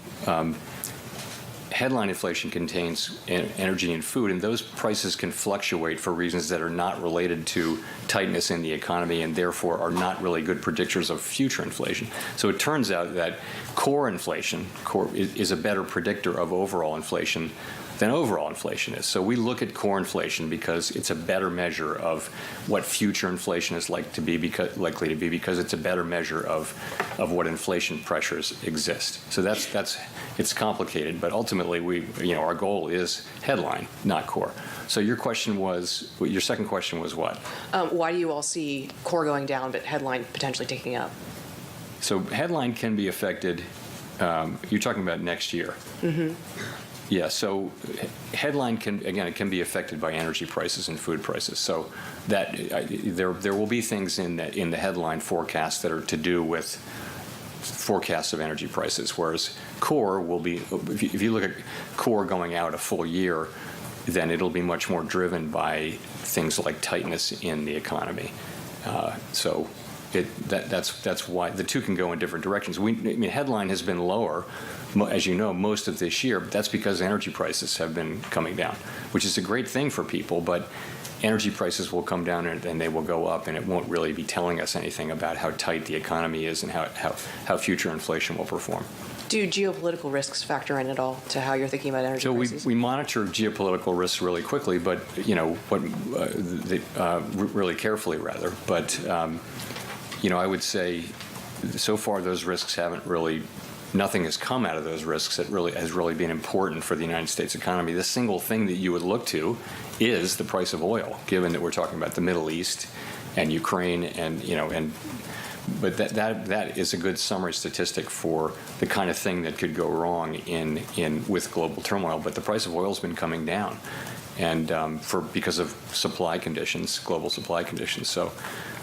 Speaker 5: headline inflation contains energy and food, and those prices can fluctuate for reasons that are not related to tightness in the economy, and therefore are not really good predictors of future inflation. So it turns out that core inflation is a better predictor of overall inflation than overall inflation is. So we look at core inflation because it's a better measure of what future inflation is likely to be, because it's a better measure of what inflation pressures exist. So it's complicated, but ultimately our goal is headline, not core. So your second question was what?
Speaker 1: Why do you all see core going down but headline potentially ticking up?
Speaker 5: So headline can be affected. You're talking about next year.
Speaker 1: Mm-hmm.
Speaker 5: Yeah, so headline can be affected by energy prices and food prices. So that there will be things in the headline forecast that are to do with forecasts of energy prices, whereas core will be, if you look at core going out a full year, then it'll be much more driven by things like tightness in the economy. So that's why the two can go in different directions. Headline has been lower, as you know, most of this year, but that's because energy prices have been coming down, which is a great thing for people, but energy prices will come down and they will go up, and it won't really be telling us anything about how tight the economy is and how future inflation will perform.
Speaker 1: Do geopolitical risks factor in at all to how you're thinking about energy prices?
Speaker 5: So we monitor geopolitical risks really quickly, but really carefully rather. But I would say so far those risks nothing has come out of those risks that has really been important for the United States economy. The single thing that you would look to is the price of oil, given that we're talking about the Middle East and Ukraine, but that is a good summary statistic for the kind of thing that could go wrong with global turmoil. But the price of oil has been coming down, and because of global supply conditions. So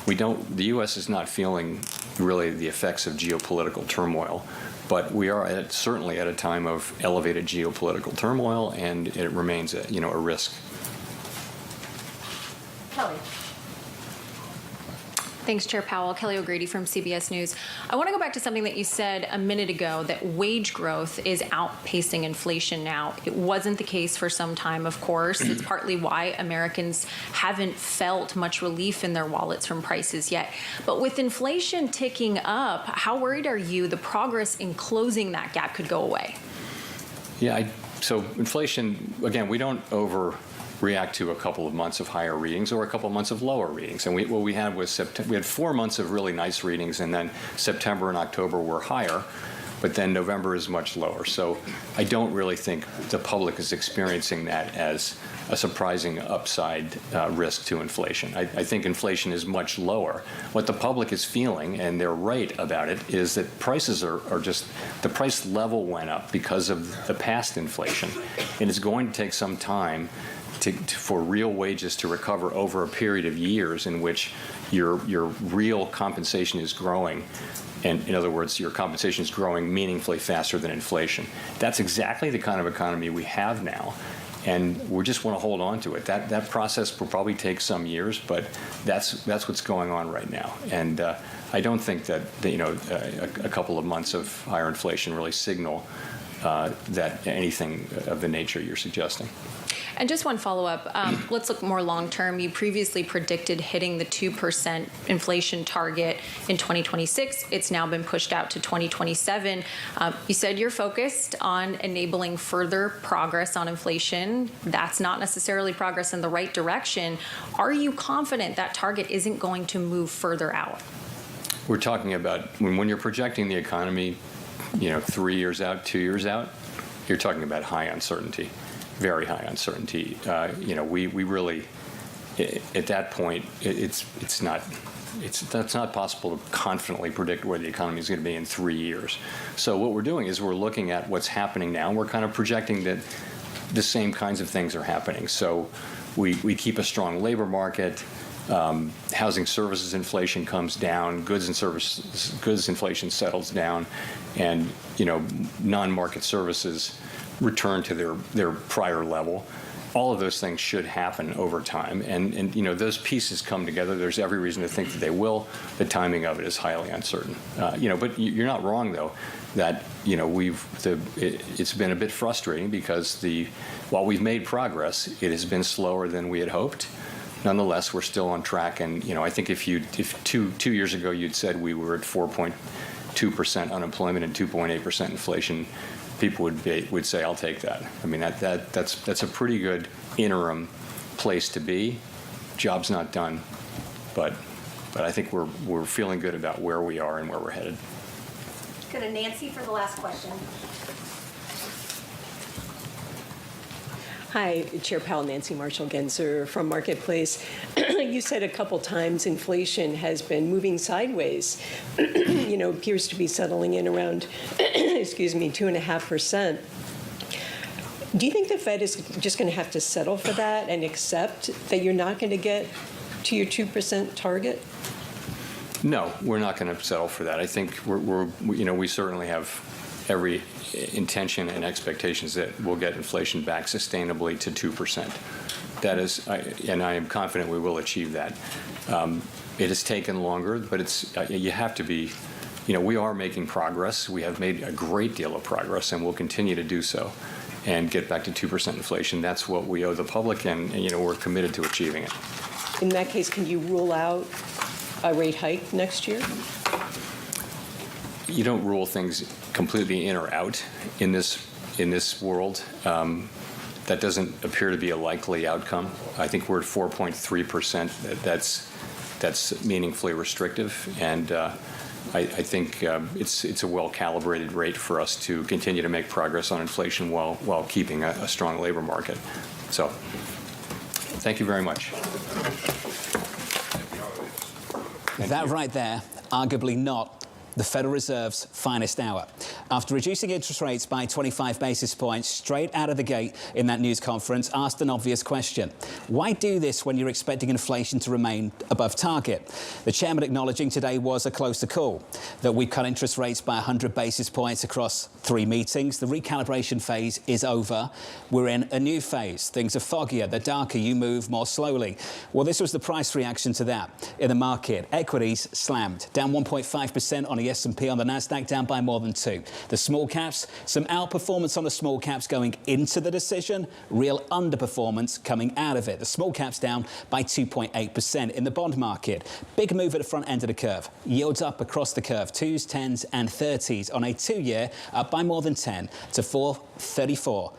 Speaker 5: the U.S. is not feeling really the effects of geopolitical turmoil, but we are certainly at a time of elevated geopolitical turmoil, and it remains a risk.
Speaker 1: Kelly.
Speaker 3: Thanks, Chair Powell. Kelly O'Grady from CBS News. I want to go back to something that you said a minute ago, that wage growth is outpacing inflation now. It wasn't the case for some time, of course. It's partly why Americans haven't felt much relief in their wallets from prices yet. But with inflation ticking up, how worried are you the progress in closing that gap could go away?
Speaker 5: Yeah, I So inflation, again, we don't overreact to a couple of months of higher readings or a couple of months of lower readings. And what we had was we had 4 months of really nice readings, and then September and October were higher, but then November is much lower. So I don't really think the public is experiencing that as a surprising upside risk to inflation. I think inflation is much lower. What the public is feeling, and they're right about it, is that prices are just, the price level went up because of the past inflation. And it's going to take some time for real wages to recover over a period of years in which your real compensation is growing. And in other words, your compensation is growing meaningfully faster than inflation. That's exactly the kind of economy we have now. And we just want to hold on to it. That process will probably take some years, but that's what's going on right now. And I don't think that a couple of months of higher inflation really signal that anything of the nature you're suggesting.
Speaker 3: And just one follow-up. Let's look more long-term. You previously predicted hitting the 2% inflation target in 2026. It's now been pushed out to 2027. You said you're focused on enabling further progress on inflation. That's not necessarily progress in the right direction. Are you confident that target isn't going to move further out?
Speaker 5: We're talking about when you're projecting the economy, 3 years out, 2 years out, you're talking about high uncertainty. Very high uncertainty. We really, at that point, that's not possible to confidently predict where the economy is going to be in 3 years. So what we're doing is we're looking at what's happening now. And we're kind of projecting that the same kinds of things are happening. So we keep a strong labor market. Housing services inflation comes down. Goods inflation settles down, and non-market services return to their prior level. All of those things should happen over time, and those pieces come together. There's every reason to think that they will. The timing of it is highly uncertain. But you're not wrong though that it's been a bit frustrating because while we've made progress, it has been slower than we had hoped. Nonetheless, we're still on track, and I think if 2 years ago you'd said we were at 4.2% unemployment and 2.8% inflation, people would say, "I'll take that." I mean, that's a pretty good interim place to be. Job's not done, but I think we're feeling good about where we are and where we're headed.
Speaker 16: Go to Nancy for the last question.
Speaker 4: Hi, Chair Powell, Nancy Marshall-Genzer from Marketplace. You said a couple times inflation has been moving sideways. Appears to be settling in around, 2.5%. Do you think the Fed is just going to have to settle for that and accept that you're not going to get to your 2% target?
Speaker 5: No, we're not going to settle for that. I think we certainly have every intention and expectations that we'll get inflation back sustainably to 2%. That is, and I am confident we will achieve that. It has taken longer, but you have to be, we are making progress. We have made a great deal of progress, and we'll continue to do so and get back to 2% inflation. That's what we owe the public, and we're committed to achieving it.
Speaker 4: In that case, can you rule out a rate hike next year?
Speaker 5: You don't rule things completely in or out in this world. That doesn't appear to be a likely outcome. I think we're at 4.3%. That's meaningfully restrictive, and I think it's a well-calibrated rate for us to continue to make progress on inflation while keeping a strong labor market. So, thank you very much.
Speaker 6: That right there, arguably not the Federal Reserve's finest hour. After reducing interest rates by 25 basis points straight out of the gate in that news conference, asked an obvious question. Why do this when you're expecting inflation to remain above target? The chairman acknowledging today was a closer call, that we've cut interest rates by 100 basis points across 3 meetings. The recalibration phase is over. We're in a new phase. Things are foggier, they're darker, you move more slowly. Well, this was the price reaction to that in the market. Equities slammed, down 1.5% on the S&P, on the Nasdaq down by more than 2%. The small caps, some outperformance on the small caps going into the decision, real underperformance coming out of it. The small caps down by 2.8% in the bond market. Big move at the front end of the curve. Yields up across the curve, 2s, 10s and 30s on a 2-year, up by more than 10 to 4.34.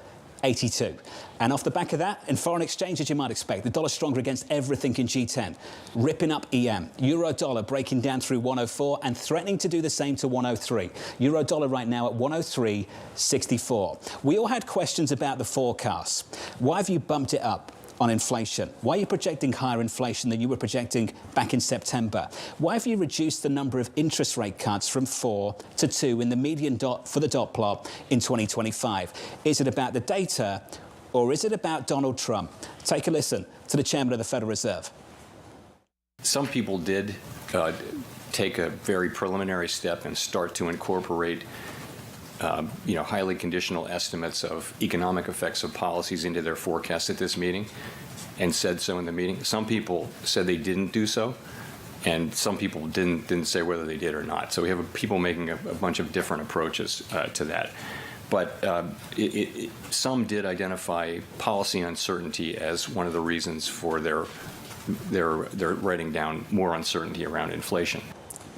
Speaker 6: 82. And off the back of that, in foreign exchange, as you might expect, the dollar stronger against everything in G10, ripping up EM. Euro dollar breaking down through 104 and threatening to do the same to 103. Euro dollar right now at 103.64. We all had questions about the forecasts. Why have you bumped it up on inflation? Why are you projecting higher inflation than you were projecting back in September? Why have you reduced the number of interest rate cuts from 4 to 2 in the median dot for the dot plot in 2025? Is it about the data, or is it about Donald Trump? Take a listen to the chairman of the Federal Reserve.
Speaker 5: Some people did take a very preliminary step and start to incorporate highly conditional estimates of economic effects of policies into their forecast at this meeting, and said so in the meeting. Some people said they didn't do so, and some people didn't say whether they did or not. So we have people making a bunch of different approaches to that. But some did identify policy uncertainty as one of the reasons for their writing down more uncertainty around inflation.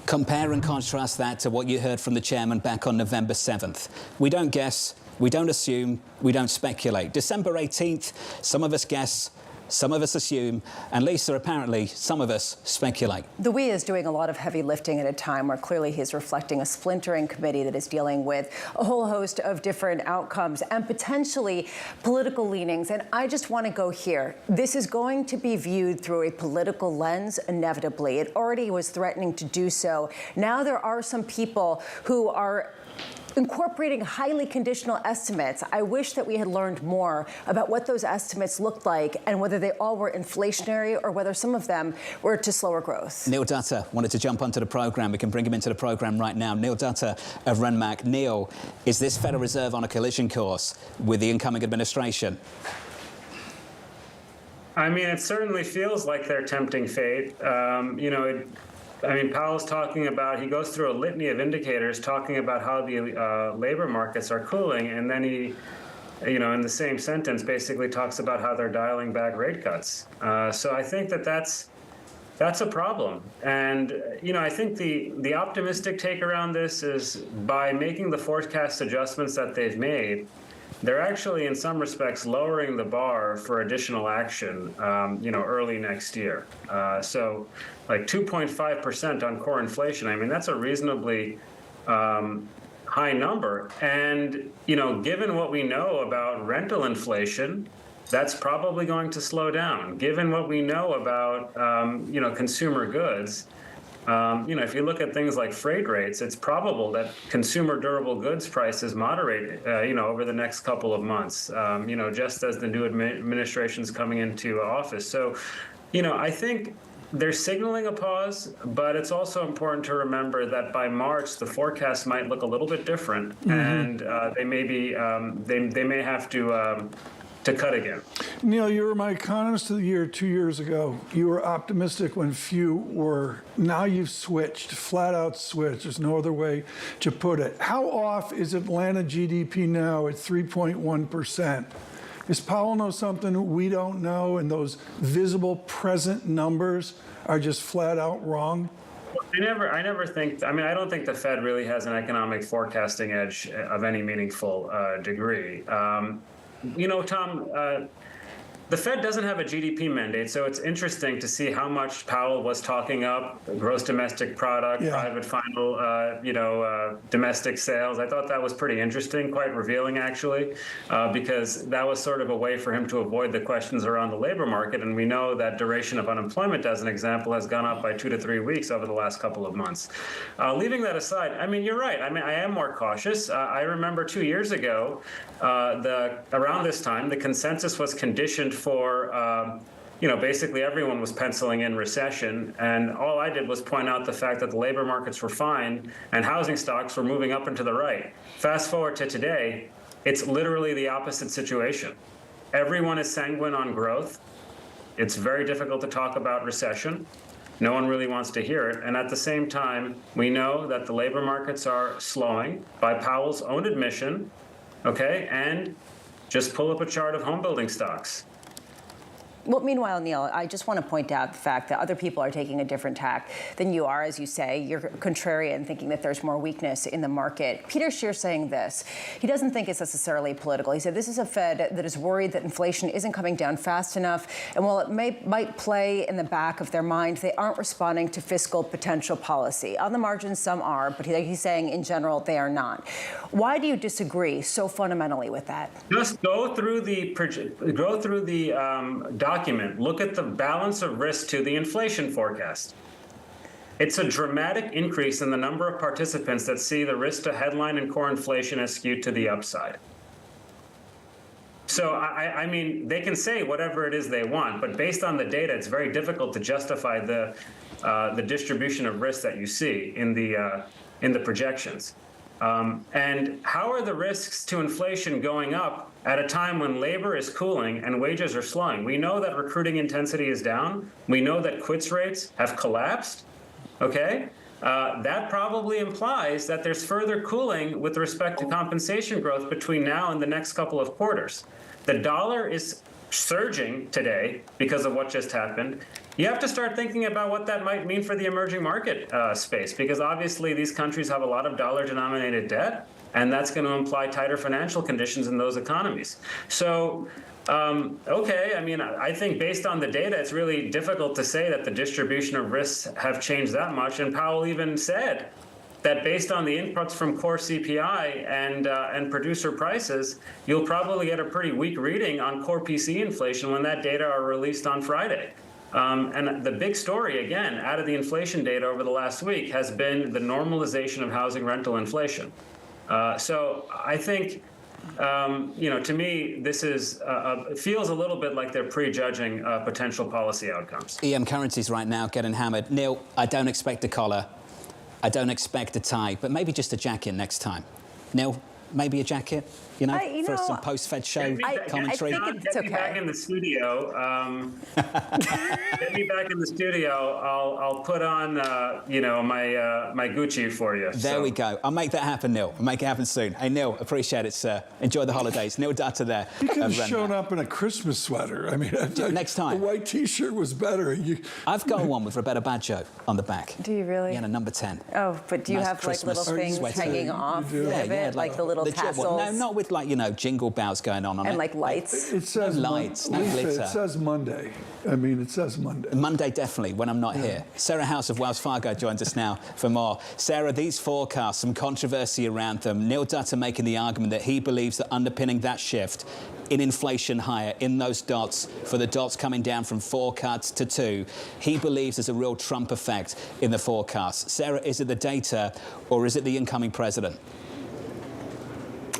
Speaker 6: Compare and contrast that to what you heard from the chairman back on November 7th. We don't guess, we don't assume, we don't speculate. December 18th, some of us guess, some of us assume, and Lisa, apparently, some of us speculate.
Speaker 8: The we is doing a lot of heavy lifting at a time where clearly he's reflecting a splintering committee that is dealing with a whole host of different outcomes and potentially political leanings. And I just want to go here. This is going to be viewed through a political lens, inevitably. It already was threatening to do so. Now there are some people who are incorporating highly conditional estimates. I wish that we had learned more about what those estimates looked like and whether they all were inflationary or whether some of them were to slower growth.
Speaker 6: Neil Dutter wanted to jump onto the program. We can bring him into the program right now. Neil Dutter of Renmac. Neil, is this Federal Reserve on a collision course with the incoming administration?
Speaker 9: I mean, it certainly feels like they're tempting fate. Powell's talking about, he goes through a litany of indicators talking about how the labor markets are cooling, and then he, in the same sentence, basically talks about how they're dialing back rate cuts. So I think that's a problem. And, I think the optimistic take around this is by making the forecast adjustments that they've made, they're actually, in some respects, lowering the bar for additional action, early next year. So, like 2.5% on core inflation, I mean, that's a reasonably high number. And, given what we know about rental inflation, that's probably going to slow down. Given what we know about, consumer goods, if you look at things like freight rates, it's probable that consumer durable goods prices moderate, over the next couple of months, just as the new administration's coming into office. So, I think they're signaling a pause, but it's also important to remember that by March, the forecast might look a little bit different, and they may have to cut again.
Speaker 10: Neil, you were my economist of the year 2 years ago. You were optimistic when few were. Now you've switched, flat out switched. There's no other way to put it. How off is Atlanta GDP now at 3.1%? Does Powell know something we don't know, and those visible present numbers are just flat out wrong?
Speaker 9: I never think, I don't think the Fed really has an economic forecasting edge of any meaningful degree. Tom, the Fed doesn't have a GDP mandate, so it's interesting to see how much Powell was talking up gross domestic product, private final, domestic sales. I thought that was pretty interesting, quite revealing, actually, because that was sort of a way for him to avoid the questions around the labor market. And we know that duration of unemployment, as an example, has gone up by 2 to 3 weeks over the last couple of months. Leaving that aside, you're right. I am more cautious. I remember 2 years ago, around this time, the consensus was conditioned for, basically everyone was penciling in recession. And all I did was point out the fact that the labor markets were fine and housing stocks were moving up and to the right. Fast forward to today, it's literally the opposite situation. Everyone is sanguine on growth. It's very difficult to talk about recession. No one really wants to hear it. And at the same time, we know that the labor markets are slowing by Powell's own admission, okay? And just pull up a chart of home building stocks.
Speaker 8: Well, meanwhile, Neil, I just want to point out the fact that other people are taking a different tack than you are. As you say, you're contrarian, thinking that there's more weakness in the market. Peter Scheer saying this. He doesn't think it's necessarily political. He said this is a Fed that is worried that inflation isn't coming down fast enough. And while it might play in the back of their mind, they aren't responding to fiscal potential policy. On the margins, some are, but he's saying in general they are not. Why do you disagree so fundamentally with that?
Speaker 9: Just go through the document. Look at the balance of risk to the inflation forecast. It's a dramatic increase in the number of participants that see the risk to headline and core inflation as skewed to the upside. So, I mean, they can say whatever it is they want, but based on the data, it's very difficult to justify the distribution of risk that you see in the projections. And how are the risks to inflation going up at a time when labor is cooling and wages are slowing? We know that recruiting intensity is down. We know that quits rates have collapsed. Okay? That probably implies that there's further cooling with respect to compensation growth between now and the next couple of quarters. The dollar is surging today because of what just happened. You have to start thinking about what that might mean for the emerging market space, because obviously these countries have a lot of dollar-denominated debt, and that's going to imply tighter financial conditions in those economies. So, okay, I mean, I think based on the data, it's really difficult to say that the distribution of risks have changed that much. And Powell even said that based on the inputs from core CPI and producer prices, you'll probably get a pretty weak reading on core PCE inflation when that data are released on Friday. And the big story, again, out of the inflation data over the last week has been the normalization of housing rental inflation. So I think, to me, this is feels a little bit like they're prejudging potential policy outcomes.
Speaker 6: EM currencies right now getting hammered. Neil, I don't expect a collar. I don't expect a tie, but maybe just a jacket next time. Neil, maybe a jacket, for some post-Fed show commentary.
Speaker 8: I think it's okay.
Speaker 9: Get me back in the studio. Get me back in the studio. I'll put on, my Gucci for you.
Speaker 6: There we go. I'll make that happen, Neil. I'll make it happen soon. Hey, Neil, appreciate it, sir. Enjoy the holidays. Neil Dutta there.
Speaker 10: You could have shown up in a Christmas sweater. I mean,
Speaker 6: next time.
Speaker 10: The white T-shirt was better.
Speaker 6: I've got one with Roberta Baggio on the back.
Speaker 8: Do you really?
Speaker 6: Yeah, number 10.
Speaker 8: Oh, but do you have
Speaker 6: Christmas
Speaker 8: little things
Speaker 6: sweater.
Speaker 8: hanging off of it, like the little tassels?
Speaker 6: No, not with jingle bells going on it.
Speaker 8: And like lights?
Speaker 10: It says
Speaker 6: lights, no glitter.
Speaker 10: It says Monday. I mean, it says Monday.
Speaker 6: Monday, definitely, when I'm not here. Sarah House of Wells Fargo joins us now for more. Sarah, these forecasts, some controversy around them. Neil Dutta making the argument that he believes that underpinning that shift in inflation higher, in those dots, for the dots coming down from 4 cuts to 2, he believes there's a real Trump effect in the forecast. Sarah, is it the data or is it the incoming president?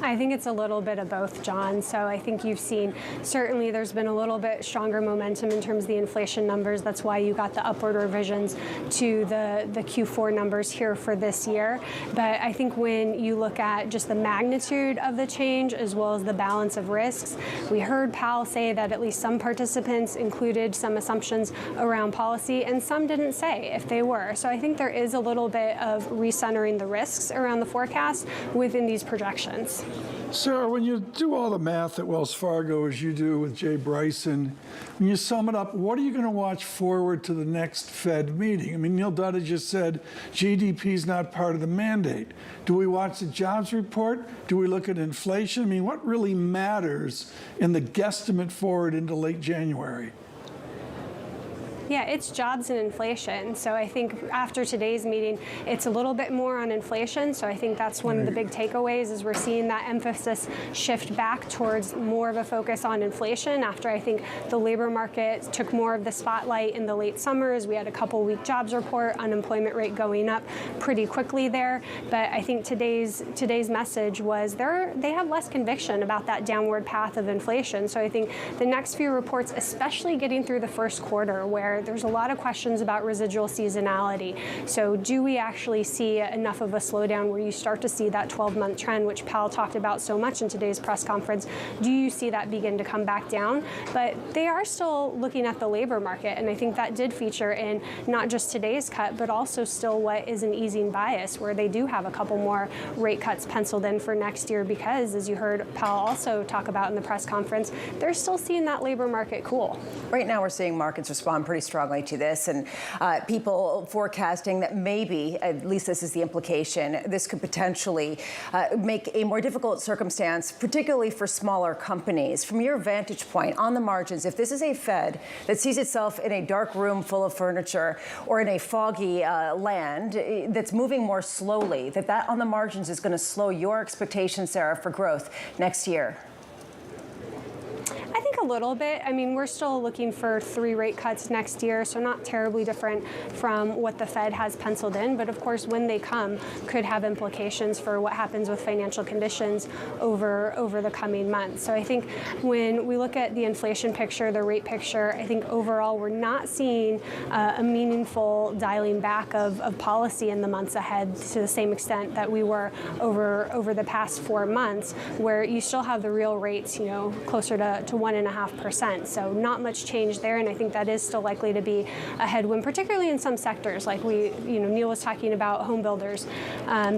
Speaker 11: I think it's a little bit of both, John. So I think you've seen, certainly there's been a little bit stronger momentum in terms of the inflation numbers. That's why you got the upward revisions to the Q4 numbers here for this year. But I think when you look at just the magnitude of the change as well as the balance of risks, we heard Powell say that at least some participants included some assumptions around policy and some didn't say if they were. So I think there is a little bit of recentering the risks around the forecast within these projections.
Speaker 10: Sarah, when you do all the math at Wells Fargo, as you do with Jay Bryson, when you sum it up, what are you going to watch forward to the next Fed meeting? I mean, Neil Dutta just said GDP is not part of the mandate. Do we watch the jobs report? Do we look at inflation? I mean, what really matters in the guesstimate forward into late January?
Speaker 11: Yeah, it's jobs and inflation. So I think after today's meeting, it's a little bit more on inflation. So I think that's one of the big takeaways is we're seeing that emphasis shift back towards more of a focus on inflation after I think the labor market took more of the spotlight in the late summers. We had a couple-week jobs report, unemployment rate going up pretty quickly there. But I think today's message was they have less conviction about that downward path of inflation. So I think the next few reports, especially getting through the first quarter where year, there's a lot of questions about residual seasonality. So do we actually see enough of a slowdown where you start to see that 12-month trend, which Powell talked about so much in today's press conference? Do you see that begin to come back down? But they are still looking at the labor market, and I think that did feature in not just today's cut, but also still what is an easing bias, where they do have a couple more rate cuts penciled in for next year because, as you heard Powell also talk about in the press conference, they're still seeing that labor market cool.
Speaker 8: Right now we're seeing markets respond pretty strongly to this, and people forecasting that maybe, at least this is the implication, this could potentially make a more difficult circumstance, particularly for smaller companies. From your vantage point, on the margins, if this is a Fed that sees itself in a dark room full of furniture or in a foggy land that's moving more slowly, that on the margins is going to slow your expectations, Sarah, for growth next year?
Speaker 11: I think a little bit. I mean, we're still looking for 3 rate cuts next year, so not terribly different from what the Fed has penciled in. But of course, when they come, could have implications for what happens with financial conditions over the coming months. So I think when we look at the inflation picture, the rate picture, I think overall we're not seeing a meaningful dialing back of policy in the months ahead to the same extent that we were over the past 4 months, where you still have the real rates, closer to 1.5%. So not much change there, and I think that is still likely to be a headwind, particularly in some sectors, like Neil was talking about home builders.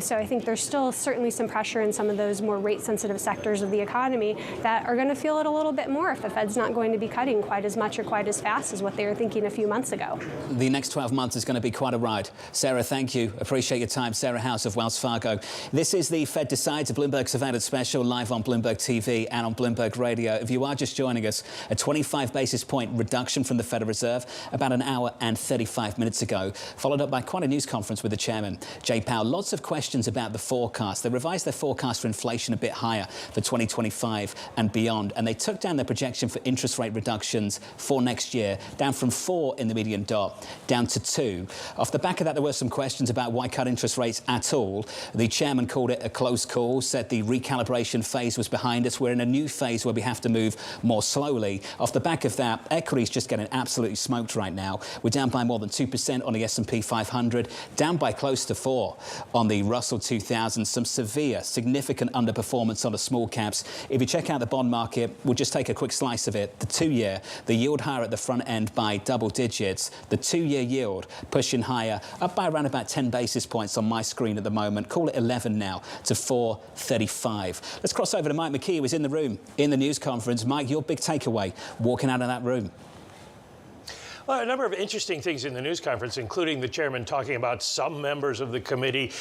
Speaker 11: So I think there's still certainly some pressure in some of those more rate-sensitive sectors of the economy that are going to feel it a little bit more if the Fed's not going to be cutting quite as much or quite as fast as what they were thinking a few months ago.
Speaker 6: The next 12 months is going to be quite a ride. Sarah, thank you. Appreciate your time. Sarah House of Wells Fargo. This is the Fed Decides, a Bloomberg Surveillance Special, live on Bloomberg TV and on Bloomberg Radio. If you are just joining us, a 25 basis point reduction from the Federal Reserve about an hour and 35 minutes ago, followed up by quite a news conference with the chairman, Jay Powell. Lots of questions about the forecast. They revised their forecast for inflation a bit higher for 2025 and beyond, and they took down their projection for interest rate reductions for next year, down from 4 in the median dot, down to 2. Off the back of that, there were some questions about why cut interest rates at all. The chairman called it a close call, said the recalibration phase was behind us. We're in a new phase where we have to move more slowly. Off the back of that, equities just getting absolutely smoked right now. We're down by more than 2% on the S&P 500, down by close to 4 on the Russell 2000. Some severe, significant underperformance on the small caps. If you check out the bond market, we'll just take a quick slice of it. The 2-year, the yield higher at the front end by double digits. The 2-year yield pushing higher, up by around about 10 basis points on my screen at the moment. Call it 11 now to 435. Let's cross over to Mike McKee, who was in the room in the news conference. Mike, your big takeaway walking out of that room?
Speaker 2: Well, a number of interesting things in the news conference, including the chairman talking about some members of the committee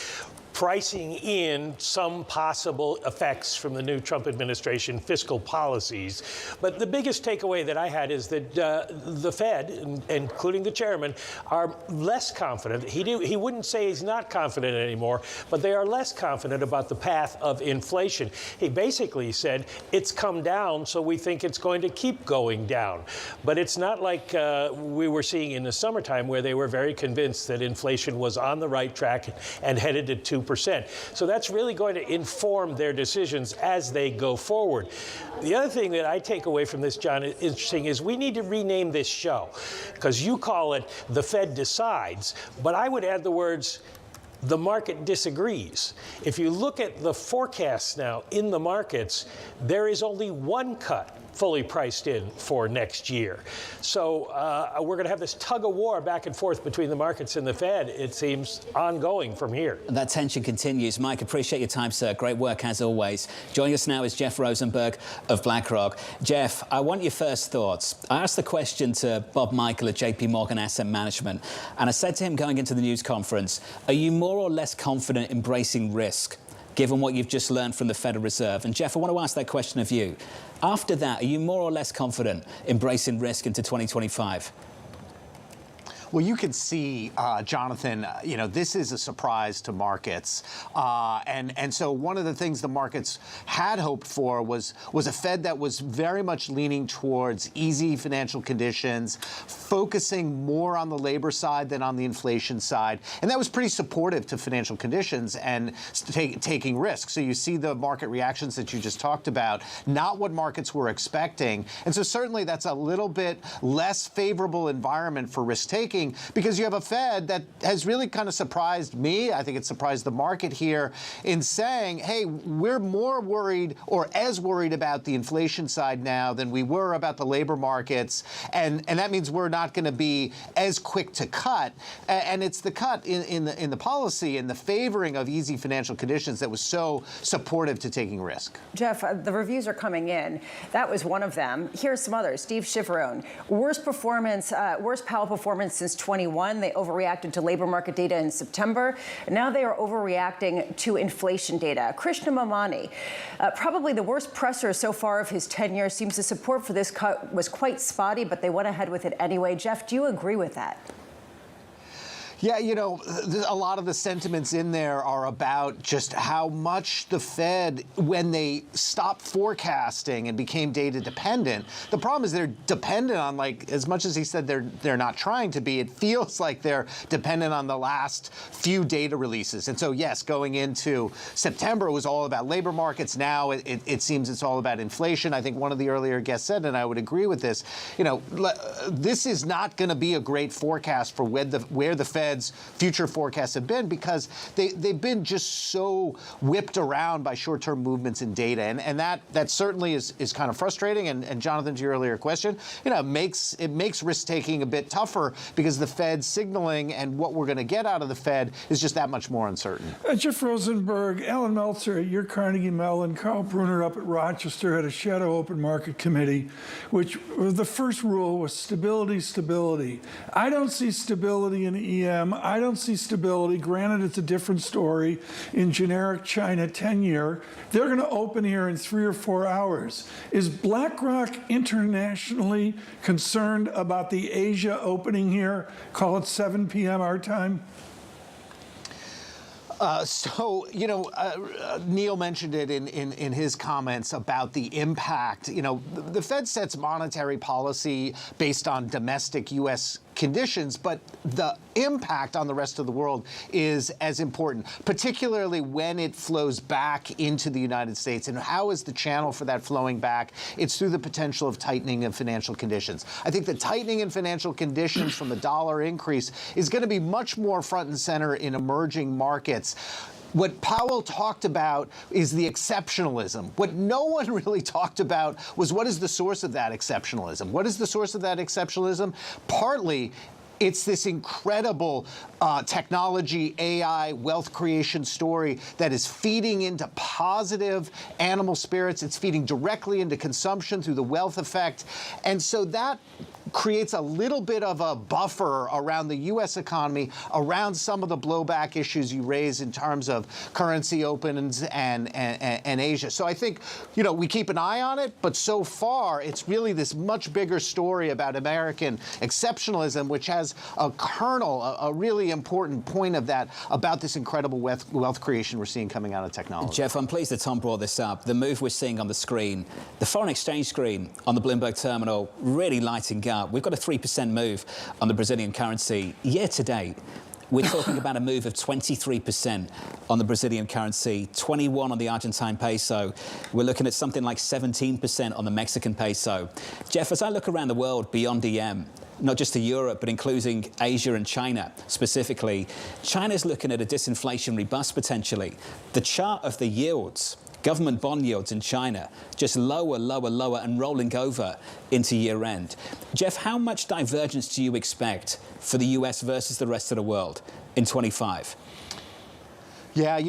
Speaker 2: pricing in some possible effects from the new Trump administration fiscal policies. But the biggest takeaway that I had is that the Fed, including the chairman, are less confident. He wouldn't say he's not confident anymore, but they are less confident about the path of inflation. He basically said it's come down, so we think it's going to keep going down. But it's not like we were seeing in the summertime, where they were very convinced that inflation was on the right track and headed to 2%. So that's really going to inform their decisions as they go forward. The other thing that I take away from this, John, is interesting, is we need to rename this show, because you call it The Fed Decides, but I would add the words, the market disagrees. If you look at the forecasts now in the markets, there is only one cut fully priced in for next year. So we're going to have this tug of war back and forth between the markets and the Fed, it seems, ongoing from here.
Speaker 6: That tension continues. Mike, appreciate your time, sir. Great work as always. Joining us now is Jeff Rosenberg of BlackRock. Jeff, I want your first thoughts. I asked the question to Bob Michael at JP Morgan Asset Management, and I said to him going into the news conference, are you more or less confident embracing risk, given what you've just learned from the Federal Reserve? And Jeff, I want to ask that question of you. After that, are you more or less confident embracing risk into 2025?
Speaker 12: Well, you can see, Jonathan, this is a surprise to markets. And so one of the things the markets had hoped for was a Fed that was very much leaning towards easy financial conditions, focusing more on the labor side than on the inflation side. And that was pretty supportive to financial conditions and taking risks. So you see the market reactions that you just talked about, not what markets were expecting. And so certainly that's a little bit less favorable environment for risk-taking because you have a Fed that has really kind of surprised me. I think it surprised the market here in saying, hey, we're more worried or as worried about the inflation side now than we were about the labor markets. And that means we're not going to be as quick to cut. And it's the cut in the policy and the favoring of easy financial conditions that was so supportive to taking risk.
Speaker 8: Jeff, the reviews are coming in. That was one of them. Here's some others. Steve Chivarone, worst Powell performance since 21. They overreacted to labor market data in September. Now they are overreacting to inflation data. Krishna Mamani, probably the worst presser so far of his tenure, seems the support for this cut was quite spotty, but they went ahead with it anyway. Jeff, do you agree with that?
Speaker 12: Yeah, a lot of the sentiments in there are about just how much the Fed, when they stopped forecasting and became data dependent, the problem is they're dependent on, as much as he said they're not trying to be, it feels like they're dependent on the last few data releases. And so, yes, going into September, it was all about labor markets. Now it seems it's all about inflation. I think one of the earlier guests said, and I would agree with this, this is not going to be a great forecast for where the Fed's future forecasts have been because they've been just so whipped around by short-term movements in data. And that certainly is kind of frustrating. And Jonathan, to your earlier question, it makes risk-taking a bit tougher because the Fed's signaling and what we're going to get out of the Fed is just that much more uncertain.
Speaker 10: Jeff Rosenberg, Alan Meltzer at your Carnegie Mellon, Carl Bruner up at Rochester had a shadow open market committee, which the first rule was stability, stability. I don't see stability in EM. I don't see stability. Granted, it's a different story in generic China 10-year. They're going to open here in 3 or 4 hours. Is BlackRock internationally concerned about the Asia opening here? Call it 7 p.m. our time?
Speaker 12: Neil mentioned it in his comments about the impact. The Fed sets monetary policy based on domestic U.S. conditions, but the impact on the rest of the world is as important, particularly when it flows back into the United States. And how is the channel for that flowing back? It's through the potential of tightening of financial conditions. I think the tightening in financial conditions from the dollar increase is going to be much more front and center in emerging markets. What Powell talked about is the exceptionalism. What no one really talked about was what is the source of that exceptionalism? What is the source of that exceptionalism? Partly, it's this incredible technology, AI, wealth creation story that is feeding into positive animal spirits. It's feeding directly into consumption through the wealth effect. And so that creates a little bit of a buffer around the U.S. economy, around some of the blowback issues you raise in terms of currency opens and Asia. So I think, we keep an eye on it, but so far it's really this much bigger story about American exceptionalism, which has a kernel, a really important point of that about this incredible wealth creation we're seeing coming out of technology.
Speaker 6: Jeff, I'm pleased that Tom brought this up. The move we're seeing on the screen, the foreign exchange screen on the Bloomberg terminal, really lighting up. We've got a 3% move on the Brazilian currency year to date. We're talking about a move of 23% on the Brazilian currency, 21% on the Argentine peso. We're looking at something like 17% on the Mexican peso. Jeff, as I look around the world beyond EM, not just to Europe, but including Asia and China specifically, China's looking at a disinflationary bust potentially. The chart of the yields, government bond yields in China, just lower, lower, lower, and rolling over into year end. Jeff, how much divergence do you expect for the US versus the rest of the world in 25?
Speaker 12: Yeah,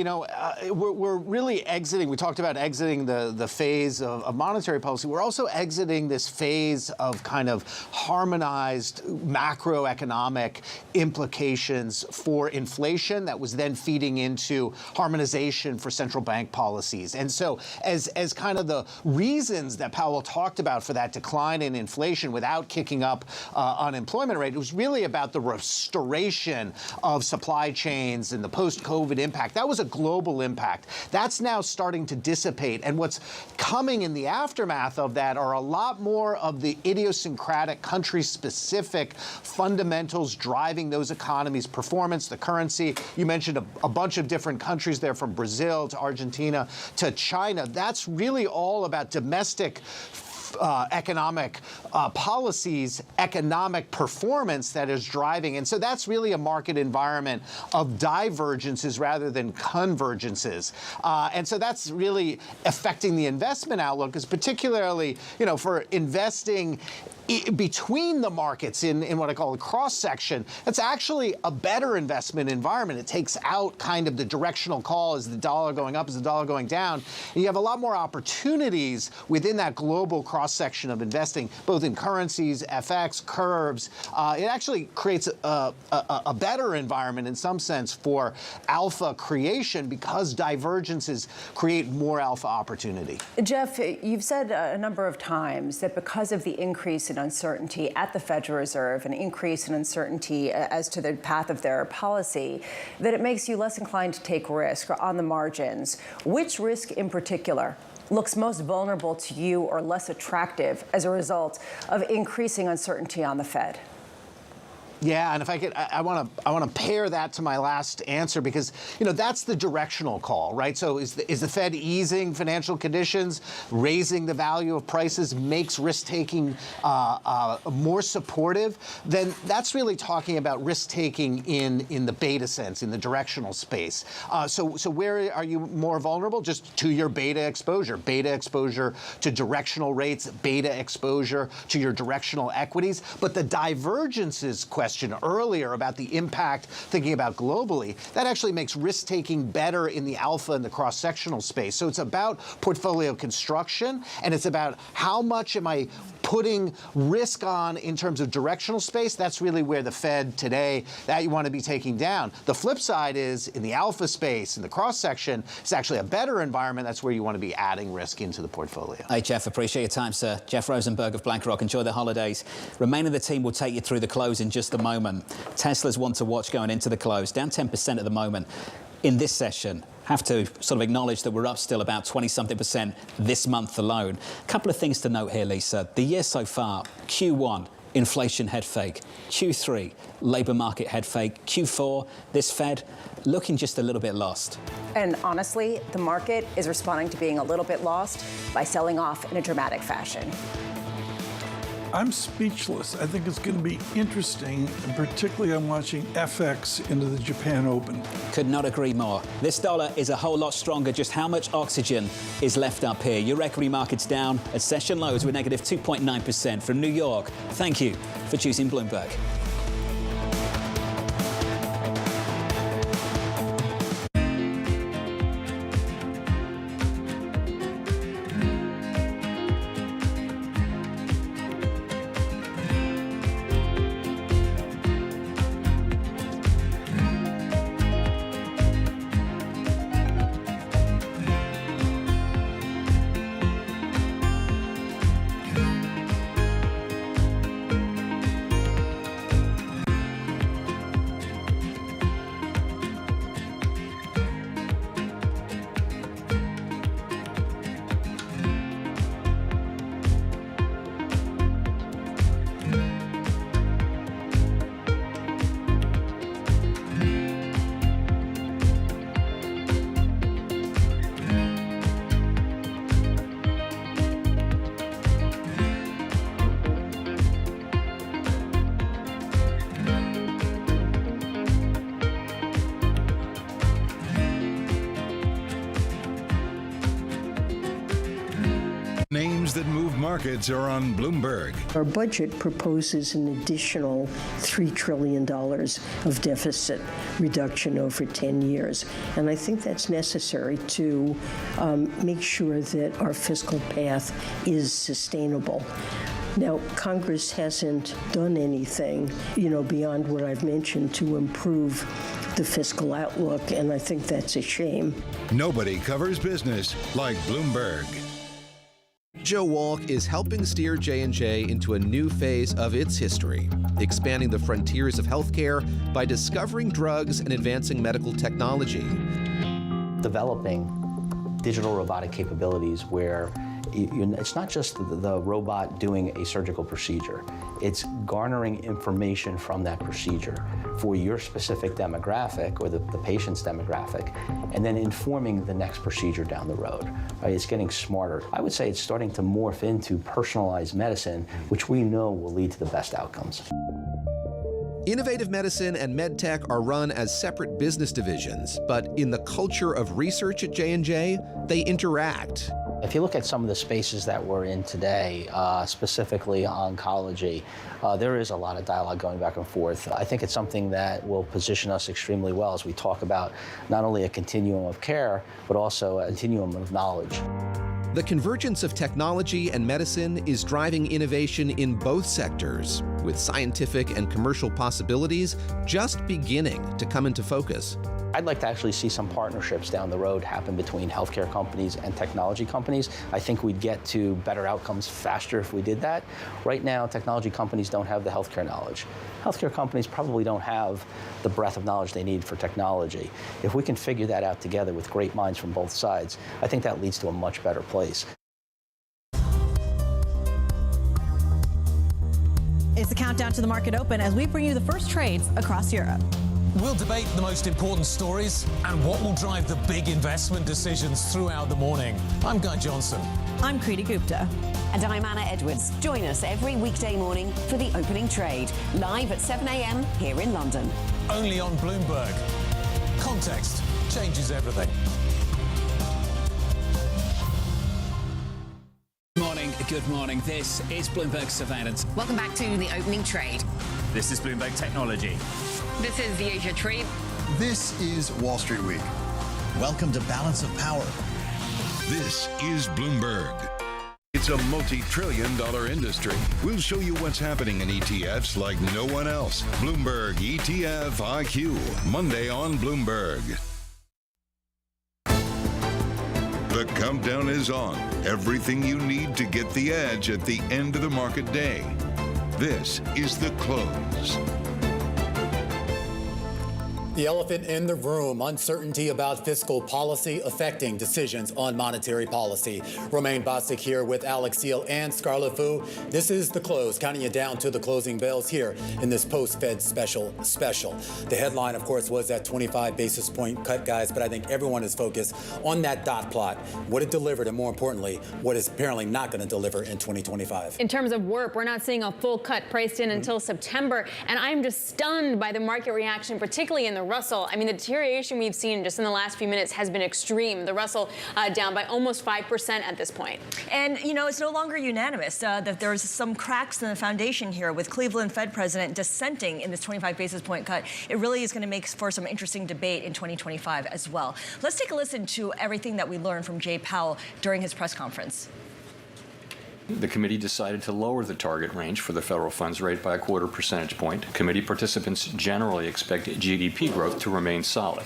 Speaker 12: we're really exiting. We talked about exiting the phase of monetary policy. We're also exiting this phase of kind of harmonized macroeconomic implications for inflation that was then feeding into harmonization for central bank policies. And so as kind of the reasons that Powell talked about for that decline in inflation without kicking up unemployment rate, it was really about the restoration of supply chains and the post-COVID impact. That was a global impact. That's now starting to dissipate. And what's coming in the aftermath of that are a lot more of the idiosyncratic, country-specific fundamentals driving those economies' performance, the currency. You mentioned a bunch of different countries there, from Brazil to Argentina to China. That's really all about domestic economic policies, economic performance that is driving. And so that's really a market environment of divergences rather than convergences. And so that's really affecting the investment outlook, is particularly, for investing between the markets in what I call a cross-section. That's actually a better investment environment. It takes out kind of the directional call, is the dollar going up, is the dollar going down. And you have a lot more opportunities within that global cross-section of investing, both in currencies, FX, curves. It actually creates a better environment in some sense for alpha creation, because divergences create more alpha opportunity.
Speaker 8: Jeff, you've said a number of times that because of the increase in uncertainty at the Federal Reserve, an increase in uncertainty as to the path of their policy, that it makes you less inclined to take risk on the margins. Which risk in particular looks most vulnerable to you or less attractive as a result of increasing uncertainty on the Fed?
Speaker 12: Yeah, and if I could, I want to pair that to my last answer, because that's the directional call, right? So is the Fed easing financial conditions, raising the value of prices, makes risk-taking more supportive? Then that's really talking about risk-taking in the beta sense, in the directional space. So where are you more vulnerable? Just to your beta exposure to directional rates, beta exposure to your directional equities. But the divergences question earlier about the impact, thinking about globally, that actually makes risk-taking better in the alpha and the cross-sectional space. So it's about portfolio construction, and it's about how much am I putting risk on in terms of directional space. That's really where the Fed today, that you want to be taking down. The flip side is, in the alpha space, in the cross-section, it's actually a better environment. That's where you want to be adding risk into the portfolio.
Speaker 6: Hey, Jeff, appreciate your time, sir. Jeff Rosenberg of BlackRock. Enjoy the holidays. Remaining the team will take you through the close in just a moment. Tesla's one to watch going into the close, down 10% at the moment. In this session, have to sort of acknowledge that we're up still about 20-something% this month alone. A couple of things to note here, Lisa. The year so far, Q1, inflation head fake. Q3, labour market head fake. Q4, this Fed looking just a little bit lost.
Speaker 8: And honestly, the market is responding to being a little bit lost by selling off in a dramatic fashion.
Speaker 10: I'm speechless. I think it's going to be interesting, and particularly I'm watching FX into the Japan Open.
Speaker 6: Could not agree more. This dollar is a whole lot stronger. Just how much oxygen is left up here? Your equity market's down at session lows with negative 2.9% from New York. Thank you for choosing Bloomberg.
Speaker 7: news that move markets are on Bloomberg.
Speaker 13: Our budget proposes an additional $3 trillion of deficit reduction over 10 years. And I think that's necessary to make sure that our fiscal path is sustainable. Now, Congress hasn't done anything, beyond what I've mentioned to improve the fiscal outlook, and I think that's a shame.
Speaker 7: Nobody covers business like Bloomberg.
Speaker 23: Joe Walk is helping steer J&J into a new phase of its history, expanding the frontiers of healthcare by discovering drugs and advancing medical technology.
Speaker 24: Developing digital robotic capabilities where it's not just the robot doing a surgical procedure. It's garnering information from that procedure for your specific demographic or the patient's demographic, and then informing the next procedure down the road. Right? It's getting smarter. I would say it's starting to morph into personalized medicine, which we know will lead to the best outcomes.
Speaker 23: Innovative medicine and medtech are run as separate business divisions, but in the culture of research at J&J, they interact.
Speaker 24: If you look at some of the spaces that we're in today, specifically oncology, there is a lot of dialogue going back and forth. I think it's something that will position us extremely well as we talk about not only a continuum of care, but also a continuum of knowledge.
Speaker 23: The convergence of technology and medicine is driving innovation in both sectors, with scientific and commercial possibilities just beginning to come into focus.
Speaker 24: I'd like to actually see some partnerships down the road happen between healthcare companies and technology companies. I think we'd get to better outcomes faster if we did that. Right now, technology companies don't have the healthcare knowledge. Healthcare companies probably don't have the breadth of knowledge they need for technology. If we can figure that out together with great minds from both sides, I think that leads to a much better place.
Speaker 25: It's the countdown to the market open as we bring you the first trades across Europe.
Speaker 26: We'll debate the most important stories and what will drive the big investment decisions throughout the morning. I'm Guy Johnson.
Speaker 25: I'm Kriti Gupta.
Speaker 27: And I'm Anna Edwards. Join us every weekday morning for the opening trade, live at 7 a.m. here in London.
Speaker 26: Only on Bloomberg. Context changes everything.
Speaker 6: Good morning. This is Bloomberg Surveillance.
Speaker 27: Welcome back to the opening trade.
Speaker 6: This is Bloomberg Technology.
Speaker 27: This is the Asia Trade.
Speaker 28: This is Wall Street Week. Welcome to Balance of Power.
Speaker 7: This is Bloomberg. It's a multi-trillion-dollar industry. We'll show you what's happening in ETFs like no one else. Bloomberg ETF IQ, Monday on Bloomberg. The countdown is on. Everything you need to get the edge at the end of the market day. This is the close.
Speaker 29: The elephant in the room, uncertainty about fiscal policy affecting decisions on monetary policy. Romaine Bostic here with Alex Seal and Scarlett Fu. This is The Close, counting you down to the closing bells here in this post-Fed special. The headline, of course, was that 25 basis point cut, guys, but I think everyone is focused on that dot plot, what it delivered, and more importantly, what is apparently not going to deliver in 2025.
Speaker 30: In terms of WIRP, we're not seeing a full cut priced in until September, and I'm just stunned by the market reaction, particularly in the Russell. I mean, the deterioration we've seen just in the last few minutes has been extreme. The Russell down by almost 5% at this point.
Speaker 25: And, it's no longer unanimous. That there's some cracks in the foundation here with Cleveland Fed President dissenting in this 25 basis point cut. It really is going to make for some interesting debate in 2025 as well. Let's take a listen to everything that we learned from Jay Powell during his press conference.
Speaker 5: The committee decided to lower the target range for the federal funds rate by a 0.25 percentage point. Committee participants generally expect GDP growth to remain solid,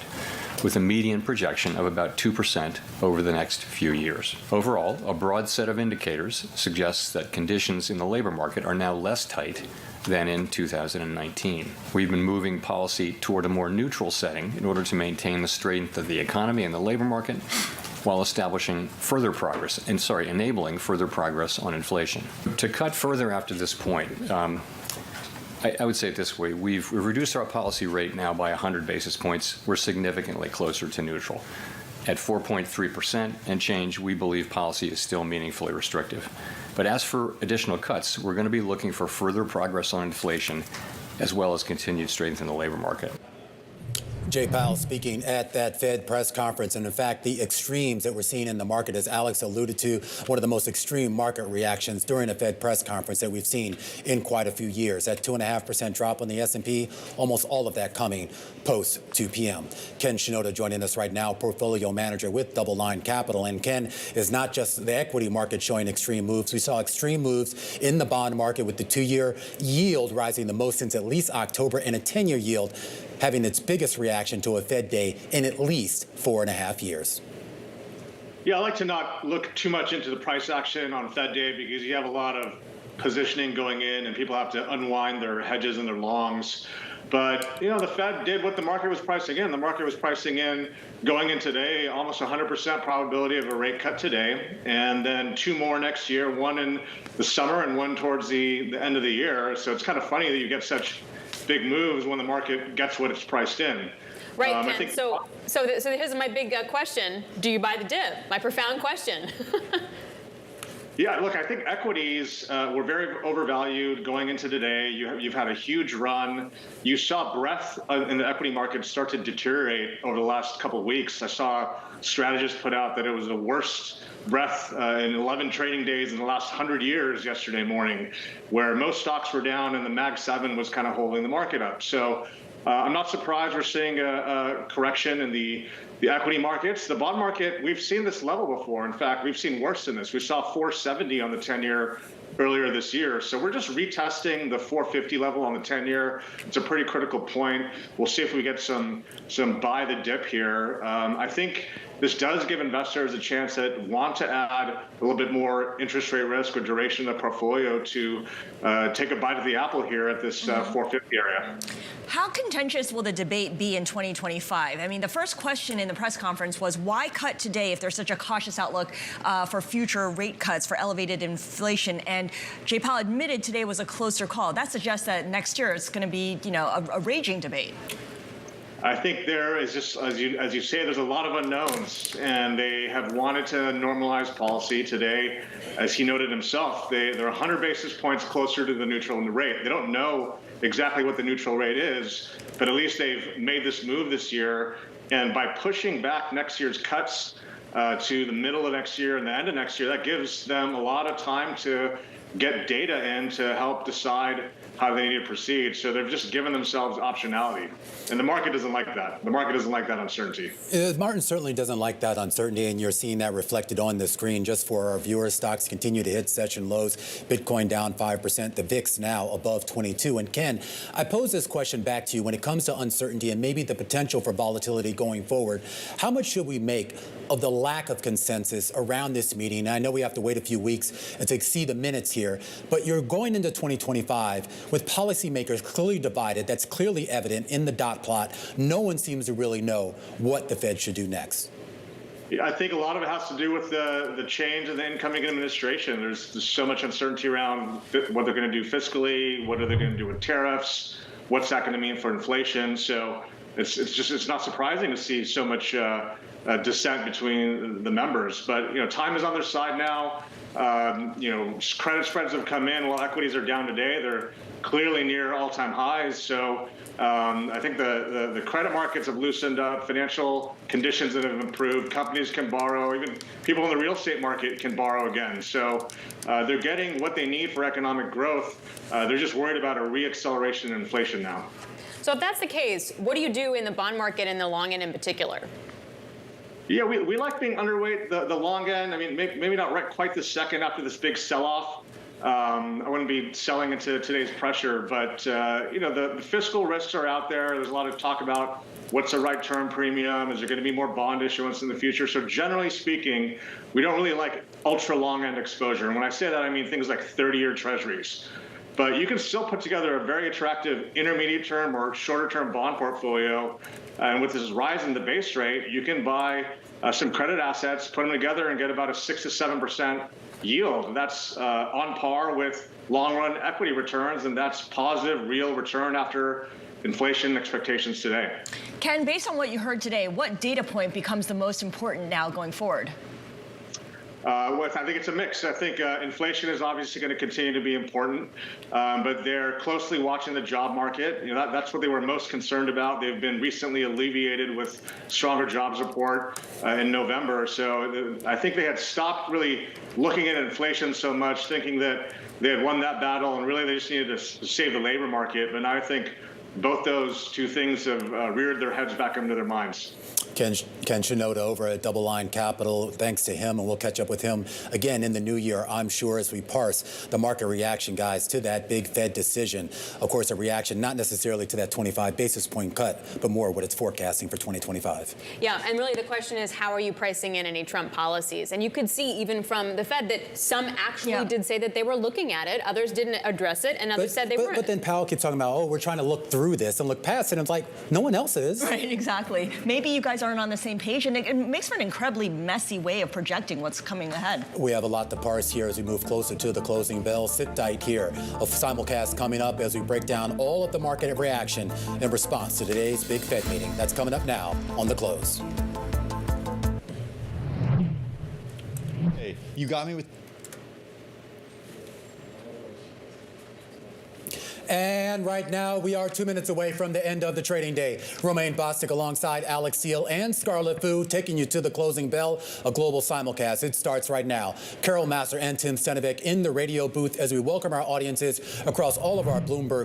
Speaker 5: with a median projection of about 2% over the next few years. Overall, a broad set of indicators suggests that conditions in the labor market are now less tight than in 2019. We've been moving policy toward a more neutral setting in order to maintain the strength of the economy and the labor market, while enabling further progress on inflation. To cut further after this point, I would say it this way. We've reduced our policy rate now by 100 basis points. We're significantly closer to neutral. At 4.3% and change, we believe policy is still meaningfully restrictive. But as for additional cuts, we're going to be looking for further progress on inflation, as well as continued strength in the labor market.
Speaker 29: Jay Powell speaking at that Fed press conference. And in fact, the extremes that we're seeing in the market, as Alex alluded to, one of the most extreme market reactions during a Fed press conference that we've seen in quite a few years. That 2.5% drop on the S&P, almost all of that coming post 2 p.m. Ken Shinoda joining us right now, portfolio manager with Double Line Capital. And Ken, is not just the equity market showing extreme moves. We saw extreme moves in the bond market with the 2-year yield rising the most since at least October, and a 10-year yield having its biggest reaction to a Fed day in at least 4.5 years.
Speaker 1: Yeah, I like to not look too much into the price action on Fed day because you have a lot of positioning going in and people have to unwind their hedges and their longs. But, the Fed did what the market was pricing in. The market was pricing in going in today, almost 100% probability of a rate cut today, and then 2 more next year, 1 in the summer and 1 towards the end of the year. So it's kind of funny that you get such big moves when the market gets what it's priced in.
Speaker 30: Right, Ken. So here's my big question. Do you buy the dip? My profound question.
Speaker 1: Yeah, look, I think equities were very overvalued going into today. You've had a huge run. You saw breadth in the equity market start to deteriorate over the last couple of weeks. I saw strategists put out that it was the worst breadth in 11 trading days in the last 100 years yesterday morning, where most stocks were down and the Mag 7 was kind of holding the market up. So I'm not surprised we're seeing a correction in the equity markets. The bond market, we've seen this level before. In fact, we've seen worse than this. We saw 470 on the 10-year earlier this year. So we're just retesting the 450 level on the 10-year. It's a pretty critical point. We'll see if we get some buy the dip here. I think this does give investors a chance that want to add a little bit more interest rate risk or duration of the portfolio to take a bite of the apple here at this 450 area.
Speaker 25: How contentious will the debate be in 2025? I mean, the first question in the press conference was, why cut today if there's such a cautious outlook for future rate cuts for elevated inflation? And Jay Powell admitted today was a closer call. That suggests that next year it's going to be, a raging debate.
Speaker 1: I think there is just, as you say, there's a lot of unknowns, and they have wanted to normalize policy today. As he noted himself, they're 100 basis points closer to the neutral rate. They don't know exactly what the neutral rate is, but at least they've made this move this year. And by pushing back next year's cuts to the middle of next year and the end of next year, that gives them a lot of time to get data in to help decide how they need to proceed. So they've just given themselves optionality. And the market doesn't like that. The market doesn't like that uncertainty.
Speaker 29: Martin certainly doesn't like that uncertainty, and you're seeing that reflected on the screen. Just for our viewers, stocks continue to hit session lows. Bitcoin down 5%. The VIX now above 22. And Ken, I pose this question back to you. When it comes to uncertainty and maybe the potential for volatility going forward, how much should we make of the lack of consensus around this meeting? I know we have to wait a few weeks to see the minutes here, but you're going into 2025 with policymakers clearly divided. That's clearly evident in the dot plot. No one seems to really know what the Fed should do next.
Speaker 1: Yeah, I think a lot of it has to do with the change in the incoming administration. There's so much uncertainty around what they're going to do fiscally, what are they going to do with tariffs, what's that going to mean for inflation. So it's not surprising to see so much dissent between the members. But time is on their side now. Credit spreads have come in while equities are down today. They're clearly near all-time highs. So I think the credit markets have loosened up, financial conditions that have improved, companies can borrow, even people in the real estate market can borrow again. So they're getting what they need for economic growth. They're just worried about a reacceleration in inflation now.
Speaker 30: So if that's the case, what do you do in the bond market and the long end in particular?
Speaker 1: Yeah, we like being underweight the long end. I mean, maybe not right quite the second after this big sell-off. I wouldn't be selling into today's pressure, but the fiscal risks are out there. There's a lot of talk about what's the right term premium. Is there going to be more bond issuance in the future? So generally speaking, we don't really like ultra long end exposure. And when I say that, I mean things like 30-year treasuries. But you can still put together a very attractive intermediate term or shorter term bond portfolio. And with this rise in the base rate, you can buy some credit assets, put them together, and get about a 6 to 7% yield. That's on par with long run equity returns, and that's positive real return after inflation expectations today.
Speaker 25: Ken, based on what you heard today, what data point becomes the most important now going forward?
Speaker 1: I think it's a mix. I think inflation is obviously going to continue to be important, but they're closely watching the job market. That's what they were most concerned about. They've been recently alleviated with stronger jobs report in November. So I think they had stopped really looking at inflation so much, thinking that they had won that battle, and really they just needed to save the labor market. But now I think both those two things have reared their heads back into their minds.
Speaker 29: Ken Shinoda over at Double Line Capital. Thanks to him, and we'll catch up with him again in the new year, I'm sure, as we parse the market reaction, guys, to that big Fed decision. Of course, a reaction not necessarily to that 25 basis point cut, but more what it's forecasting for 2025.
Speaker 30: Yeah, and really the question is, how are you pricing in any Trump policies? And you could see even from the Fed that some actually did say that they were looking at it, others didn't address it, and others said they weren't.
Speaker 29: But then Powell keeps talking about, we're trying to look through this and look past it, and it's like, no one else is.
Speaker 25: Right, exactly. Maybe you guys aren't on the same page, and it makes for an incredibly messy way of projecting what's coming ahead.
Speaker 29: We have a lot to parse here as we move closer to the closing bell. Sit tight here. A simulcast coming up as we break down all of the market reaction in response to today's big Fed meeting. That's coming up now on The Close.
Speaker 3: Hey, you got me with...
Speaker 29: And right now, we are 2 minutes away from the end of the trading day. Romaine Bostic alongside Alex Seal and Scarlett Fu taking you to the closing bell, a global simulcast. It starts right now. Carol Master and Tim Stenovic in the radio booth as we welcome our audiences across all of our Bloomberg